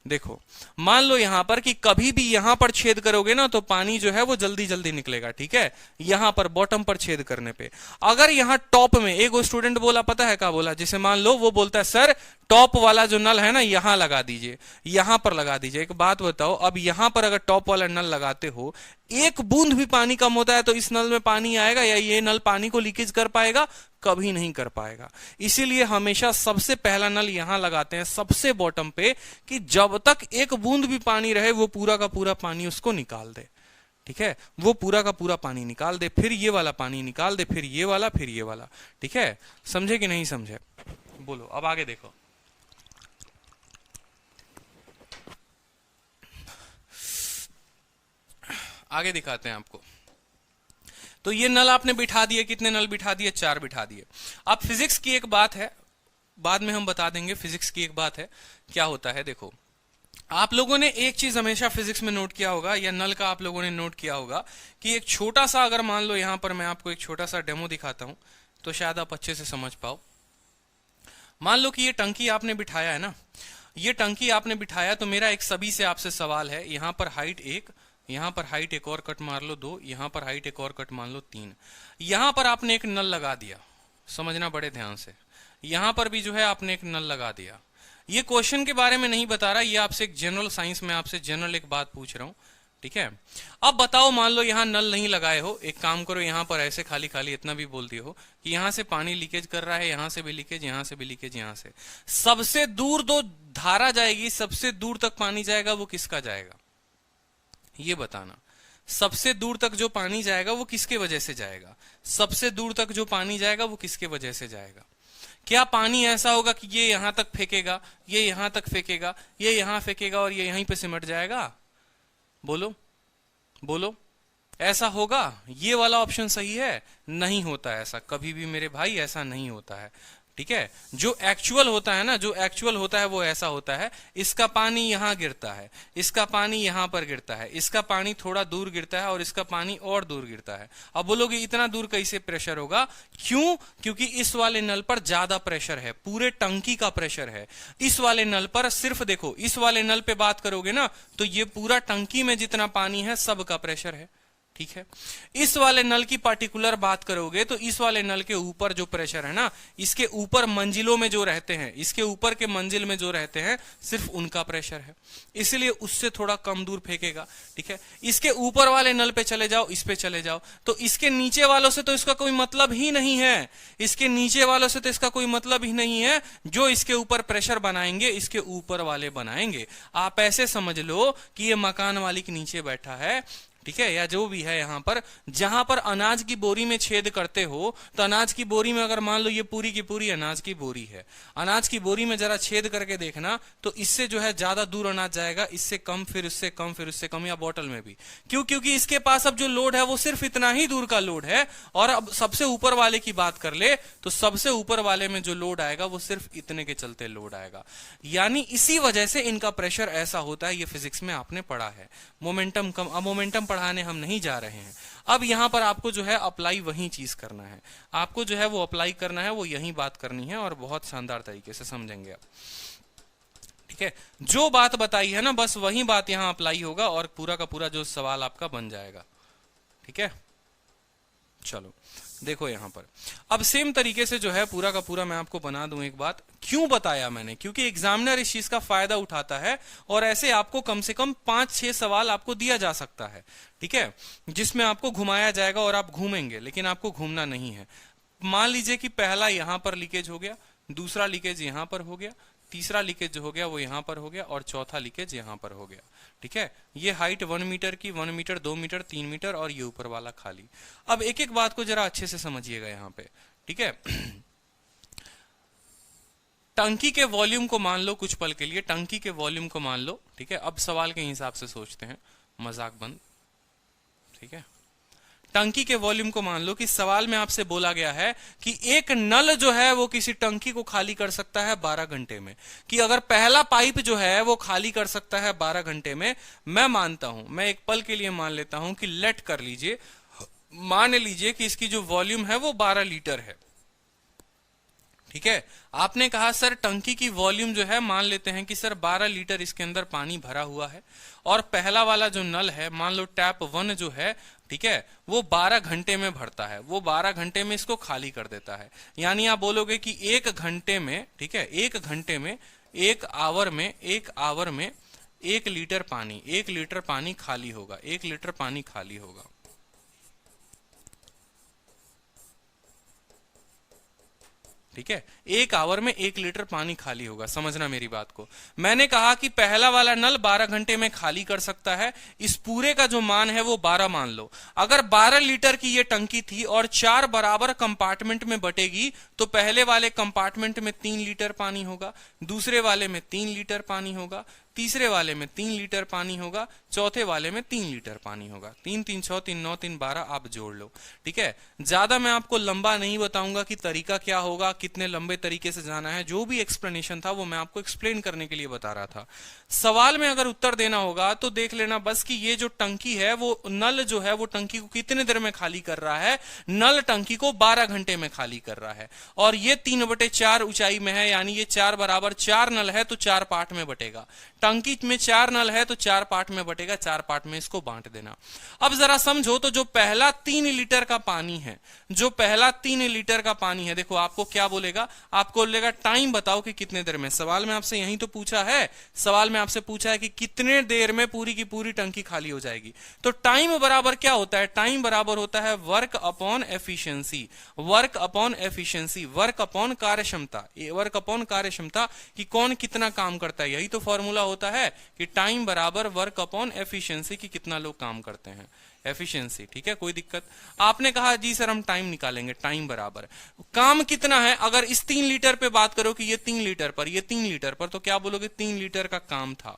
देखो, मान लो यहां पर कि कभी भी यहां पर छेद करोगे ना तो पानी जो है वो जल्दी जल्दी निकलेगा, ठीक है। यहां पर बॉटम पर छेद करने पे, अगर यहां टॉप में, एक स्टूडेंट बोला, पता है क्या बोला, जिसे मान लो वो बोलता है सर टॉप वाला जो नल है ना यहां लगा दीजिए, यहां पर लगा दीजिए। एक बात बताओ, अब यहां पर अगर टॉप वाला नल लगाते हो, एक बूंद भी पानी कम होता है तो इस नल में पानी आएगा या ये नल पानी को लीकेज कर पाएगा? कभी नहीं कर पाएगा। इसीलिए हमेशा सबसे पहला नल यहां लगाते हैं सबसे बॉटम पे, कि जब तक एक बूंद भी पानी रहे वो पूरा का पूरा पानी उसको निकाल दे, ठीक है। वो पूरा का पूरा पानी निकाल दे, फिर ये वाला पानी निकाल दे, फिर ये वाला, फिर ये वाला, ठीक है। समझे कि नहीं समझे? बोलो, अब आगे देखो। आगे दिखाते हैं आपको। तो ये नल आपने बिठा दिए, कितने नल बिठा दिए? 4 बिठा दिए। अब फिजिक्स की एक बात है, बाद में हम बता देंगे, फिजिक्स की एक बात है क्या होता है। देखो, आप लोगों ने एक चीज हमेशा फिजिक्स में नोट किया होगा, या नल का आप लोगों ने नोट किया होगा, कि एक छोटा सा, अगर मान लो यहां पर मैं आपको एक छोटा सा डेमो दिखाता हूं तो शायद आप अच्छे से समझ पाओ। मान लो कि ये टंकी आपने बिठाया है ना, ये टंकी आपने बिठाया, तो मेरा एक सभी से आपसे सवाल है, यहां पर हाइट 1, यहां पर हाइट एक और कट मार लो 2, यहां पर हाइट एक और कट मान लो 3, यहां पर आपने एक नल लगा दिया, समझना बड़े ध्यान से, यहां पर भी जो है आपने एक नल लगा दिया। ये क्वेश्चन के बारे में नहीं बता रहा, ये आपसे एक जनरल साइंस में आपसे जनरल एक बात पूछ रहा हूं, ठीक है। अब बताओ, मान लो यहां नल नहीं लगाए हो, एक काम करो, यहां पर ऐसे खाली खाली इतना भी बोल दिए हो कि यहां से पानी लीकेज कर रहा है, यहां से भी लीकेज, यहां से भी लीकेज, यहां से सबसे दूर दो धारा जाएगी, सबसे दूर तक पानी जाएगा, वो किसका जाएगा ये बताना। सबसे दूर तक जो पानी जाएगा वो किसके वजह से जाएगा? सबसे दूर तक जो पानी जाएगा वो किसके वजह से जाएगा? क्या पानी ऐसा होगा कि ये यहां तक फेंकेगा, ये यहां तक फेंकेगा, ये यहां फेंकेगा और ये यहीं पे सिमट जाएगा? बोलो बोलो, ऐसा होगा? ये वाला ऑप्शन सही है? नहीं होता ऐसा, कभी भी मेरे भाई ऐसा नहीं होता है, ठीक है। जो एक्चुअल होता है ना, जो एक्चुअल होता है वो ऐसा होता है, इसका पानी यहां गिरता है, इसका पानी यहां पर गिरता है, इसका पानी थोड़ा दूर गिरता है और इसका पानी और दूर गिरता है। अब बोलोगे इतना दूर कैसे प्रेशर होगा? क्यों? क्योंकि इस वाले नल पर ज्यादा प्रेशर है, पूरे टंकी का प्रेशर है। इस वाले नल पर सिर्फ देखो, इस वाले नल पे बात करोगे ना तो ये पूरा टंकी में जितना पानी है सबका प्रेशर है, ठीक है। इस वाले नल की पार्टिकुलर बात करोगे तो इस वाले नल के ऊपर जो प्रेशर है ना, इसके ऊपर मंजिलों में जो रहते हैं, इसके ऊपर के मंजिल में जो रहते हैं, सिर्फ उनका प्रेशर है, इसलिए उससे थोड़ा कम दूर फेंकेगा, ठीक है। इसके ऊपर वाले नल पे चले जाओ, इस पे चले जाओ, तो इसके नीचे वालों से तो इसका कोई मतलब ही नहीं है, इसके नीचे वालों से तो इसका कोई मतलब ही नहीं है। जो इसके ऊपर प्रेशर बनाएंगे इसके ऊपर वाले बनाएंगे। आप ऐसे समझ लो कि ये मकान मालिक नीचे बैठा है, ठीक है, या जो भी है, यहां पर जहां पर अनाज की बोरी में छेद करते हो, तो अनाज की बोरी में अगर मान लो ये पूरी की पूरी अनाज की बोरी है, अनाज की बोरी में जरा छेद करके देखना, तो इससे जो है ज्यादा दूर अनाज जाएगा, इससे कम, फिर उससे कम, फिर उससे कम, या बॉटल में भी। क्यों? क्योंकि इसके पास अब जो लोड है वो सिर्फ इतना ही दूर का लोड है। और अब सबसे ऊपर वाले की बात कर ले तो सबसे ऊपर वाले में जो लोड आएगा वो सिर्फ इतने के चलते लोड आएगा, यानी इसी वजह से इनका प्रेशर ऐसा होता है। ये फिजिक्स में आपने पढ़ा है। मोमेंटम कम, अब मोमेंटम पढ़ाने हम नहीं जा रहे हैं। अब यहां पर आपको जो है अप्लाई वही चीज करना है, आपको जो है वो अप्लाई करना है, वो यही बात करनी है और बहुत शानदार तरीके से समझेंगे आप, ठीक है। जो बात बताई है ना बस वही बात यहां अप्लाई होगा और पूरा का पूरा जो सवाल आपका बन जाएगा, ठीक है। चलो देखो यहां पर अब सेम तरीके से जो है पूरा का पूरा मैं आपको बना दूं। एक बात क्यों बताया मैंने, क्योंकि एग्जामिनर इस चीज का फायदा उठाता है और ऐसे आपको कम से कम 5-6 सवाल आपको दिया जा सकता है, ठीक है, जिसमें आपको घुमाया जाएगा और आप घूमेंगे, लेकिन आपको घूमना नहीं है। मान लीजिए कि पहला यहां पर लीकेज हो गया, दूसरा लीकेज यहां पर हो गया, तीसरा लीकेज जो हो गया वो यहां पर हो गया और चौथा लीकेज यहां पर हो गया, ठीक है। ये हाइट 1 मीटर की, 1 मीटर, 2 मीटर, 3 मीटर और ये ऊपर वाला खाली। अब एक एक बात को जरा अच्छे से समझिएगा यहां पे, ठीक है। टंकी के वॉल्यूम को मान लो कुछ पल के लिए, टंकी के वॉल्यूम को मान लो, ठीक है। अब सवाल के हिसाब से सोचते हैं, मजाक बंद, ठीक है। टंकी के वॉल्यूम को मान लो कि सवाल में आपसे बोला गया है कि एक नल जो है वो किसी टंकी को खाली कर सकता है 12 घंटे में, कि अगर पहला पाइप जो है वो खाली कर सकता है 12 घंटे में। मैं मानता हूं, मैं एक पल के लिए मान लेता हूं कि लेट कर लीजिए, मान लीजिए कि इसकी जो वॉल्यूम है वो 12 लीटर है। ठीक है, आपने कहा सर टंकी की वॉल्यूम जो है, मान लेते हैं कि सर 12 लीटर इसके अंदर पानी भरा हुआ है, और पहला वाला जो नल है, मान लो टैप 1 जो है, ठीक है, वो 12 घंटे में भरता है, वो 12 घंटे में इसको खाली कर देता है। यानी आप बोलोगे कि 1 घंटे में, ठीक है, 1 घंटे में, 1 आवर में 1 लीटर पानी, 1 लीटर पानी खाली होगा, 1 लीटर पानी खाली होगा। ठीक है, 1 आवर में 1 लीटर पानी खाली होगा, समझना मेरी बात को। मैंने कहा कि पहला वाला नल 12 घंटे में खाली कर सकता है, इस पूरे का जो मान है वो 12 मान लो। अगर 12 लीटर की ये टंकी थी और 4 बराबर कंपार्टमेंट में बटेगी, तो पहले वाले कंपार्टमेंट में 3 लीटर पानी होगा, दूसरे वाले में 3 लीटर पानी होगा, तीसरे वाले में 3 लीटर पानी होगा, चौथे वाले में 3 लीटर पानी होगा। 3 3 6 3 9 3 12 आप जोड़ लो। ठीक है, ज्यादा मैं आपको लंबा नहीं बताऊंगा कि तरीका क्या होगा, कितने लंबे तरीके से जाना है। जो भी एक्सप्लेनेशन था वो मैं आपको एक्सप्लेन करने के लिए बता रहा था। सवाल में अगर उत्तर देना होगा तो देख लेना बस कि ये जो टंकी है, वो नल जो है वो टंकी को कितने देर में खाली कर रहा है। नल टंकी को 12 घंटे में खाली कर रहा है, और ये 3/4 ऊंचाई में है, यानी ये 4 बराबर 4 नल है तो 4 पार्ट में बटेगा। टंकी में 4 नल है तो 4 पार्ट में बटेगा, 4 पार्ट में इसको बांट देना। अब जरा समझो तो जो पहला 3 लीटर का पानी है, जो पहला 3 लीटर का पानी है, देखो आपको क्या बोलेगा, आपको बोलेगा टाइम बताओ कि कितने देर में। सवाल में आपसे यही तो पूछा है, सवाल में आपसे पूछा है कि कितने देर में पूरी की पूरी टंकी खाली हो जाएगी। तो टाइम बराबर क्या होता है, टाइम बराबर होता है work upon efficiency, work upon efficiency, work upon कार्यक्षमता, वर्क अपॉन कार्यक्षमता कि कौन कितना काम करता है। यही तो फॉर्मूला होता है कि टाइम बराबर वर्क अपॉन एफिशिएंसी की कितना लोग काम करते हैं, एफिशिएंसी। ठीक है, कोई दिक्कत। आपने कहा जी सर हम टाइम निकालेंगे, टाइम बराबर काम कितना है। अगर इस 3 लीटर पे बात करो कि ये 3 लीटर पर, ये 3 लीटर पर, तो क्या बोलोगे 3 लीटर का काम था।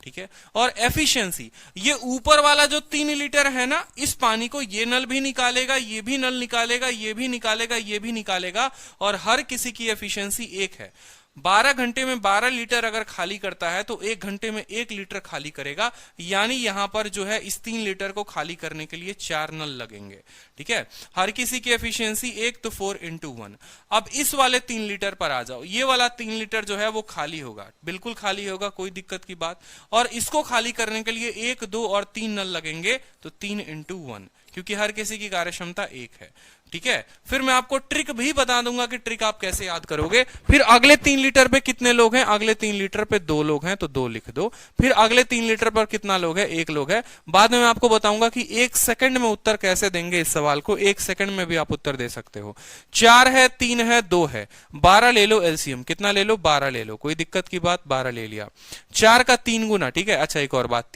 ठीक है, और एफिशिएंसी, ये ऊपर वाला जो 3 लीटर है ना, इस पानी को ये नल भी निकालेगा, ये भी नल निकालेगा, ये भी निकालेगा, ये भी निकालेगा, और हर किसी की एफिशिएंसी 1 है। 12 घंटे में 12 लीटर अगर खाली करता है तो 1 घंटे में 1 लीटर खाली करेगा, यानी यहां पर जो है इस 3 लीटर को खाली करने के लिए 4 नल लगेंगे। ठीक है, हर किसी की एफिशिएंसी 1 तो 4 × 1। अब इस वाले 3 लीटर पर आ जाओ, ये वाला 3 लीटर जो है वो खाली होगा, बिल्कुल खाली होगा, कोई दिक्कत की बात। और इसको खाली करने के लिए 1 2 और 3 नल लगेंगे, तो 3 × 1, क्योंकि हर किसी की कार्यक्षमता 1 है। ठीक है, फिर मैं आपको ट्रिक भी बता दूंगा कि ट्रिक आप कैसे याद करोगे। फिर अगले 3 लीटर पे कितने लोग हैं, अगले 3 लीटर पे 2 लोग हैं तो 2 लिख दो। फिर अगले 3 लीटर पर कितना लोग है, 1 लोग है। बाद में मैं आपको बताऊंगा कि 1 सेकंड में उत्तर कैसे देंगे इस सवाल को, 1 सेकंड में भी आप उत्तर दे सकते हो। 4 है, 3 है, 2 है, 12 ले लो एलसीएम, कितना ले लो, 12 ले लो, कोई दिक्कत की बात, 12 ले लिया। 4 का 3 गुना, ठीक है। अच्छा एक और बात,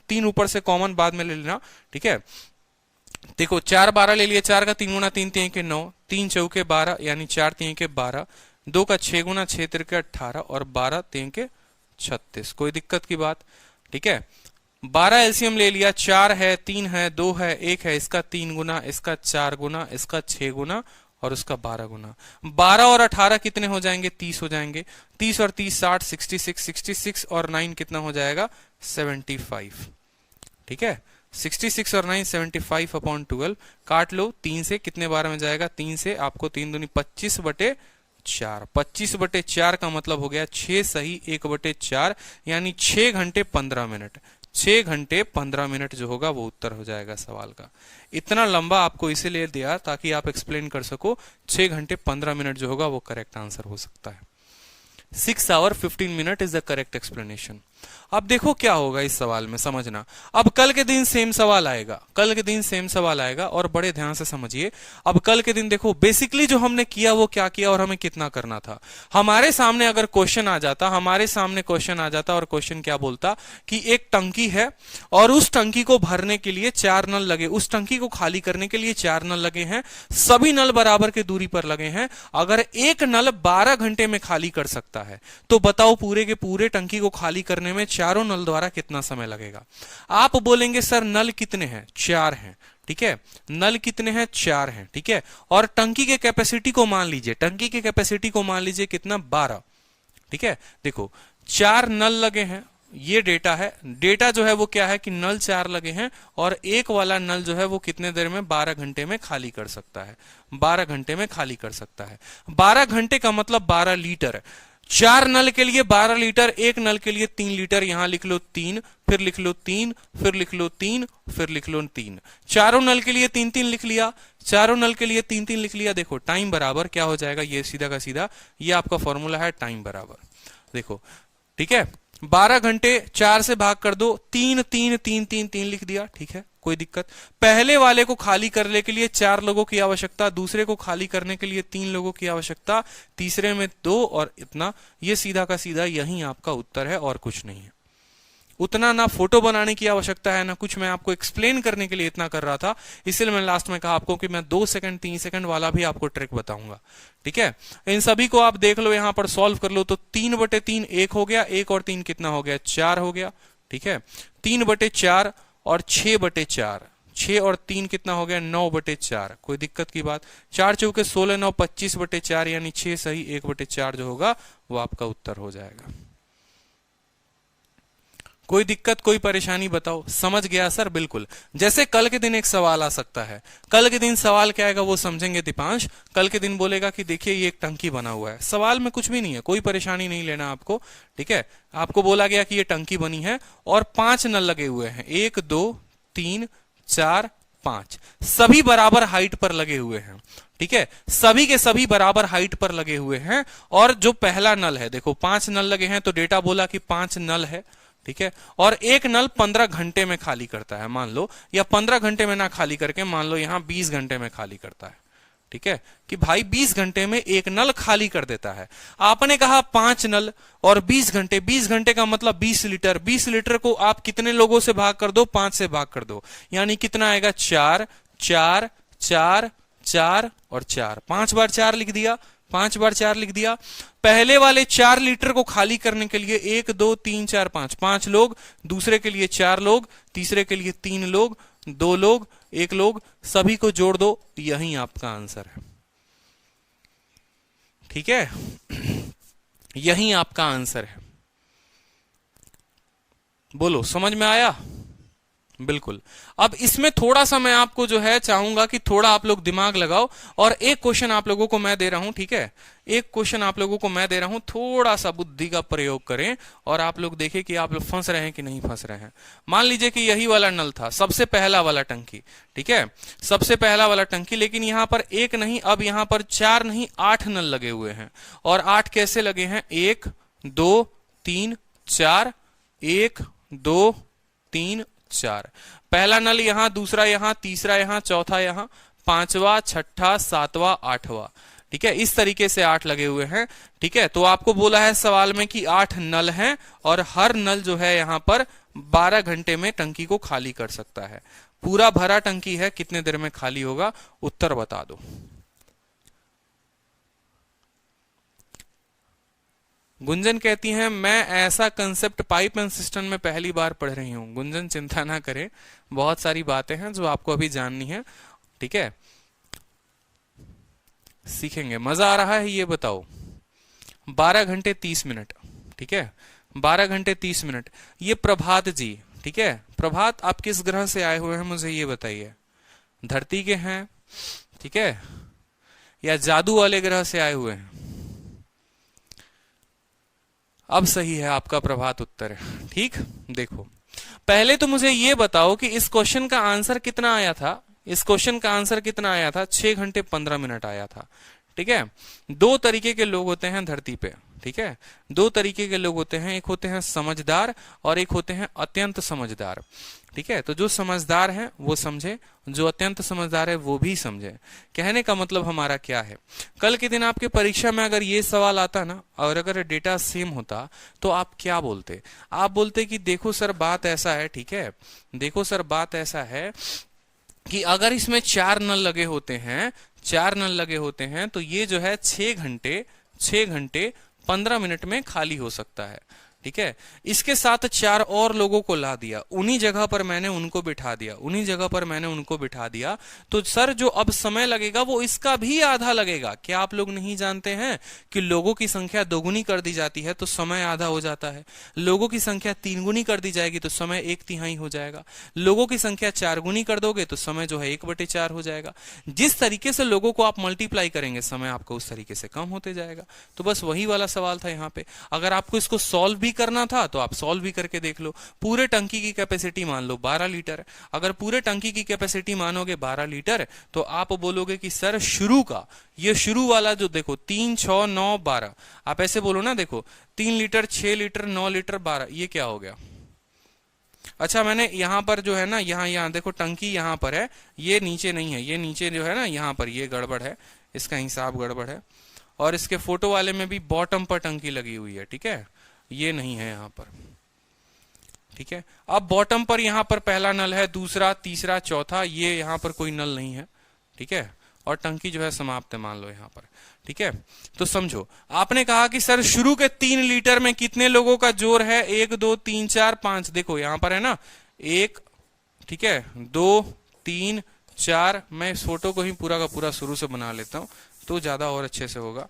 3 ऊपर से कॉमन बाद में ले लेना। ठीक है, देखो 4 12 ले लिया, 4 का 3 गुना 3 3 के 9, 3 चौके 12, यानी 4 3 के 12, 2 का 6 गुना 6 3 के 18, और 12 3 के 36, कोई दिक्कत की बात। ठीक है, 12 एलसीएम ले लिया, 4 है, 3 है, 2 है, 1 है, इसका 3 गुना, इसका 4 गुना, इसका 6 गुना, और उसका 12 गुना। 12 और 18 कितने हो जाएंगे, 30 हो जाएंगे। 30 और 30 60, 66, 66 और 9 कितना हो जाएगा, 75। ठीक है, 66 और 9 75 अपॉन 12 काट लो, 3 से कितने बार में जाएगा, 3 से आपको 3 दूनी 25/4, 25/4 का मतलब हो गया 6 सही 1/4, यानी 6 घंटे 15 मिनट, 6 घंटे 15 मिनट जो होगा वो उत्तर हो जाएगा सवाल का। इतना लंबा आपको इसीलिए दिया ताकि आप एक्सप्लेन कर सको, 6 घंटे 15 मिनट जो होगा वो करेक्ट आंसर हो सकता है। 6 hour 15 minute is the correct explanation. अब देखो क्या होगा इस सवाल में, समझना। अब कल के दिन सेम सवाल आएगा, कल के दिन सेम सवाल आएगा, और बड़े ध्यान से समझिए। अब कल के दिन देखो बेसिकली जो हमने किया वो क्या किया और हमें कितना करना था। हमारे सामने अगर क्वेश्चन आ जाता, हमारे सामने क्वेश्चन आ जाता और क्वेश्चन क्या बोलता कि एक टंकी है और उस टंकी को भरने के लिए 4 नल लगे, उस टंकी को खाली करने के लिए 4 नल लगे हैं, सभी नल बराबर के दूरी पर लगे हैं। अगर एक नल 12 घंटे में खाली कर सकता है तो बताओ पूरे के पूरे टंकी को खाली करने में चारों नल द्वारा कितना समय लगेगा। आप बोलेंगे सर नल कितने हैं, 4 हैं। ठीक है, नल कितने हैं, 4 हैं, ठीक है, और टंकी के कैपेसिटी को मान लीजिए, टंकी के कैपेसिटी को मान लीजिए कितना, 12, ठीक है। देखो 4 नल लगे हैं, ये डेटा है, डेटा जो है वो क्या है कि नल 4 लगे हैं और एक वाला नल जो है वो कितने देर में, 12 घंटे में खाली कर सकता है, 12 घंटे में खाली कर सकता है। 12 घंटे का मतलब 12 लीटर, 4 नल के लिए 12 लीटर, एक नल के लिए 3 लीटर, यहां लिख लो 3, फिर लिख लो 3, फिर लिख लो 3, फिर लिख लो 3, चारों नल के लिए 3 3 लिख लिया, चारों नल के लिए 3 3 लिख लिया। देखो टाइम बराबर क्या हो जाएगा, ये सीधा का सीधा ये आपका फॉर्मूला है, टाइम बराबर, देखो ठीक है, 12 घंटे 4 से भाग कर दो, 3 3 3 3 3 लिख दिया, ठीक है, कोई दिक्कत। पहले वाले को खाली करने के लिए 4 लोगों की आवश्यकता, दूसरे को खाली करने के लिए 3 लोगों की आवश्यकता, तीसरे में 2 और इतना, ये सीधा का सीधा यही आपका उत्तर है और कुछ नहीं है। उतना ना फोटो बनाने की आवश्यकता है ना कुछ, मैं आपको एक्सप्लेन करने के लिए इतना कर रहा था, इसलिए मैं लास्ट में कहा आपको कि मैं 2 सेकंड 3 सेकंड वाला भी आपको ट्रिक बताऊंगा, ठीक है। इन सभी को आप देख लो, यहां पर सॉल्व कर लो, तो 3/3 1 हो गया, 1 और 3 कितना हो गया, 4 हो गया, ठीक है। 3/4 और 6/4, 6 और 3 कितना हो गया, 9/4, कोई दिक्कत की बात, 4 चौके 16 9 25/4 यानी 6 सही 1/4 जो होगा वो आपका उत्तर हो जाएगा। कोई दिक्कत कोई परेशानी बताओ, समझ गया सर, बिल्कुल। जैसे कल के दिन एक सवाल आ सकता है, कल के दिन सवाल क्या आएगा वो समझेंगे दीपांश, कल के दिन बोलेगा कि देखिए ये एक टंकी बना हुआ है, सवाल में कुछ भी नहीं है, कोई परेशानी नहीं लेना आपको, ठीक है। आपको बोला गया कि ये टंकी बनी है और 5 नल लगे हुए हैं, 1 2 3 4 5, सभी बराबर हाइट पर लगे हुए हैं, ठीक है, सभी के सभी बराबर हाइट पर लगे हुए हैं। और जो पहला नल है, देखो 5 नल लगे हैं तो डेटा बोला कि 5 नल है, ठीक है, और एक नल 15 घंटे में खाली करता है मान लो, या 15 घंटे में ना खाली करके मान लो यहां 20 घंटे में खाली करता है, ठीक है, कि भाई 20 घंटे में एक नल खाली कर देता है। आपने कहा 5 नल और 20 घंटे, 20 घंटे का मतलब 20 लीटर, 20 लीटर को आप कितने लोगों से भाग कर दो, 5 से भाग कर दो, यानी कितना आएगा, 4 4 4 4 और 4, 5 बार 4 लिख दिया, 5 बार 4 लिख दिया। पहले वाले 4 लीटर को खाली करने के लिए 1 2 3 4 5, 5 लोग, दूसरे के लिए 4 लोग, तीसरे के लिए 3 लोग, 2 लोग, 1 लोग, सभी को जोड़ दो, यही आपका आंसर है, ठीक है, यही आपका आंसर है। बोलो समझ में आया, बिल्कुल। अब इसमें थोड़ा सा मैं आपको जो है चाहूंगा कि थोड़ा आप लोग दिमाग लगाओ, और एक क्वेश्चन आप लोगों को मैं दे रहा हूं, ठीक है, एक क्वेश्चन आप लोगों को मैं दे रहा हूं, थोड़ा सा बुद्धि का प्रयोग करें और आप लोग देखें कि आप लोग फंस रहे हैं कि नहीं फंस रहे हैं। मान लीजिए कि यही वाला नल था, सबसे पहला वाला टंकी, ठीक है, सबसे पहला वाला टंकी, लेकिन यहां पर 1 नहीं, अब यहां पर 4 नहीं 8 नल लगे हुए हैं। और 8 कैसे लगे हैं, 1 2 3 4, 1 2 3 4, पहला नल यहां, दूसरा यहां, तीसरा यहां, चौथा यहां, 5वां 6ठा 7वां 8वां, ठीक है, इस तरीके से 8 लगे हुए हैं, ठीक है। तो आपको बोला है सवाल में कि 8 नल हैं और हर नल जो है यहां पर 12 घंटे में टंकी को खाली कर सकता है। पूरा भरा टंकी है, कितने देर में खाली होगा, उत्तर बता दो। गुंजन कहती हैं मैं ऐसा कंसेप्ट पाइप एंड सिस्टम में पहली बार पढ़ रही हूं। गुंजन चिंता ना करें, बहुत सारी बातें हैं जो आपको अभी जाननी है, ठीक है, सीखेंगे। मजा आ रहा है ये बताओ। 12 घंटे 30 मिनट, ठीक है, 12 घंटे 30 मिनट। ये प्रभात जी, ठीक है, प्रभात आप किस ग्रह से आए हुए हैं मुझे ये बताइए, धरती के हैं, ठीक है, या जादू वाले ग्रह से आए हुए हैं। अब सही है आपका प्रभात उत्तर है, ठीक। देखो पहले तो मुझे ये बताओ कि इस क्वेश्चन का आंसर कितना आया था, इस क्वेश्चन का आंसर कितना आया था, 6 घंटे 15 मिनट आया था, ठीक है। 2 तरीके के लोग होते हैं धरती पे, ठीक है, 2 तरीके के लोग होते हैं, एक होते हैं समझदार और एक होते हैं अत्यंत समझदार, ठीक है। तो जो समझदार है वो समझे, जो अत्यंत समझदार है वो भी समझे। कहने का मतलब हमारा क्या है, कल के दिन आपके परीक्षा में अगर ये सवाल आता ना और अगर डेटा सेम होता तो आप क्या बोलते, आप बोलते कि देखो सर बात ऐसा है, ठीक है, देखो सर बात ऐसा है कि अगर इसमें 4 नल लगे होते हैं, 4 नल लगे होते हैं तो ये जो है 6 घंटे 15 मिनट में खाली हो सकता है, ठीक है। इसके साथ 4 और लोगों को ला दिया, उन्हीं जगह पर मैंने उनको बिठा दिया, उन्हीं जगह पर मैंने उनको बिठा दिया। तो सर जो अब समय लगेगा वो इसका भी आधा लगेगा। क्या आप लोग नहीं जानते हैं कि लोगों की संख्या दोगुनी कर दी जाती है तो समय आधा हो जाता है, लोगों की संख्या 3 गुनी कर दी जाएगी तो समय 1/3 हो जाएगा, लोगों की संख्या 4 गुनी कर दोगे तो समय जो है 1/4 हो जाएगा। जिस तरीके से लोगों को आप मल्टीप्लाई करेंगे समय आपको उस तरीके से कम होते जाएगा। तो बस वही वाला सवाल था यहाँ पे। अगर आपको इसको सॉल्व भी करना था तो आप सॉल्व भी करके देख लो। पूरे टंकी की कैपेसिटी मान लो 12 लीटर। अगर पूरे टंकी की कैपेसिटी मानोगे 12 लीटर तो आप बोलोगे कि सर शुरू का ये शुरू वाला जो देखो 3 6 9 12, आप ऐसे बोलो ना, देखो 3 लीटर 6 लीटर 9 लीटर 12, ये क्या हो गया। अच्छा मैंने यहाँ पर जो है ना, यहाँ देखो टंकी यहाँ पर है, ये नीचे नहीं है, ये नीचे जो है ना यहाँ पर ये गड़बड़ है, इसका हिसाब गड़बड़ है। और इसके फोटो वाले में भी बॉटम पर टंकी लगी हुई है, ठीक है, ये नहीं है यहाँ पर, ठीक है। अब बॉटम पर यहाँ पर पहला नल है, दूसरा तीसरा चौथा, ये यहाँ पर कोई नल नहीं है, ठीक है। और टंकी जो है समाप्त है मान लो यहाँ पर, ठीक है। तो समझो आपने कहा कि सर शुरू के 3 लीटर में कितने लोगों का जोर है, 1 2 3 4 5, देखो यहाँ पर है ना 1, ठीक है, 2 3 4। मैं इस फोटो को ही पूरा का पूरा शुरू से बना लेता हूं तो ज्यादा और अच्छे से होगा।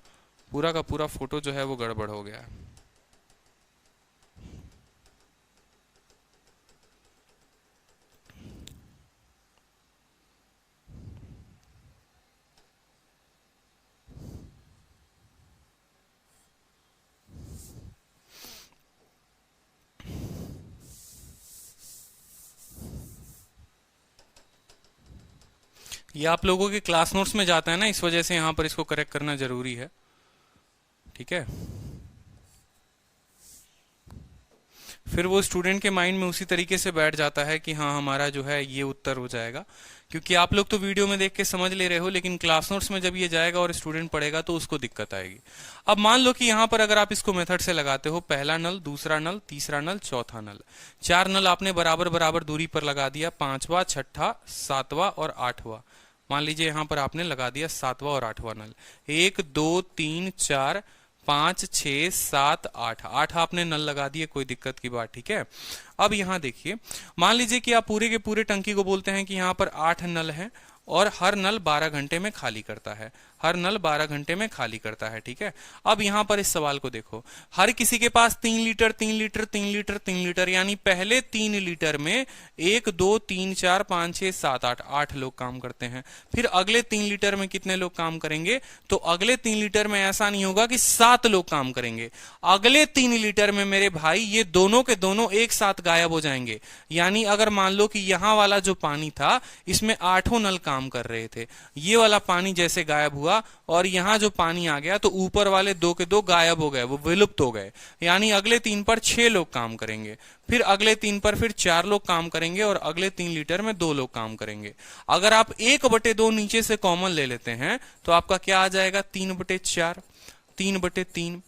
पूरा का पूरा फोटो जो है वो गड़बड़ हो गया है। ये आप लोगों के क्लास नोट्स में जाता है ना, इस वजह से यहां पर इसको करेक्ट करना जरूरी है, ठीक है। फिर वो स्टूडेंट के माइंड में उसी तरीके से बैठ जाता है कि हाँ हमारा जो है ये उत्तर हो जाएगा। क्योंकि आप लोग तो वीडियो में देख के समझ ले रहे हो, लेकिन क्लास नोट्स में जब ये जाएगा और स्टूडेंट पढ़ेगा तो उसको दिक्कत आएगी। अब मान लो कि यहाँ पर अगर आप इसको मेथड से लगाते हो, पहला नल, दूसरा नल, तीसरा नल, चौथा नल, 4 नल आपने बराबर बराबर दूरी पर लगा दिया, 5वां 6ठा 7वां और 8वां। मान लीजिए यहाँ पर आपने लगा दिया 7वां और 8वां नल, 1 2 3 4 5 6 7 8, 8 आपने नल लगा दिए, कोई दिक्कत की बात, ठीक है। अब यहां देखिए, मान लीजिए कि आप पूरे के पूरे टंकी को बोलते हैं कि यहां पर 8 नल है और हर नल 12 घंटे में खाली करता है, हर नल 12 घंटे में खाली करता है, ठीक है। अब यहां पर इस सवाल को देखो, हर किसी के पास 3 लीटर 3 लीटर 3 लीटर 3 लीटर, यानी पहले 3 लीटर में 1 2 3 4 5 6 7 8, 8 लोग काम करते हैं। फिर अगले 3 लीटर में कितने लोग काम करेंगे, तो अगले 3 लीटर में ऐसा नहीं होगा कि 7 लोग काम करेंगे, अगले 3 लीटर में मेरे भाई ये दोनों के दोनों एक साथ गायब हो जाएंगे। यानी अगर मान लो कि यहां वाला जो पानी था इसमें 8 नल काम कर रहे थे, ये वाला पानी जैसे गायब हुआ और यहां जो पानी आ गया तो ऊपर वाले 2 के 2 गायब हो गए, वो विलुप्त हो गए। यानी अगले 3 पर 6 लोग काम करेंगे, फिर अगले 3 पर फिर 4 लोग काम करेंगे और अगले 3 लीटर में 2 लोग काम करेंगे। अगर आप 1/2 नीचे से कॉमन ले लेते हैं तो आपका क्या आ जाएगा, 3/4, 3/3,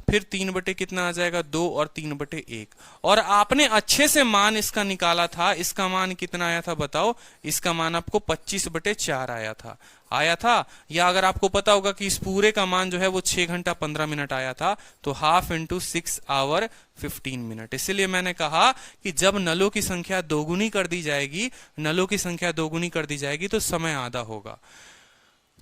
फिर 3 कितना आ जाएगा, 2 और 3/1। और आपने अच्छे से मान इसका निकाला था, इसका मान कितना आया था बताओ, इसका मान आपको 25/4 आया था। या अगर आपको पता होगा कि इस पूरे का मान जो है वो 6 घंटा 15 मिनट आया था, तो हाफ इंटू 6 आवर 15 मिनट। इसीलिए मैंने कहा कि जब नलों की संख्या दोगुनी कर दी जाएगी, नलों की संख्या दोगुनी कर दी जाएगी तो समय आधा होगा,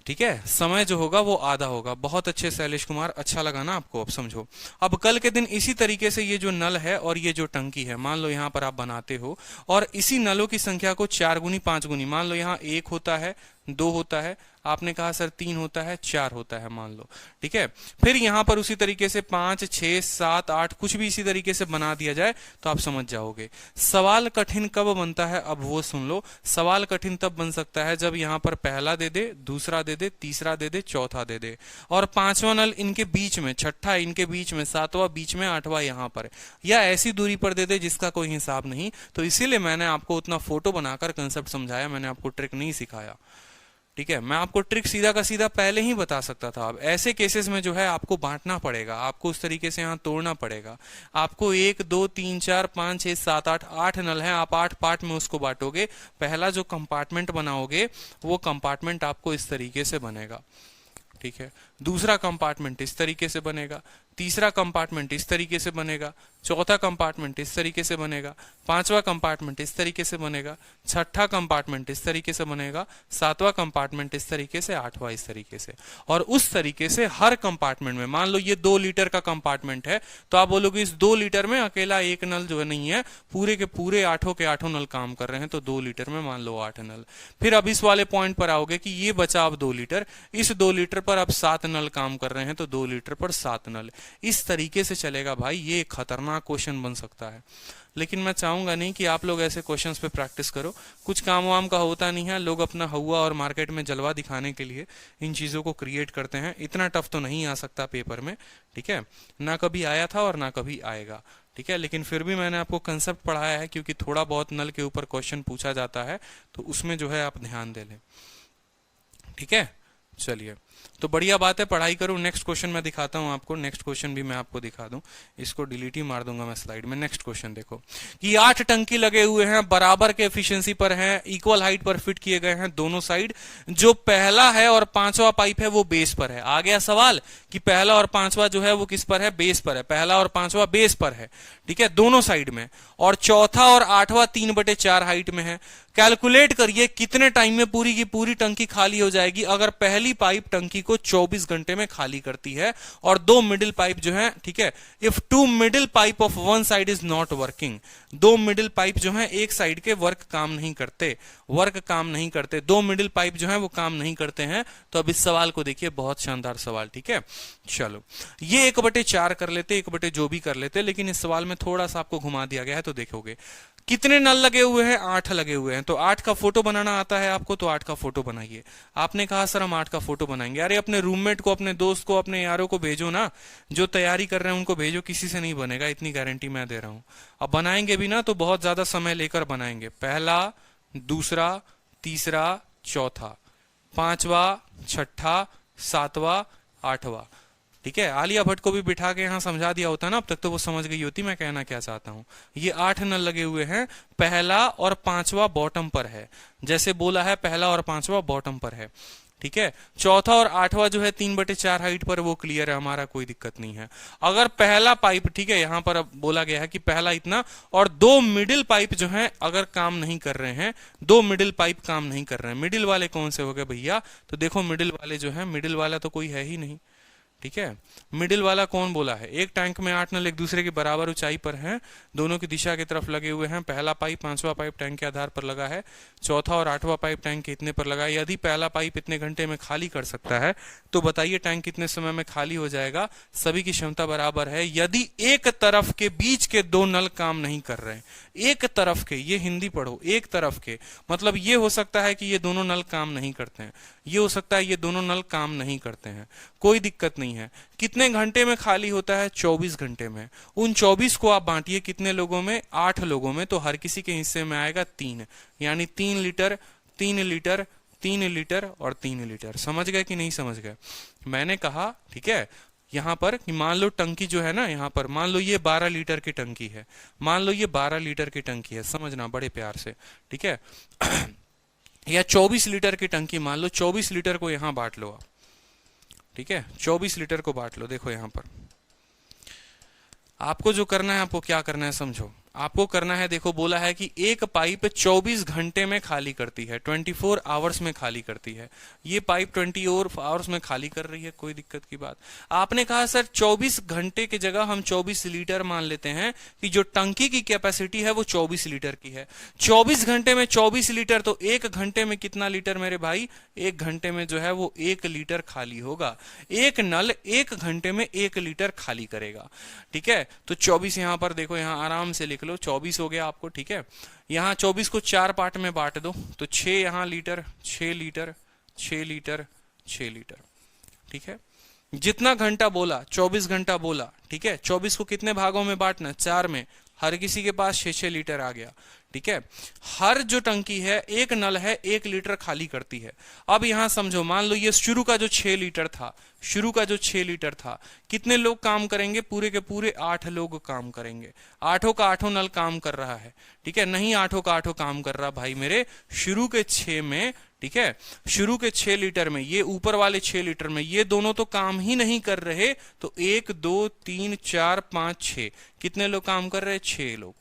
ठीक है, समय जो होगा वो आधा होगा। बहुत अच्छे शैलेश कुमार, अच्छा लगा ना आपको। अब समझो, अब कल के दिन इसी तरीके से ये जो नल है और ये जो टंकी है, मान लो यहाँ पर आप बनाते हो और इसी नलों की संख्या को 4 गुनी 5 गुनी, मान लो यहाँ 1 होता है, 2 होता है, आपने कहा सर 3 होता है, 4 होता है मान लो, ठीक है। फिर यहां पर उसी तरीके से 5 6 7 8 कुछ भी इसी तरीके से बना दिया जाए तो आप समझ जाओगे। सवाल कठिन कब बनता है, अब वो सुन लो। सवाल कठिन तब बन सकता है जब यहां पर पहला दे दे, दूसरा दे दे, तीसरा दे दे, चौथा दे दे और 5वां नल इनके बीच में, 6ठा इनके बीच में, 7वां बीच में, 8वां यहां पर, या ऐसी दूरी पर दे दे जिसका कोई हिसाब नहीं। तो इसीलिए मैंने आपको उतना फोटो बनाकर कंसेप्ट समझाया, मैंने आपको ट्रिक नहीं सिखाया, ठीक है। मैं आपको ट्रिक सीधा का सीधा पहले ही बता सकता था। अब ऐसे केसेस में जो है आपको बांटना पड़ेगा, आपको उस तरीके से यहाँ तोड़ना पड़ेगा। आपको 1 2 3 4 5 6 7 8, 8 नल है, आप 8 पार्ट में उसको बांटोगे। पहला जो कंपार्टमेंट बनाओगे वो कंपार्टमेंट आपको इस तरीके से बनेगा, ठीक है। दूसरा कंपार्टमेंट इस तरीके से बनेगा, तीसरा कंपार्टमेंट इस तरीके से बनेगा, चौथा कंपार्टमेंट इस तरीके से बनेगा, पांचवा कंपार्टमेंट इस तरीके से बनेगा, छठा कंपार्टमेंट इस तरीके से बनेगा, सातवां कंपार्टमेंट इस तरीके से, आठवां इस तरीके से। और उस तरीके से हर कंपार्टमेंट में, मान लो ये 2 लीटर का कंपार्टमेंट है, तो आप बोलोगे इस 2 लीटर में अकेला एक नल जो है नहीं है, पूरे के पूरे आठों के आठों नल काम कर रहे हैं, तो 2 लीटर में मान लो 8 नल। फिर अब इस वाले पॉइंट पर आओगे कि ये बचा अब 2 लीटर, इस 2 लीटर पर अब 7 नल काम कर रहे हैं, तो 2 लीटर पर 7 नल। इस तरीके से चलेगा भाई, ये खतरनाक क्वेश्चन बन सकता है। लेकिन मैं चाहूंगा नहीं कि आप लोग ऐसे क्वेश्चंस पे प्रैक्टिस करो, कुछ काम वाम का होता नहीं है, लोग अपना हुआ और मार्केट में जलवा दिखाने के लिए इन चीजों को क्रिएट करते हैं। इतना टफ तो नहीं आ सकता पेपर में, ठीक है, ना कभी आया था और ना कभी आएगा, ठीक है। लेकिन फिर भी मैंने आपको कंसेप्ट पढ़ाया है, क्योंकि थोड़ा बहुत नल के ऊपर क्वेश्चन पूछा जाता है, तो उसमें जो है आप ध्यान दे लें, ठीक है। चलिए, तो बढ़िया बात है, पढ़ाई करो। नेक्स्ट क्वेश्चन मैं दिखाता हूं आपको, नेक्स्ट क्वेश्चन भी मैं आपको दिखा दूं, इसको डिलीट ही मार दूंगा मैं स्लाइड में। नेक्स्ट क्वेश्चन देखो कि 8 टंकी लगे हुए हैं, बराबर के एफिशिएंसी पर हैं, इक्वल हाइट पर फिट किए गए हैं दोनों साइड। जो पहला है और पांचवा पाइप है वो बेस पर है। आ गया सवाल कि पहला और पांचवा जो है वो किस पर है, बेस पर है। पहला और पांचवा बेस पर है, ठीक है, दोनों साइड में। और चौथा और आठवां 3/4 हाइट में है। कैलकुलेट करिए कितने टाइम में पूरी की पूरी टंकी खाली हो जाएगी अगर पहली पाइप टंकी को 24 घंटे में खाली करती है और 2 मिडिल पाइप जो है, ठीक है, if 2 middle pipe of one side is not working, 2 middle pipe जो है एक साइड के वर्क काम नहीं करते, 2 मिडिल पाइप जो है वो काम नहीं करते हैं। तो अब इस सवाल को देखिए, बहुत शानदार सवाल, ठीक है। चलो, ये 1/4 कर लेते, 1 जो भी कर लेते, लेकिन इस सवाल में थोड़ा सा आपको घुमा दिया गया है, तो देखोगे कितने नल लगे हुए हैं, 8 लगे हुए हैं। तो 8 का फोटो बनाना आता है आपको, तो 8 का फोटो बनाइए। आपने कहा सर हम 8 का फोटो बनाएंगे, अरे अपने रूममेट को, अपने दोस्त को, अपने यारों को भेजो ना, जो तैयारी कर रहे हैं उनको भेजो, किसी से नहीं बनेगा, इतनी गारंटी मैं दे रहा हूं। अब बनाएंगे भी ना तो बहुत ज्यादा समय लेकर बनाएंगे। पहला, दूसरा, तीसरा, चौथा, पांचवा, छठा, सातवां, आठवां, ठीक है। आलिया भट्ट को भी बिठा के यहां समझा दिया होता ना अब तक, तो वो समझ गई होती मैं कहना क्या चाहता हूं। ये 8 नल लगे हुए हैं, पहला और पांचवा बॉटम पर है, जैसे बोला है पहला और पांचवा बॉटम पर है, ठीक है। चौथा और आठवां जो है 3/4 हाइट पर, वो क्लियर है, हमारा कोई दिक्कत नहीं है। अगर पहला पाइप, ठीक है, यहां पर अब बोला गया है कि पहला इतना, और 2 मिडिल पाइप जो है अगर काम नहीं कर रहे हैं, 2 मिडिल पाइप काम नहीं कर रहे हैं। मिडिल वाले कौन से हो गए भैया, तो देखो मिडिल वाले जो है, मिडिल वाला तो कोई है ही नहीं, ठीक है। मिडिल वाला कौन बोला है, एक टैंक में 8 नल एक दूसरे के बराबर ऊंचाई पर हैं, दोनों की दिशा की तरफ लगे हुए हैं। पहला पाइप, पांचवा पाइप टैंक के आधार पर लगा है, चौथा और आठवां पाइप टैंक के इतने पर लगा है। यदि पहला पाइप इतने घंटे में खाली कर सकता है, तो बताइए टैंक कितने समय में खाली हो जाएगा। सभी की क्षमता बराबर है। यदि एक तरफ के बीच के 2 नल काम नहीं कर रहे, एक तरफ के, ये हिंदी पढ़ो, एक तरफ के, मतलब ये हो सकता है कि ये दोनों नल काम नहीं करते हैं, ये हो सकता है ये दोनों नल काम नहीं करते हैं, कोई दिक्कत नहीं है। कितने घंटे में खाली होता है, 24 घंटे में। उन 24 को आप बांटिए कितने लोगों में, 8 लोगों में, तो हर किसी के हिस्से में आएगा 3, यानी 3 लीटर, 3 लीटर, 3 लीटर और 3 लीटर। समझ गए कि नहीं समझ गए। मैंने कहा, ठीक है, यहां पर कि मान लो टंकी जो है ना, यहां पर मान लो ये 12 लीटर की टंकी है, मान लो ये 12 लीटर की टंकी है, समझना बड़े प्यार से, ठीक है। या 24 लीटर की टंकी मान लो, 24 लीटर को यहां बांट लो आप, ठीक है, 24 लीटर को बांट लो। देखो यहां पर आपको जो करना है, आपको क्या करना है समझो। आपको करना है, देखो बोला है कि एक पाइप 24 घंटे में खाली करती है, 24 आवर्स में खाली करती है। ये पाइप 24 आवर्स में खाली कर रही है, कोई दिक्कत की बात। आपने कहा सर 24 घंटे की जगह हम 24 लीटर मान लेते हैं कि जो टंकी की कैपेसिटी है वो 24 लीटर की है। 24 घंटे में 24 लीटर, तो 1 घंटे में कितना लीटर मेरे भाई, 1 घंटे में जो है वो 1 लीटर खाली होगा। एक नल 1 घंटे में 1 लीटर खाली करेगा, ठीक है। तो 24 यहां पर देखो, यहां आराम से लिख लो, 24 हो गया आपको, ठीक है। यहां 24 को 4 पार्ट में बांट दो, तो 6 यहां लीटर, 6 लीटर, 6 लीटर, 6 लीटर, ठीक है। जितना घंटा बोला, 24 घंटा बोला, ठीक है। 24 को कितने भागों में बांटना, 4 में, हर किसी के पास 6-6 लीटर आ गया, ठीक है। हर जो टंकी है, एक नल है, 1 लीटर खाली करती है। अब यहां समझो, मान लो ये शुरू का जो 6 लीटर था, शुरू का जो 6 लीटर था, कितने लोग काम करेंगे, पूरे के पूरे 8 लोग काम करेंगे। 8 का 8 नल काम कर रहा है, ठीक है। नहीं 8 का 8 काम कर रहा भाई मेरे, शुरू के 6 में, ठीक है। शुरू के 6 लीटर में, ये ऊपर वाले 6 लीटर में, ये दोनों तो काम ही नहीं कर रहे, तो 1 2 3 4 5 6, कितने लोग काम कर रहे? 6 लोग।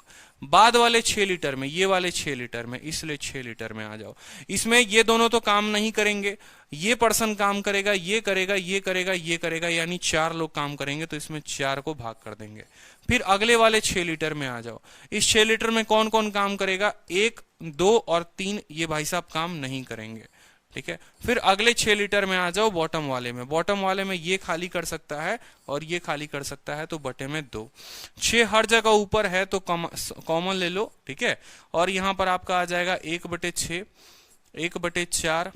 बाद वाले 6 लीटर में, ये वाले 6 लीटर में, इसलिए 6 लीटर में आ जाओ। इसमें ये दोनों तो काम नहीं करेंगे, ये पर्सन काम करेगा, ये करेगा, ये करेगा, ये करेगा, यानी 4 लोग काम करेंगे, तो इसमें 4 को भाग कर देंगे। फिर अगले वाले 6 लीटर में आ जाओ। इस 6 लीटर में कौन कौन काम करेगा? 1 2 और 3, ये भाई साहब काम नहीं करेंगे, ठीक है। फिर अगले 6 लीटर में आ जाओ बॉटम वाले में। बॉटम वाले में ये खाली कर सकता है और ये खाली कर सकता है, तो बटे में 2। 6 हर जगह ऊपर है तो कॉमन ले लो, ठीक है। और यहां पर आपका आ जाएगा 1/6, 1/4,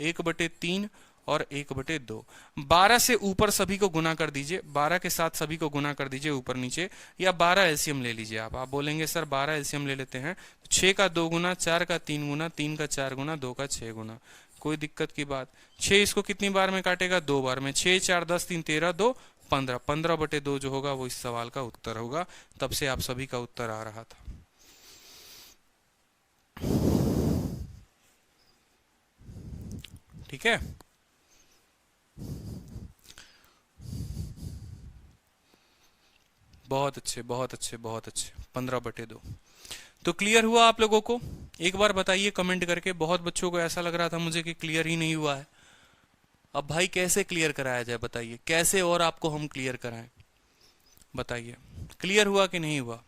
1/3 और 1/2। 12 से ऊपर सभी को गुना कर दीजिए, 12 के साथ सभी को गुना कर दीजिए ऊपर नीचे, या 12 एलसीएम ले लीजिए। आप बोलेंगे सर 12 एलसीएम ले लेते हैं, 6 का 2 गुना, 4 का 3 गुना, 3 का 4 गुना, 2 का 6 गुना, कोई दिक्कत की बात। 6 इसको कितनी बार में काटेगा? 2 बार में। 6 4 10 3 13 2 15, 15/2 जो होगा वो इस सवाल का उत्तर होगा। तब से आप सभी का उत्तर आ रहा था। ठीक है, बहुत अच्छे, बहुत अच्छे, बहुत अच्छे। 15/2 तो क्लियर हुआ आप लोगों को? एक बार बताइए कमेंट करके। बहुत बच्चों को ऐसा लग रहा था मुझे कि क्लियर ही नहीं हुआ है। अब भाई कैसे क्लियर कराया जाए बताइए, कैसे और आपको हम क्लियर कराएं? बताइए क्लियर हुआ कि नहीं हुआ?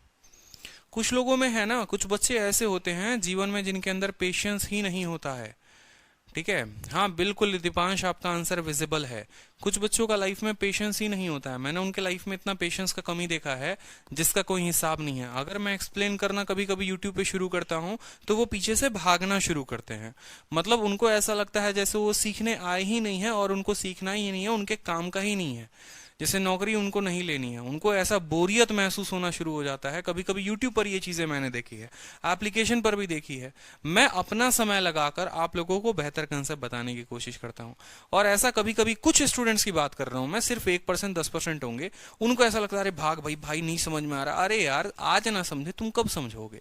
कुछ लोगों में है ना, कुछ बच्चे ऐसे होते हैं जीवन में जिनके अंदर पेशेंस ही नहीं होता है, ठीक है। हाँ बिल्कुल दीपांश, आपका आंसर विजिबल है। कुछ बच्चों का लाइफ में पेशेंस ही नहीं होता है। मैंने उनके लाइफ में इतना पेशेंस का कमी देखा है जिसका कोई हिसाब नहीं है। अगर मैं एक्सप्लेन करना कभी कभी यूट्यूब पे शुरू करता हूँ तो वो पीछे से भागना शुरू करते हैं। मतलब उनको ऐसा लगता है जैसे वो सीखने आए ही नहीं है और उनको सीखना ही नहीं है, उनके काम का ही नहीं है, जैसे नौकरी उनको नहीं लेनी है। उनको ऐसा बोरियत महसूस होना शुरू हो जाता है। कभी कभी यूट्यूब पर ये चीजें मैंने देखी है, एप्लीकेशन पर भी देखी है। मैं अपना समय लगाकर आप लोगों को बेहतर कंसेप्ट बताने की कोशिश करता हूं। और ऐसा कभी कभी कुछ स्टूडेंट्स की बात कर रहा हूं मैं, सिर्फ 1% 10% होंगे, उनको ऐसा लगता है अरे भाग भाई, भाई नहीं समझ में आ रहा। अरे यार आज ना समझे तुम कब समझोगे?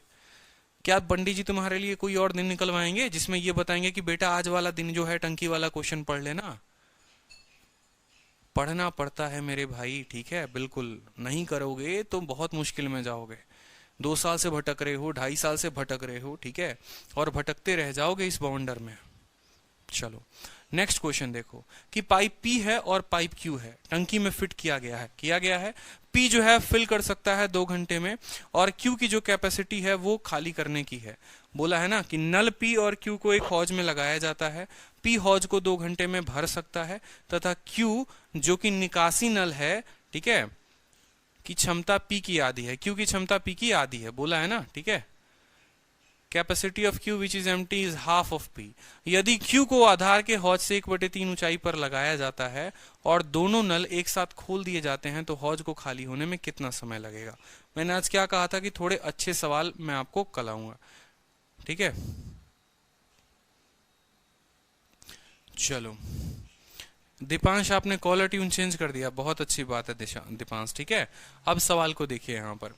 क्या पंडित जी तुम्हारे लिए कोई और दिन निकलवाएंगे जिसमें ये बताएंगे कि बेटा आज वाला दिन जो है टंकी वाला क्वेश्चन पढ़ लेना? पढ़ना पड़ता है मेरे भाई, ठीक है। बिल्कुल नहीं करोगे तो बहुत मुश्किल में जाओगे। 2 साल से भटक रहे हो, 2.5 साल से भटक रहे हो, ठीक है, और भटकते रह जाओगे इस बाउंडर में। चलो नेक्स्ट क्वेश्चन देखो कि पाइप पी है और पाइप क्यू है, टंकी में फिट किया गया है। पी जो है फिल कर सकता है 2 घंटे में, और क्यू की जो कैपेसिटी है वो खाली करने की है। बोला है ना कि नल पी और क्यू को एक हौज में लगाया जाता है। पी हौज को 2 घंटे में भर सकता है, तथा क्यू जो कि निकासी नल है, ठीक है, की क्षमता पी की आधी है। क्यू की क्षमता पी की आधी है, बोला है ना, ठीक है। Capacity of Q which is empty is half of P. यदि क्यू को आधार के हौज से 1/3 ऊंचाई पर लगाया जाता है और दोनों नल एक साथ खोल दिए जाते हैं तो हौज को खाली होने में कितना समय लगेगा? मैंने आज क्या कहा था कि थोड़े अच्छे सवाल मैं आपको कल आऊंगा, ठीक है। चलो दीपांश, आपने कॉलर ट्यून चेंज कर दिया, बहुत अच्छी बात है दीपांश, ठीक है। अब सवाल को देखिए यहाँ पर।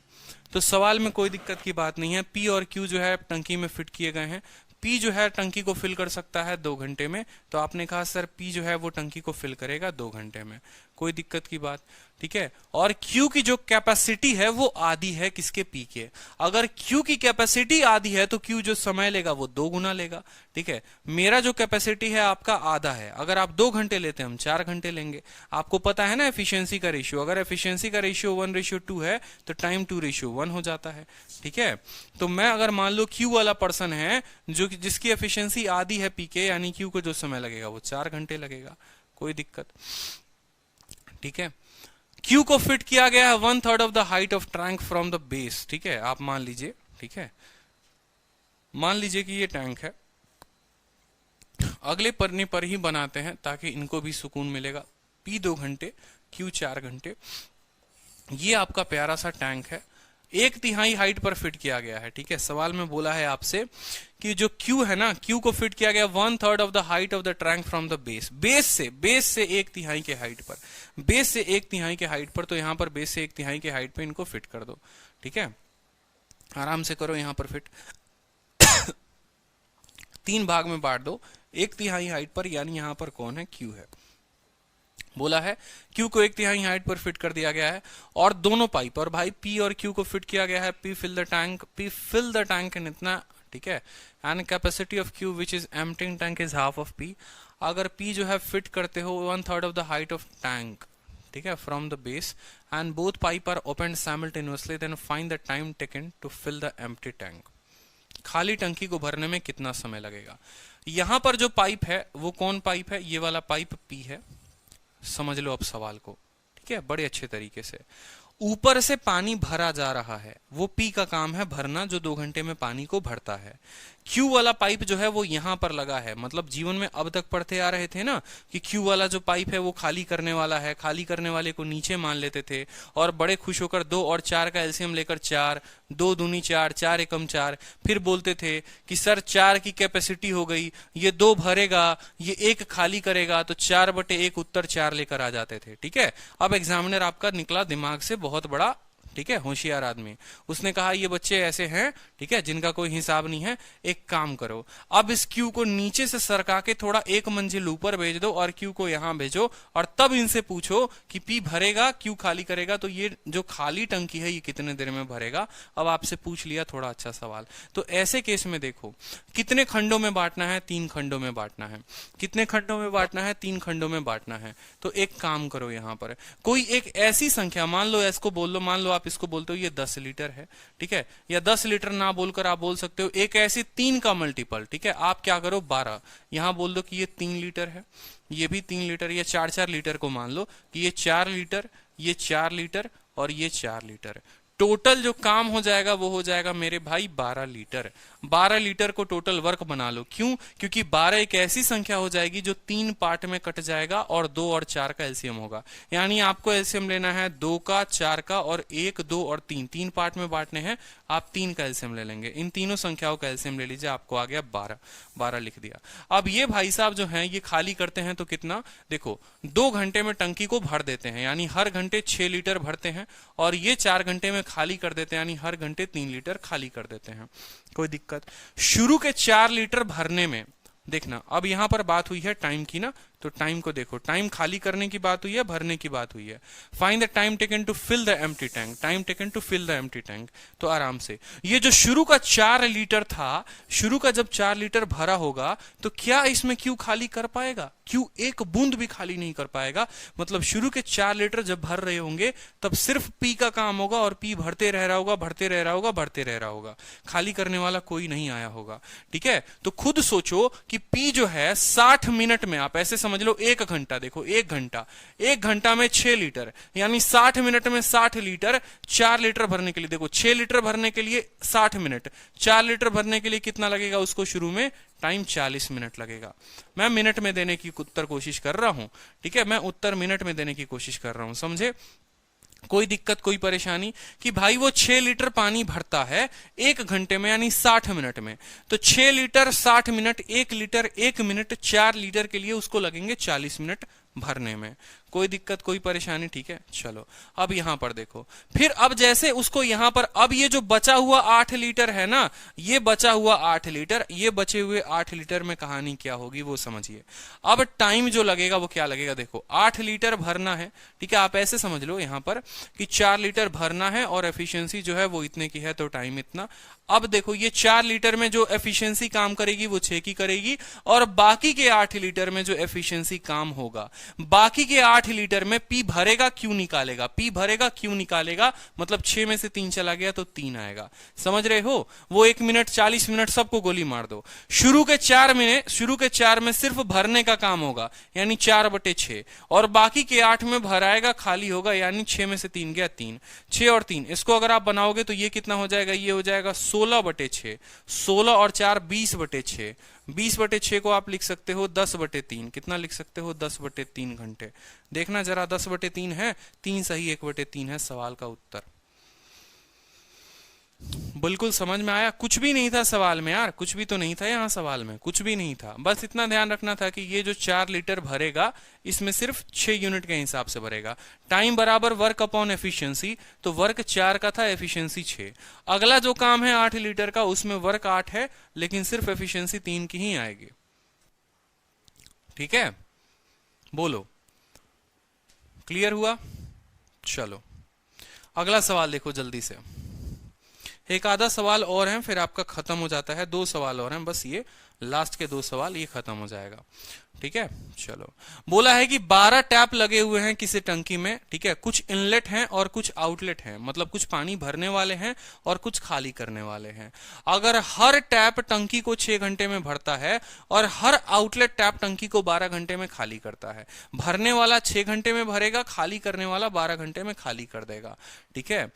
तो सवाल में कोई दिक्कत की बात नहीं है। पी और क्यू जो है टंकी में फिट किए गए हैं। पी जो है टंकी को फिल कर सकता है 2 घंटे में, तो आपने कहा सर पी जो है वो टंकी को फिल करेगा 2 घंटे में, कोई दिक्कत की बात, ठीक है। और क्यू की जो कैपेसिटी है वो आधी है किसके? पी के। अगर क्यू की कैपेसिटी आधी है तो क्यू जो समय लेगा वो 2 गुना लेगा, ठीक है। मेरा जो कैपेसिटी है आपका आधा है, अगर आप 2 घंटे लेते हैं हम 4 घंटे लेंगे। आपको पता है ना एफिशिएंसी का रेशियो, अगर एफिशिएंसी का रेशियो 1:2 है तो टाइम टू रेशियो 1 हो जाता है, ठीक है। तो मैं अगर मान लो क्यू वाला पर्सन है जो जिसकी एफिशिएंसी आधी है पी के, यानी क्यू को जो समय लगेगा वो 4 घंटे लगेगा, कोई दिक्कत, ठीक है। क्यू को फिट किया गया है 1/3 of the height of tank from the base, ठीक है। आप मान लीजिए, ठीक है, मान लीजिए कि ये टैंक है। अगले पन्ने पर ही बनाते हैं ताकि इनको भी सुकून मिलेगा। पी 2 घंटे, क्यू 4 घंटे। ये आपका प्यारा सा टैंक है, 1/3 हाइट पर फिट किया गया है, ठीक है। सवाल में बोला है आपसे कि जो क्यू है ना, क्यू को फिट किया गया 1/3 of the height of the tank from the base. Base से 1/3 के हाइट पर, बेस से 1/3 के हाइट पर, तो यहां पर बेस से 1/3 के हाइट पर इनको फिट कर दो, ठीक है। आराम से करो यहां पर फिट। तीन भाग में बांट दो, 1/3 हाइट पर, यानी यहां पर कौन है, क्यू है। बोला है क्यू को 1/3 हाइट पर फिट कर दिया गया है और दोनों पाइप, और भाई पी और क्यू को फिट किया गया है, P fill the tank in इतना, ठीक है। And capacity of Q which is emptying tank is half of P. अगर पी जो है फिट करते हो 1/3 of the height of tank, ठीक है, from the base, and both pipe are open simultaneously, then find the time taken to fill the empty tank. खाली टंकी को भरने में कितना समय लगेगा। यहां पर जो पाइप है वो कौन पाइप है, ये वाला पाइप पी है। समझ लो अब सवाल को, ठीक है, बड़े अच्छे तरीके से। ऊपर से पानी भरा जा रहा है, वो पी का काम है भरना, जो 2 घंटे में पानी को भरता है। क्यू वाला पाइप जो है वो यहां पर लगा है, मतलब जीवन में अब तक पढ़ते आ रहे थे ना कि क्यू वाला जो पाइप है वो खाली करने वाला है, खाली करने वाले को नीचे मान लेते थे और बड़े खुश होकर 2 और 4 का एलसीएम लेकर 4, 2 दूनी 4, 4 एकम 4, फिर बोलते थे कि सर 4 की कैपेसिटी हो गई, ये 2 भरेगा, ये 1 खाली करेगा, तो 4/1 उत्तर 4 लेकर आ जाते थे, ठीक है। अब एग्जामिनर आपका निकला दिमाग से बहुत बड़ा, ठीक है, होशियार आदमी। उसने कहा ये बच्चे ऐसे हैं, ठीक है, जिनका कोई हिसाब नहीं है, एक काम करो, अब इस क्यू को नीचे से सरका के थोड़ा 1 मंजिल ऊपर भेज दो और क्यू को यहां भेजो, और तब इनसे पूछो कि पी भरेगा, क्यू खाली करेगा, तो ये जो खाली टंकी है ये कितने देर में भरेगा। अब आपसे पूछ लिया थोड़ा अच्छा सवाल। तो ऐसे केस में देखो कितने खंडों में बांटना है, 3 खंडों में बांटना है। कितने खंडों में बांटना है, 3 खंडों में बांटना है। तो एक काम करो, यहां पर कोई एक ऐसी संख्या मान लो, इसको बोल लो, मान लो आप इसको बोलते हो ये 10 लीटर है, ठीक है, या 10 लीटर ना बोलकर आप बोल सकते हो एक ऐसी 3 का मल्टीपल, ठीक है। आप क्या करो 12, यहां बोल दो कि ये 3 लीटर है, ये भी 3 लीटर, ये 4-4 लीटर को मान लो कि ये 4 लीटर, ये 4 लीटर और ये 4 लीटर। टोटल जो काम हो जाएगा वो हो जाएगा मेरे भाई 12 लीटर। 12 लीटर को टोटल वर्क बना लो। क्यों? क्योंकि 12 एक ऐसी संख्या हो जाएगी जो 3 पार्ट में कट जाएगा और 2 और 4 का एलसीएम होगा। यानी आपको एलसीएम लेना है 2 का, 4 का और 1, 2 और 3, 3 पार्ट में बांटने हैं। आप 3 का एलसीएम ले लेंगे। इन तीनों संख्याओं का एलसीएम ले लीजिए, आपको आ गया 12। 12 लिख दिया। अब ये भाई साहब जो हैं ये खाली करते हैं तो कितना, देखो 2 घंटे में टंकी को भर देते हैं, यानी हर घंटे 6 लीटर भरते हैं, और ये 4 घंटे में खाली कर देते हैं, यानी हर घंटे 3 लीटर खाली कर देते हैं। कोई दिक्कत? शुरू के 4 लीटर भरने में देखना, अब यहां पर बात हुई है टाइम की ना, तो टाइम को देखो, टाइम खाली करने की बात हुई है, भरने की बात हुई है। Find the time taken to fill the empty tank, time taken to fill the empty tank. तो आराम से ये जो शुरू का 4 लीटर था, शुरू का जब 4 लीटर भरा होगा तो क्या इसमें क्यू खाली कर पाएगा? क्यू एक बूंद भी खाली नहीं कर पाएगा। मतलब शुरू के 4 लीटर जब भर रहे होंगे तब सिर्फ पी का काम होगा, और पी भरते रह रहा होगा, भरते रह रहा होगा, भरते रह रहा होगा, खाली करने वाला कोई नहीं आया होगा। ठीक है, तो खुद सोचो कि पी जो है 60 मिनट में, आप ऐसे समझ लो 1 घंटा, देखो 1 घंटा में 6 लीटर, यानी 60 मिनट में 60 लीटर। 4 लीटर भरने के लिए देखो, 6 लीटर भरने के लिए 60 मिनट, 4 लीटर भरने के लिए कितना लगेगा उसको, शुरू में टाइम 40 मिनट लगेगा। मैं मिनट में देने की उत्तर कोशिश कर रहा हूं, ठीक है, मैं उत्तर मिनट में देने की कोशिश कर रहा हूं, समझे? कोई दिक्कत, कोई परेशानी? कि भाई वो 6 लीटर पानी भरता है 1 घंटे में, यानी 60 मिनट में। तो 6 litre 60 minute, 1 litre 1 minute, 4 litre के लिए उसको लगेंगे 40 मिनट भरने में। कोई दिक्कत, कोई परेशानी? ठीक है, चलो अब यहां पर देखो, फिर अब जैसे उसको यहां पर, अब ये जो बचा हुआ 8 लीटर है ना, ये बचा हुआ 8 लीटर, ये बचे हुए 8 लीटर में कहानी क्या होगी वो समझिए। अब टाइम जो लगेगा वो क्या लगेगा, देखो 8 लीटर भरना है, ठीक है, आप ऐसे समझ लो यहां पर कि 4 लीटर भरना है और एफिशिएंसी जो है वो इतने की है, तो टाइम इतना। अब देखो ये 4 लीटर में जो एफिशिएंसी काम करेगी वो 6 की करेगी, और बाकी के 8 लीटर में जो एफिशिएंसी काम होगा, बाकी के 8 लीटर में पी भरेगा, क्यू निकालेगा, पी भरेगा, क्यू निकालेगा, मतलब 6 में से 3 चला गया तो 3 आएगा। समझ रहे हो? वो 1 मिनट 40 मिनट सबको गोली मार दो। शुरू के 4 में सिर्फ भरने का काम होगा, यानी 4/6, और बाकी के 8 में भराएगा, खाली होगा, यानी 6 में से 3 गया 3, 6 और 3, इसको अगर आप बनाओगे तो ये कितना हो जाएगा, ये हो जाएगा 16/6, 16 और 4 20/6, 20/6 को आप लिख सकते हो 10/3, कितना लिख सकते हो 10/3 घंटे। देखना जरा 10/3 है, 3 सही 1/3 है सवाल का उत्तर। बिल्कुल समझ में आया। कुछ भी नहीं था सवाल में यार, कुछ भी तो नहीं था यहाँ सवाल में, कुछ भी नहीं था। बस इतना ध्यान रखना था कि ये जो 4 लीटर भरेगा इसमें सिर्फ 6 यूनिट के हिसाब से भरेगा। टाइम बराबर वर्क अपॉन एफिशिएंसी, तो वर्क 4 का था, एफिशिएंसी 6। अगला जो काम है 8 लीटर का, उसमें वर्क 8 है लेकिन सिर्फ एफिशिएंसी 3 की ही आएगी। ठीक है, बोलो क्लियर हुआ? चलो अगला सवाल देखो जल्दी से। एक आधा सवाल और है फिर आपका खत्म हो जाता है। 2 सवाल और हैं बस, ये लास्ट के 2 सवाल, ये खत्म हो जाएगा। ठीक है, चलो। बोला है कि 12 टैप लगे हुए हैं किसी टंकी में। ठीक है, कुछ इनलेट हैं और कुछ आउटलेट हैं, मतलब कुछ पानी भरने वाले हैं और कुछ खाली करने वाले हैं। अगर हर टैप टंकी को 6 घंटे में भरता है और हर आउटलेट टैप टंकी को 12 घंटे में खाली करता है। भरने वाला 6 घंटे में भरेगा, खाली करने वाला 12 घंटे में खाली कर देगा। ठीक है,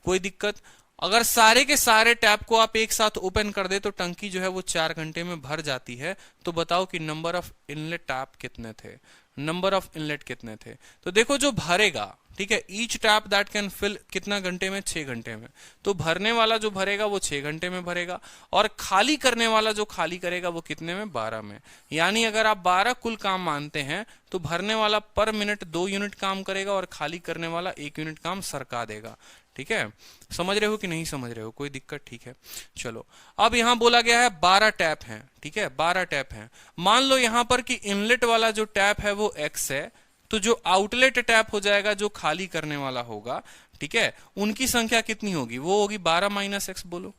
कोई दिक्कत? अगर सारे के सारे टैप को आप एक साथ ओपन कर दे तो टंकी जो है वो 4 घंटे में भर जाती है। तो बताओ कि नंबर ऑफ इनलेट टैप कितने थे, नंबर ऑफ इनलेट कितने थे? तो देखो जो भरेगा, ठीक है, each tap that can fill कितना घंटे में? 6 घंटे में। तो भरने वाला जो भरेगा वो 6 घंटे में भरेगा, और खाली करने वाला जो खाली करेगा वो कितने में? 12 में। यानी अगर आप 12 कुल काम मानते हैं तो भरने वाला पर मिनट 2 यूनिट काम करेगा और खाली करने वाला 1 यूनिट काम सरका देगा। ठीक है, समझ रहे हो कि नहीं समझ रहे हो? कोई दिक्कत? ठीक है, चलो। अब यहां बोला गया है 12 टैप हैं। ठीक है, 12 टैप हैं। मान लो यहां पर कि इनलेट वाला जो टैप है वो x है, तो जो आउटलेट टैप हो जाएगा जो खाली करने वाला होगा, ठीक है, उनकी संख्या कितनी होगी? वो होगी 12 माइनस एक्स। बोलो।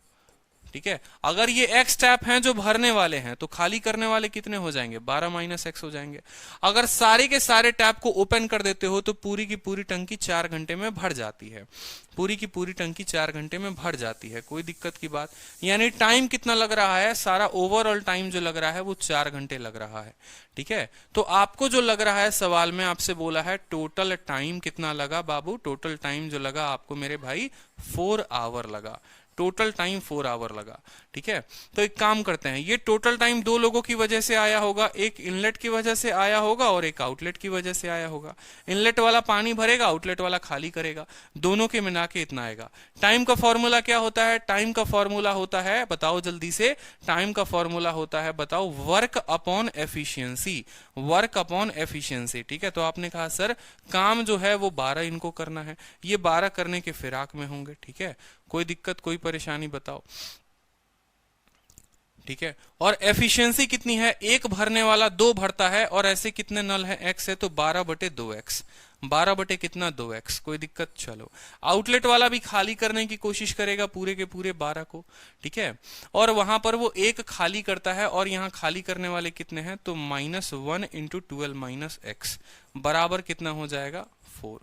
ठीक है, अगर ये x टैप हैं जो भरने वाले हैं तो खाली करने वाले कितने हो जाएंगे? 12 माइनस एक्स हो जाएंगे। अगर सारे के सारे टैप को ओपन कर देते हो तो पूरी की पूरी टंकी 4 घंटे में भर जाती है। पूरी की पूरी टंकी 4 घंटे में भर जाती है। कोई दिक्कत की बात? यानी टाइम कितना लग रहा है? सारा ओवरऑल टाइम जो लग रहा है वो 4 घंटे लग रहा है। ठीक है, तो आपको जो लग रहा है, सवाल में आपसे बोला है टोटल टाइम कितना लगा बाबू? टोटल टाइम जो लगा आपको मेरे भाई 4 आवर लगा। टोटल टाइम 4 आवर लगा। ठीक है, तो एक काम करते हैं, ये टोटल टाइम 2 लोगों की वजह से आया होगा, एक इनलेट की वजह से आया होगा और एक आउटलेट की वजह से आया होगा। इनलेट वाला पानी भरेगा, आउटलेट वाला खाली करेगा, दोनों के मिला के इतना आएगा। टाइम का फॉर्मूला क्या होता है? टाइम का फॉर्मूला होता है, बताओ जल्दी से, टाइम का फॉर्मूला होता है, बताओ, work upon efficiency. Work upon efficiency. ठीक है, तो आपने कहा सर काम जो है वो 12 इनको करना है, ये 12 करने के फिराक में होंगे। ठीक है, कोई दिक्कत, कोई परेशानी बताओ? ठीक है, और एफिशिएंसी कितनी है? एक भरने वाला 2 भरता है, और ऐसे कितने नल है? x है, तो 12/2x। 12 कितना? 2x। कोई दिक्कत? चलो। आउटलेट वाला भी खाली करने की कोशिश करेगा पूरे के पूरे 12 को। ठीक है, और वहां पर वो एक खाली करता है, और यहाँ खाली करने वाले कितने हैं? तो -1 × 12 माइनस एक्स बराबर कितना हो जाएगा? 4।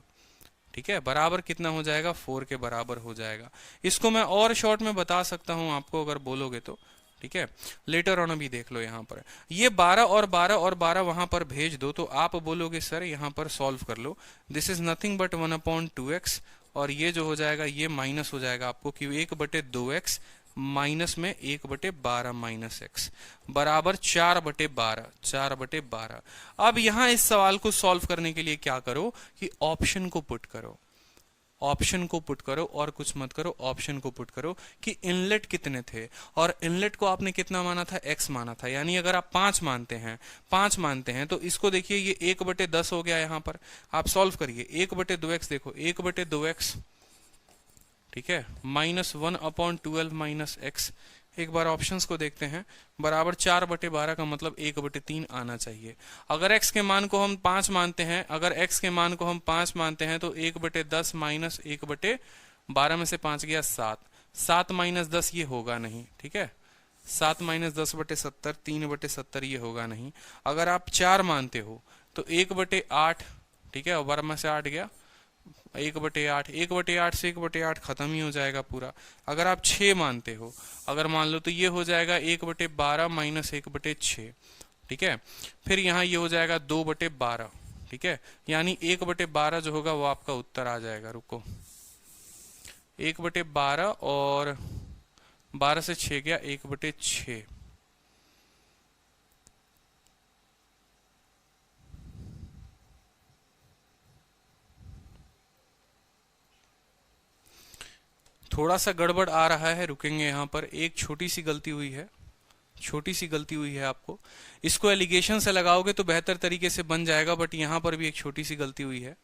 ठीक है, बराबर कितना हो जाएगा? 4 के बराबर हो जाएगा। इसको मैं और शॉर्ट में बता सकता हूं आपको अगर बोलोगे तो। ठीक है, लेटर ऑन अभी देख लो। यहां पर ये 12 और 12 और 12 वहां पर भेज दो तो आप बोलोगे सर यहां पर सॉल्व कर लो, this is nothing but 1/2x, और ये जो हो जाएगा ये माइनस हो जाएगा आपको कि 1/2x माइनस में 1/12 माइनस एक्स बराबर 4/12। 4/12। अब यहां इस सवाल को सॉल्व करने के लिए क्या करो कि ऑप्शन को पुट करो। ऑप्शन को पुट करो और कुछ मत करो, ऑप्शन को पुट करो कि इनलेट कितने थे, और इनलेट को आपने कितना माना था? x माना था। यानी अगर आप 5 मानते हैं, 5 मानते हैं तो इसको देखिए ये 1/10 हो गया। यहां पर आप सॉल्व करिए, 1/2x देखो, 1/2x। ठीक है, -1/12 माइनस एक्स। एक बार ऑप्शंस को देखते हैं, बराबर 4/12 का मतलब 1/3 आना चाहिए। अगर x के मान को हम 5 मानते हैं, अगर x के मान को हम 5 मानते हैं तो 1/10 माइनस 1/12 में से 5 गया 7। 7 माइनस 10 ये होगा नहीं। ठीक है, 7 माइनस 10/70, 3/70 ये होगा नहीं। अगर आप 4 मानते हो तो 1/8। ठीक है, और 12 में से 8 गया 1/8। 1/8 से 1/8 खत्म ही हो जाएगा पूरा। अगर आप 6 मानते हो, अगर मान लो तो ये हो जाएगा 1/12 माइनस 1/6। ठीक है, फिर यहाँ ये हो जाएगा 2/12। ठीक है, यानी 1/12 जो होगा वो आपका उत्तर आ जाएगा। रुको, 1/12 और 12 से 6 गया 1/6। थोड़ा सा गड़बड़ आ रहा है, रुकेंगे यहाँ पर। एक छोटी सी गलती हुई है, छोटी सी गलती हुई है आपको। इसको एलिगेशन से लगाओगे तो बेहतर तरीके से बन जाएगा, बट यहां पर भी एक छोटी सी गलती हुई है।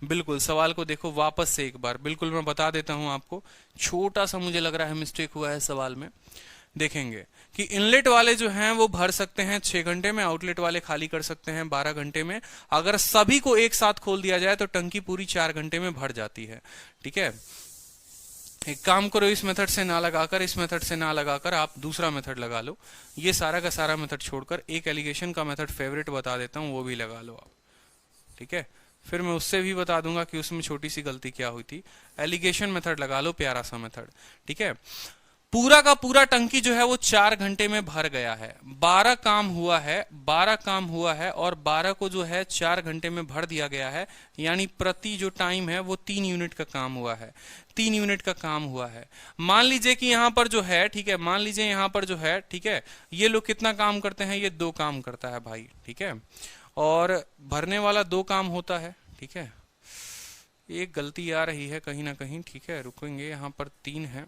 बिल्कुल, सवाल को देखो वापस से एक बार, बिल्कुल मैं बता देता हूं आपको। छोटा सा मुझे लग रहा है मिस्टेक हुआ है सवाल में। देखेंगे कि इनलेट वाले जो हैं वो भर सकते हैं 6 घंटे में, आउटलेट वाले खाली कर सकते हैं 12 घंटे में। अगर सभी को एक साथ खोल दिया जाए तो टंकी पूरी 4 घंटे में भर जाती है। ठीक है, एक काम करो, इस मेथड से ना लगाकर, इस मेथड से ना लगाकर आप दूसरा मेथड लगा लो। ये सारा का सारा मेथड छोड़कर एक एलिगेशन का मेथड फेवरेट बता देता हूं, वो भी लगा लो आप। ठीक है, फिर मैं उससे भी बता दूंगा कि उसमें छोटी सी गलती क्या हुई थी। एलिगेशन मेथड लगा लो, प्यारा सा मेथड। ठीक है, पूरा का पूरा टंकी जो है वो 4 घंटे में भर गया है। 12 काम हुआ है, 12 काम हुआ है और 12 को जो है 4 घंटे में भर दिया गया है। यानी प्रति जो टाइम है वो 3 यूनिट का काम हुआ है, 3 यूनिट का काम हुआ है। मान लीजिए कि यहां पर जो है, ठीक है, मान लीजिए यहां पर जो है, ठीक है, ये लोग कितना काम करते हैं, ये 2 काम करता है भाई। ठीक है, और भरने वाला 2 काम होता है। ठीक है, एक गलती आ रही है कहीं ना कहीं। ठीक है, रुकेंगे, यहाँ पर 3 है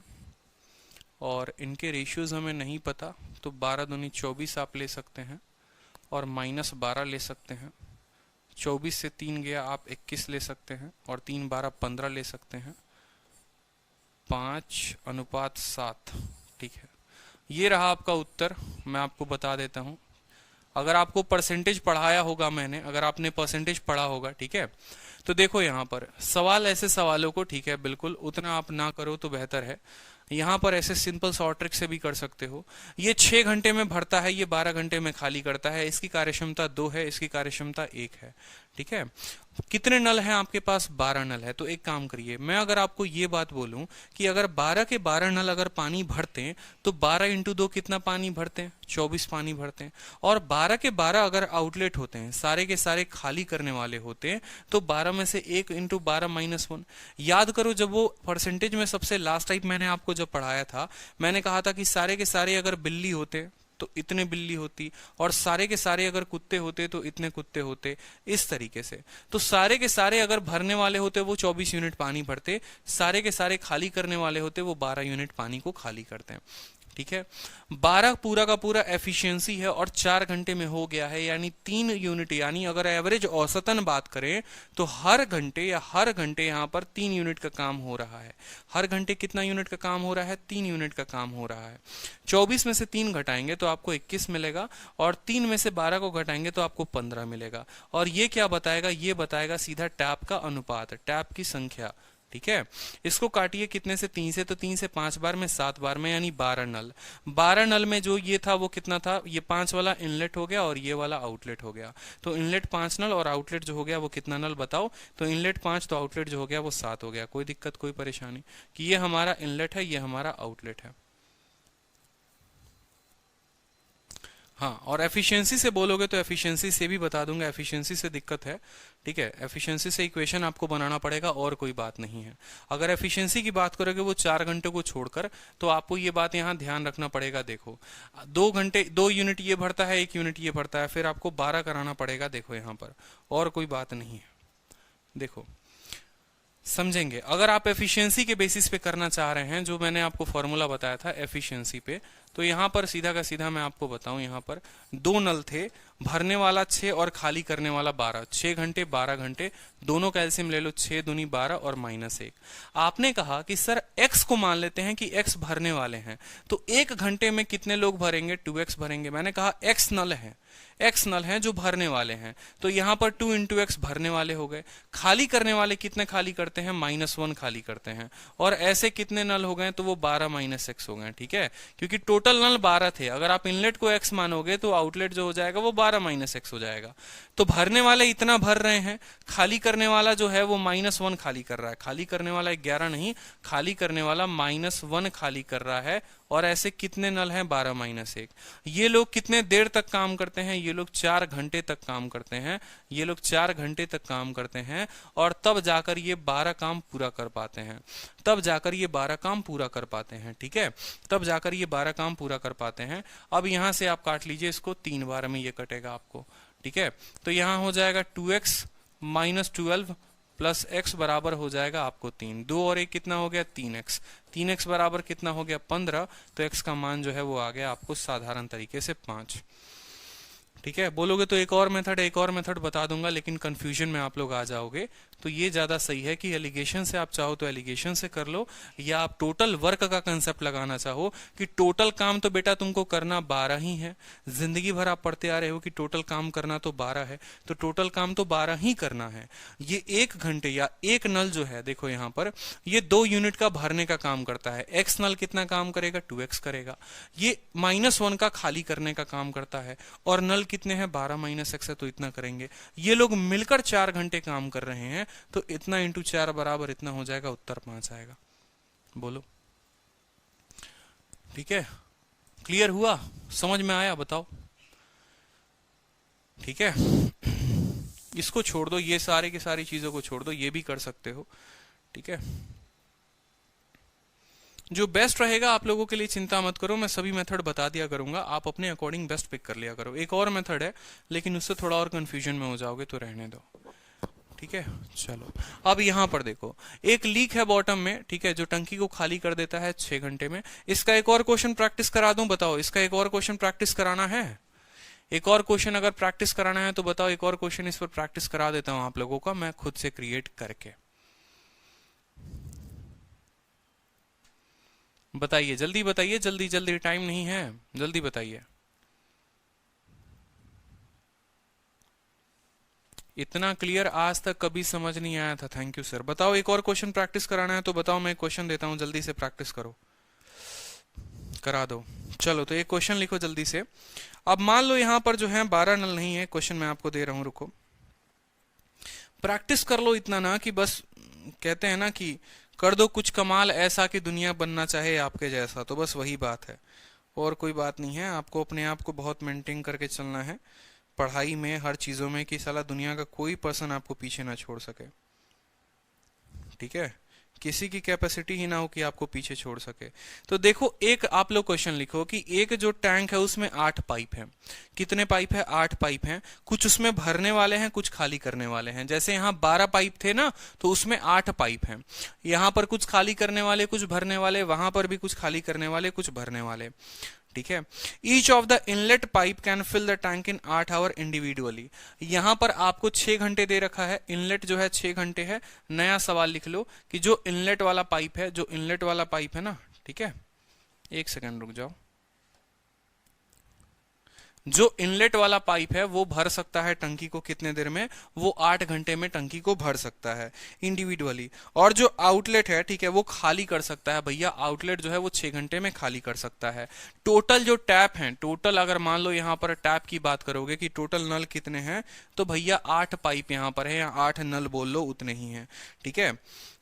और इनके रेशियोज हमें नहीं पता, तो 12 दूनी 24 आप ले सकते हैं और -12 ले सकते हैं। 24 से 3 गया, आप 21 ले सकते हैं और 3 12 15 ले सकते हैं। 5:7। ठीक है, ये रहा आपका उत्तर। मैं आपको बता देता हूं, अगर आपको परसेंटेज पढ़ाया होगा मैंने, अगर आपने परसेंटेज पढ़ा होगा, ठीक है, तो देखो यहाँ पर सवाल, ऐसे सवालों को, ठीक है, बिल्कुल उतना आप ना करो तो बेहतर है। यहाँ पर ऐसे सिंपल शॉर्ट ट्रिक से भी कर सकते हो। ये 6 घंटे में भरता है, ये 12 घंटे में खाली करता है। इसकी कार्यक्षमता 2 है, इसकी कार्यक्षमता 1 है। ठीक है, कितने नल हैं आपके पास? 12 नल है। तो एक काम करिए, मैं अगर आपको ये बात बोलूं कि अगर 12 के 12 नल अगर पानी भरते हैं तो 12 इंटू 2 कितना पानी भरते हैं? 24 पानी भरते हैं। और 12 के 12 अगर आउटलेट होते हैं, सारे के सारे खाली करने वाले होते हैं, तो 12 में से 1 इंटू 12 -1। याद करो, जब वो परसेंटेज में सबसे लास्ट टाइप मैंने आपको जब पढ़ाया था, मैंने कहा था कि सारे के सारे अगर बिल्ली होते तो इतने बिल्ली होती, और सारे के सारे अगर कुत्ते होते तो इतने कुत्ते होते, इस तरीके से। तो सारे के सारे अगर भरने वाले होते वो 24 यूनिट पानी भरते, सारे के सारे खाली करने वाले होते वो 12 यूनिट पानी को खाली करते हैं। ठीक है, 12 पूरा का पूरा एफिशिएंसी है और 4 घंटे में हो गया है, यानी 3 यूनिट, यानी अगर एवरेज औसतन बात करें तो हर घंटे या हर घंटे यहाँ पर 3 यूनिट का काम हो रहा है। हर घंटे कितना यूनिट का काम हो रहा है? 3 यूनिट का काम हो रहा है। 24 में से 3 घटाएंगे तो आपको 21 मिलेगा, और 3 में से 12 को घटाएंगे तो आपको 15 मिलेगा। और ये क्या बताएगा? ये बताएगा सीधा टैप का अनुपात, टैप की संख्या। ठीक है, इसको काटिए कितने से? 3 से, तो 3 से 5 बार में, 7 बार में, यानी 12 नल। 12 नल में जो ये था वो कितना था? ये 5 वाला इनलेट हो गया और ये वाला आउटलेट हो गया। तो इनलेट 5 नल और आउटलेट जो हो गया वो कितना नल बताओ? तो इनलेट 5 तो आउटलेट जो हो गया वो 7 हो गया। कोई दिक्कत, कोई परेशानी? कि ये हमारा इनलेट है, ये हमारा आउटलेट है। हाँ, और एफिशिएंसी से बोलोगे तो एफिशिएंसी से भी बता दूंगा, एफिशिएंसी से दिक्कत है। ठीक है, एफिशिएंसी से इक्वेशन आपको बनाना पड़ेगा और कोई बात नहीं है। अगर एफिशिएंसी की बात करोगे वो 4 घंटे को छोड़कर, तो आपको ये बात यहाँ ध्यान रखना पड़ेगा। देखो, 2 घंटे 2 यूनिट ये भरता है, 1 यूनिट ये भरता है, फिर आपको 12 कराना पड़ेगा। देखो यहाँ पर और कोई बात नहीं है। देखो, समझेंगे, अगर आप एफिशिएंसी के बेसिस पे करना चाह रहे हैं, जो मैंने आपको फॉर्मूला बताया था एफिशिएंसी पे, तो यहाँ पर सीधा का सीधा मैं आपको बताऊं, यहाँ पर 2 नल थे, भरने वाला 6 और खाली करने वाला 12। 6 घंटे 12 घंटे, दोनों का एलसीएम ले लो, 6 दूनी 12 और -1। आपने कहा कि सर x को मान लेते हैं कि x भरने वाले हैं, तो 1 घंटे में कितने लोग भरेंगे? 2x भरेंगे। मैंने कहा x नल है, x नल हैं जो भरने वाले हैं, तो यहाँ पर 2 इंटू एक्स भरने वाले हो गए। खाली करने वाले कितने खाली करते हैं? -1 खाली करते हैं। और ऐसे कितने नल हो गए? तो वो 12 -x हो गए। ठीक है, क्योंकि टोटल नल 12 थे, अगर आप इनलेट को x मानोगे तो आउटलेट जो हो जाएगा वो 12 -x हो जाएगा। तो भरने वाले इतना भर रहे हैं, खाली करने वाला जो है वो -1 खाली कर रहा है। खाली करने वाला 11 नहीं, खाली करने वाला -1 खाली कर रहा है। और ऐसे कितने नल हैं? 12 -1। ये लोग कितने देर तक काम करते हैं? ये लोग 4 घंटे तक काम करते हैं। ये लोग 4 घंटे तक काम करते हैं और तब जाकर ये 12 काम पूरा कर पाते हैं। तब जाकर ये 12 काम पूरा कर पाते हैं। ठीक है, तब जाकर ये 12 काम पूरा कर पाते हैं। अब यहां से आप काट लीजिए इसको, 3 बार में ये कटेगा आपको। ठीक है, तो यहां हो जाएगा 2x -12 प्लस x बराबर हो जाएगा आपको 3। 2 और 1 कितना हो गया 3x। 3x बराबर कितना हो गया 15। तो x का मान जो है वो आ गया आपको साधारण तरीके से 5। ठीक है, बोलोगे तो एक और मेथड बता दूंगा, लेकिन कंफ्यूजन में आप लोग आ जाओगे। तो ये ज्यादा सही है कि एलिगेशन से आप चाहो तो एलिगेशन से कर लो, या आप टोटल वर्क का कंसेप्ट लगाना चाहो कि टोटल काम तो बेटा तुमको करना 12 ही है। जिंदगी भर आप पढ़ते आ रहे हो कि टोटल काम करना तो 12 है, तो टोटल काम तो 12 ही करना है। ये 1 घंटे या एक नल जो है, देखो यहाँ पर ये 2 यूनिट का भरने का काम करता है। एक्स नल कितना काम करेगा 2x करेगा। ये -1 का खाली करने का काम करता है, और नल कितने हैं 12 - x है तो इतना करेंगे। ये लोग मिलकर 4 घंटे काम कर रहे हैं, तो इतना इंटू 4 बराबर इतना हो जाएगा, उत्तर 5 आएगा। बोलो ठीक है, क्लियर हुआ, समझ में आया, बताओ। ठीक है, इसको छोड़ दो, ये सारे की सारी चीजों को छोड़ दो, ये भी कर सकते हो। ठीक है, जो बेस्ट रहेगा आप लोगों के लिए चिंता मत करो, मैं सभी मेथड बता दिया करूंगा, आप अपने अकॉर्डिंग बेस्ट पिक कर लिया करो। एक और मेथड है, लेकिन उससे थोड़ा और कंफ्यूजन में हो जाओगे, तो रहने दो। ठीक है, चलो अब यहां पर देखो, एक लीक है बॉटम में, ठीक है, जो टंकी को खाली कर देता है 6 घंटे में। इसका एक और क्वेश्चन प्रैक्टिस करा दूं, बताओ। इसका एक और क्वेश्चन प्रैक्टिस कराना है? एक और क्वेश्चन अगर प्रैक्टिस कराना है तो बताओ, एक और क्वेश्चन इस पर प्रैक्टिस करा देता हूं आप लोगों का, मैं खुद से क्रिएट करके। बताइए, जल्दी बताइए, जल्दी जल्दी, टाइम नहीं है, जल्दी बताइए। इतना क्लियर आज तक कभी समझ नहीं आया था, थैंक यू सर। बताओ, एक और क्वेश्चन प्रैक्टिस कराना है तो बताओ, मैं क्वेश्चन देता हूं, जल्दी से प्रैक्टिस करो, करा दो। चलो, तो एक क्वेश्चन लिखो जल्दी से। अब मान लो यहां पर जो है 12 नल नहीं है, क्वेश्चन मैं आपको दे रहा हूं, रुको। प्रैक्टिस कर लो इतना ना कि बस, कहते हैं ना कि कर दो कुछ कमाल ऐसा कि दुनिया बनना चाहे आपके जैसा, तो बस वही बात है, और कोई बात नहीं है। आपको अपने आप को बहुत मेंटेन करके चलना है पढ़ाई में, हर चीजों में, कि साला दुनिया का कोई पर्सन आपको पीछे ना छोड़ सके। ठीक है, किसी की कैपेसिटी ही ना हो कि आपको पीछे छोड़ सके। तो देखो, एक आप लोग क्वेश्चन लिखो कि एक जो टैंक है उसमें 8 पाइप है। कितने पाइप है? 8 पाइप हैं। कुछ उसमें भरने वाले हैं, कुछ खाली करने वाले हैं। जैसे यहाँ 12 पाइप थे ना, तो उसमें 8 पाइप हैं। यहाँ पर कुछ खाली करने वाले, कुछ भरने वाले, वहां पर भी कुछ खाली करने वाले, कुछ भरने वाले। ठीक है, each of the inlet pipe can fill the tank in 8 hour individually. यहां पर आपको 6 घंटे दे रखा है, इनलेट जो है 6 घंटे है। नया सवाल लिख लो कि जो इनलेट वाला पाइप है, जो इनलेट वाला पाइप है ना, ठीक है, एक सेकंड रुक जाओ, जो इनलेट वाला पाइप है वो भर सकता है टंकी को कितने देर में? वो 8 घंटे में टंकी को भर सकता है इंडिविजुअली। और जो आउटलेट है, ठीक है, वो खाली कर सकता है भैया, आउटलेट जो है वो 6 घंटे में खाली कर सकता है। टोटल जो टैप हैं, टोटल अगर मान लो यहाँ पर टैप की बात करोगे कि टोटल नल कितने हैं, तो भैया 8 पाइप यहाँ पर है, या 8 नल बोल लो, उतने ही हैं। ठीक है,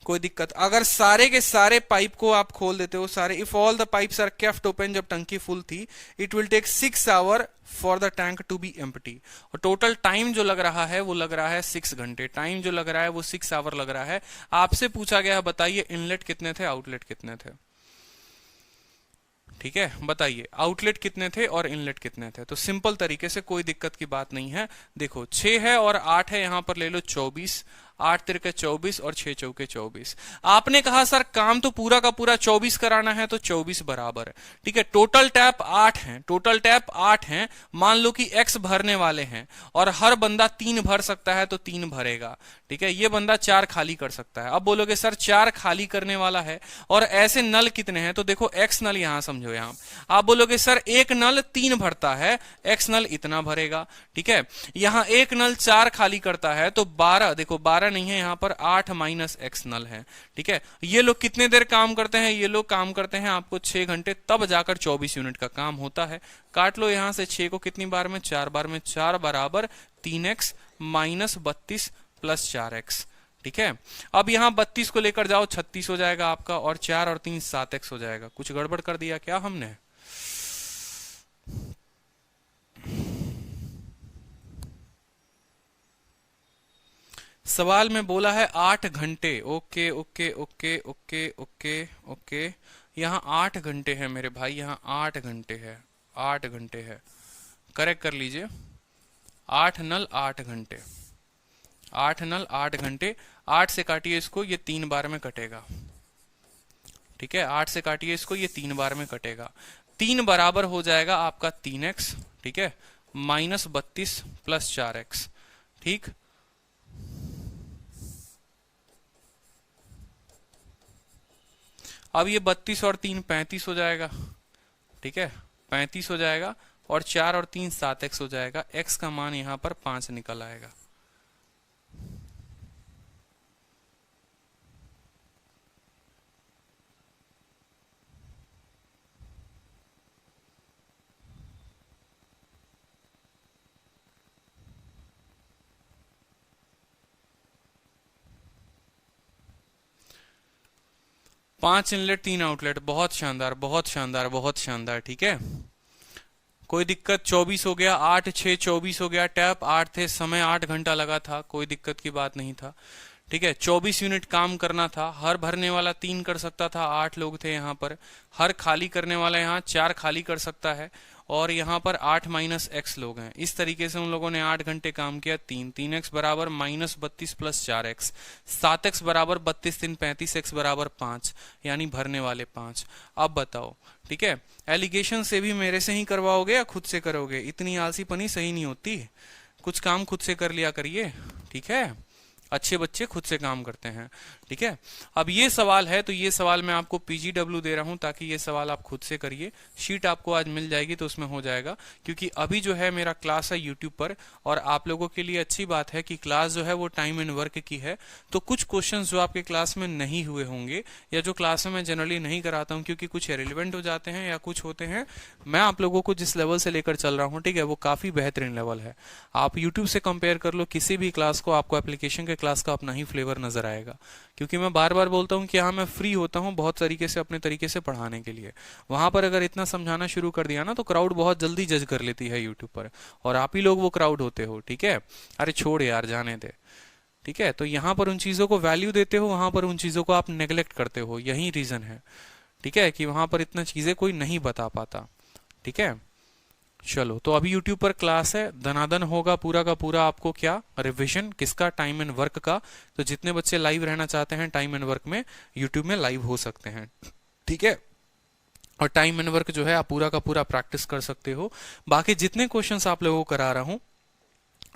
कोई दिक्कत? अगर सारे के सारे पाइप को आप खोल देते हो, सारे, if all the pipes are kept open, जब टंकी फुल थी, it will take 6 hour for the tank to be empty. और टोटल टाइम जो लग रहा है वो लग रहा है 6 घंटे। टाइम जो लग रहा है वो 6 आवर लग रहा है। आपसे पूछा गया है, बताइए इनलेट कितने थे, आउटलेट कितने थे? ठीक है, बताइए आउटलेट कितने थे और इनलेट कितने थे। तो सिंपल तरीके से, कोई दिक्कत की बात नहीं है। देखो 6 है और 8 है, यहां पर ले लो 24, 8 तिरके 24 और 6 चौके 24। आपने कहा सर काम तो पूरा का पूरा 24 कराना है, तो 24 बराबर है। ठीक है, टोटल टैप 8 हैं, टोटल टैप 8 हैं। मान लो कि x भरने वाले हैं, और हर बंदा 3 भर सकता है, तो 3 भरेगा। ठीक है, ये बंदा 4 खाली कर सकता है। अब बोलोगे सर 4 खाली करने वाला है, और ऐसे नल कितने हैं? तो देखो x नल यहां समझो, यहां आप बोलोगे सर एक नल 3 भरता है, x नल इतना भरेगा। ठीक है, यहां एक नल 4 खाली करता है, तो 12, देखो 12 नहीं है यहां पर, 8 माइनस x नल है। ठीक है, ये लोग कितने देर काम करते हैं? ये लोग काम करते हैं आपको 6 घंटे, तब जाकर 24 यूनिट का काम होता है। काट लो यहां से 6 को कितनी बार में? 4 बार में। 4 बराबर 3x माइनस 32 प्लस 4x। ठीक है, अब यहां 32 को लेकर जाओ, 36 हो जाएगा आपका, और 4 और 3 7x हो जाएगा। कुछ गड़बड़ कर दिया क्या हमने? सवाल में बोला है 8 घंटे। Okay okay okay okay okay okay, यहां 8 घंटे है मेरे भाई, यहां 8 घंटे है, 8 घंटे है, करेक्ट कर लीजिए। 8 नल 8 घंटे, 8 नल 8 घंटे, 8 से काटिए इसको, ये 3 बार में कटेगा। ठीक है, 8 से काटिए इसको, ये 3 बार में कटेगा। 3 बराबर हो जाएगा आपका 3x, ठीक है, -32 प्लस 4x। ठीक, अब ये 32 और 3 35 हो जाएगा। ठीक है, 35 हो जाएगा, और 4 और 3 7x हो जाएगा। x का मान यहां पर 5 निकल आएगा। पांच इनलेट 3 आउटलेट, बहुत शानदार, बहुत शानदार, बहुत शानदार। ठीक है, कोई दिक्कत? 24 हो गया, 8 6 24 हो गया। टैप 8 थे, समय 8 घंटा लगा था, कोई दिक्कत की बात नहीं था। ठीक है, 24 यूनिट काम करना था। हर भरने वाला 3 कर सकता था, 8 लोग थे यहाँ पर। हर खाली करने वाला यहाँ 4 खाली कर सकता है, और यहाँ पर 8 - x लोग हैं। इस तरीके से उन लोगों ने 8 घंटे काम किया। 3x बराबर -32 प्लस 4x, 7x बराबर 32 3 35, x बराबर 5, यानी भरने वाले 5। अब बताओ, ठीक है, एलिगेशन से भी मेरे से ही करवाओगे या खुद से करोगे? इतनी आलसीपनी सही नहीं होती, कुछ काम खुद से कर लिया करिए। ठीक है, अच्छे बच्चे खुद से काम करते हैं। ठीक है, अब ये सवाल है, तो ये सवाल मैं आपको PGW दे रहा हूं ताकि ये सवाल आप खुद से करिए। शीट आपको आज मिल जाएगी तो उसमें हो जाएगा, क्योंकि अभी जो है मेरा क्लास है यूट्यूब पर, और आप लोगों के लिए अच्छी बात है कि क्लास जो है वो टाइम एंड वर्क की है। तो कुछ क्वेश्चन जो आपके क्लास में नहीं हुए होंगे, या जो क्लास में मैं जनरली नहीं कराता हूँ क्योंकि कुछ इरेलीवेंट हो जाते हैं या कुछ होते हैं, मैं आप लोगों को जिस लेवल से लेकर चल रहा हूँ, ठीक है, वो काफी बेहतरीन लेवल है। आप यूट्यूब से कंपेयर कर लो किसी भी क्लास को, आपको एप्लीकेशन के क्लास का अपना ही फ्लेवर नजर आएगा। क्योंकि मैं बार बार बोलता हूं कि हाँ, मैं फ्री होता हूं बहुत तरीके से, अपने तरीके से पढ़ाने के लिए। वहां पर अगर इतना समझाना शुरू कर दिया ना, तो क्राउड बहुत जल्दी जज कर लेती है यूट्यूब पर, और आप ही लोग वो क्राउड होते हो। ठीक है, अरे छोड़ यार, जाने दे। ठीक है, तो यहाँ पर उन चीजों को वैल्यू देते हो, वहां पर उन चीजों को आप नेग्लेक्ट करते हो, यही रीजन है। ठीक है, कि वहां पर इतना चीजें कोई नहीं बता पाता। ठीक है, चलो, तो अभी YouTube पर क्लास है, धनाधन होगा पूरा का पूरा। आपको क्या रिवीजन किसका? टाइम एंड वर्क का। तो जितने बच्चे लाइव रहना चाहते हैं टाइम एंड वर्क में, YouTube में लाइव हो सकते हैं। ठीक है, और टाइम एंड वर्क जो है आप पूरा का पूरा प्रैक्टिस कर सकते हो। बाकी जितने क्वेश्चंस आप लोगों को करा रहा हूं,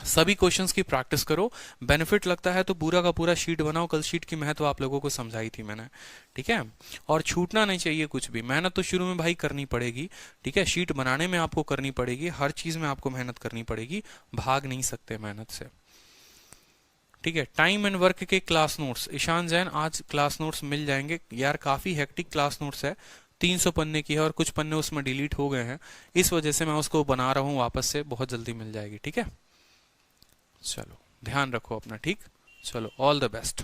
सभी क्वेश्चंस की प्रैक्टिस करो। बेनिफिट लगता है तो पूरा का पूरा शीट बनाओ। कल शीट की महत्व आप लोगों को समझाई थी मैंने। ठीक है, और छूटना नहीं चाहिए कुछ भी। मेहनत तो शुरू में भाई करनी पड़ेगी। ठीक है, शीट बनाने में आपको करनी पड़ेगी, हर चीज में आपको मेहनत करनी पड़ेगी, भाग नहीं सकते मेहनत से। ठीक है, टाइम एंड वर्क के क्लास नोट्स, ईशान जैन, आज क्लास नोट्स मिल जाएंगे यार। काफी हेक्टिक क्लास नोट्स है, 300 पन्ने की है, और कुछ पन्ने उसमें डिलीट हो गए हैं, इस वजह से मैं उसको बना रहा हूँ वापस से। बहुत जल्दी मिल जाएगी। ठीक है, चलो ध्यान रखो अपना। ठीक, चलो, ऑल द बेस्ट।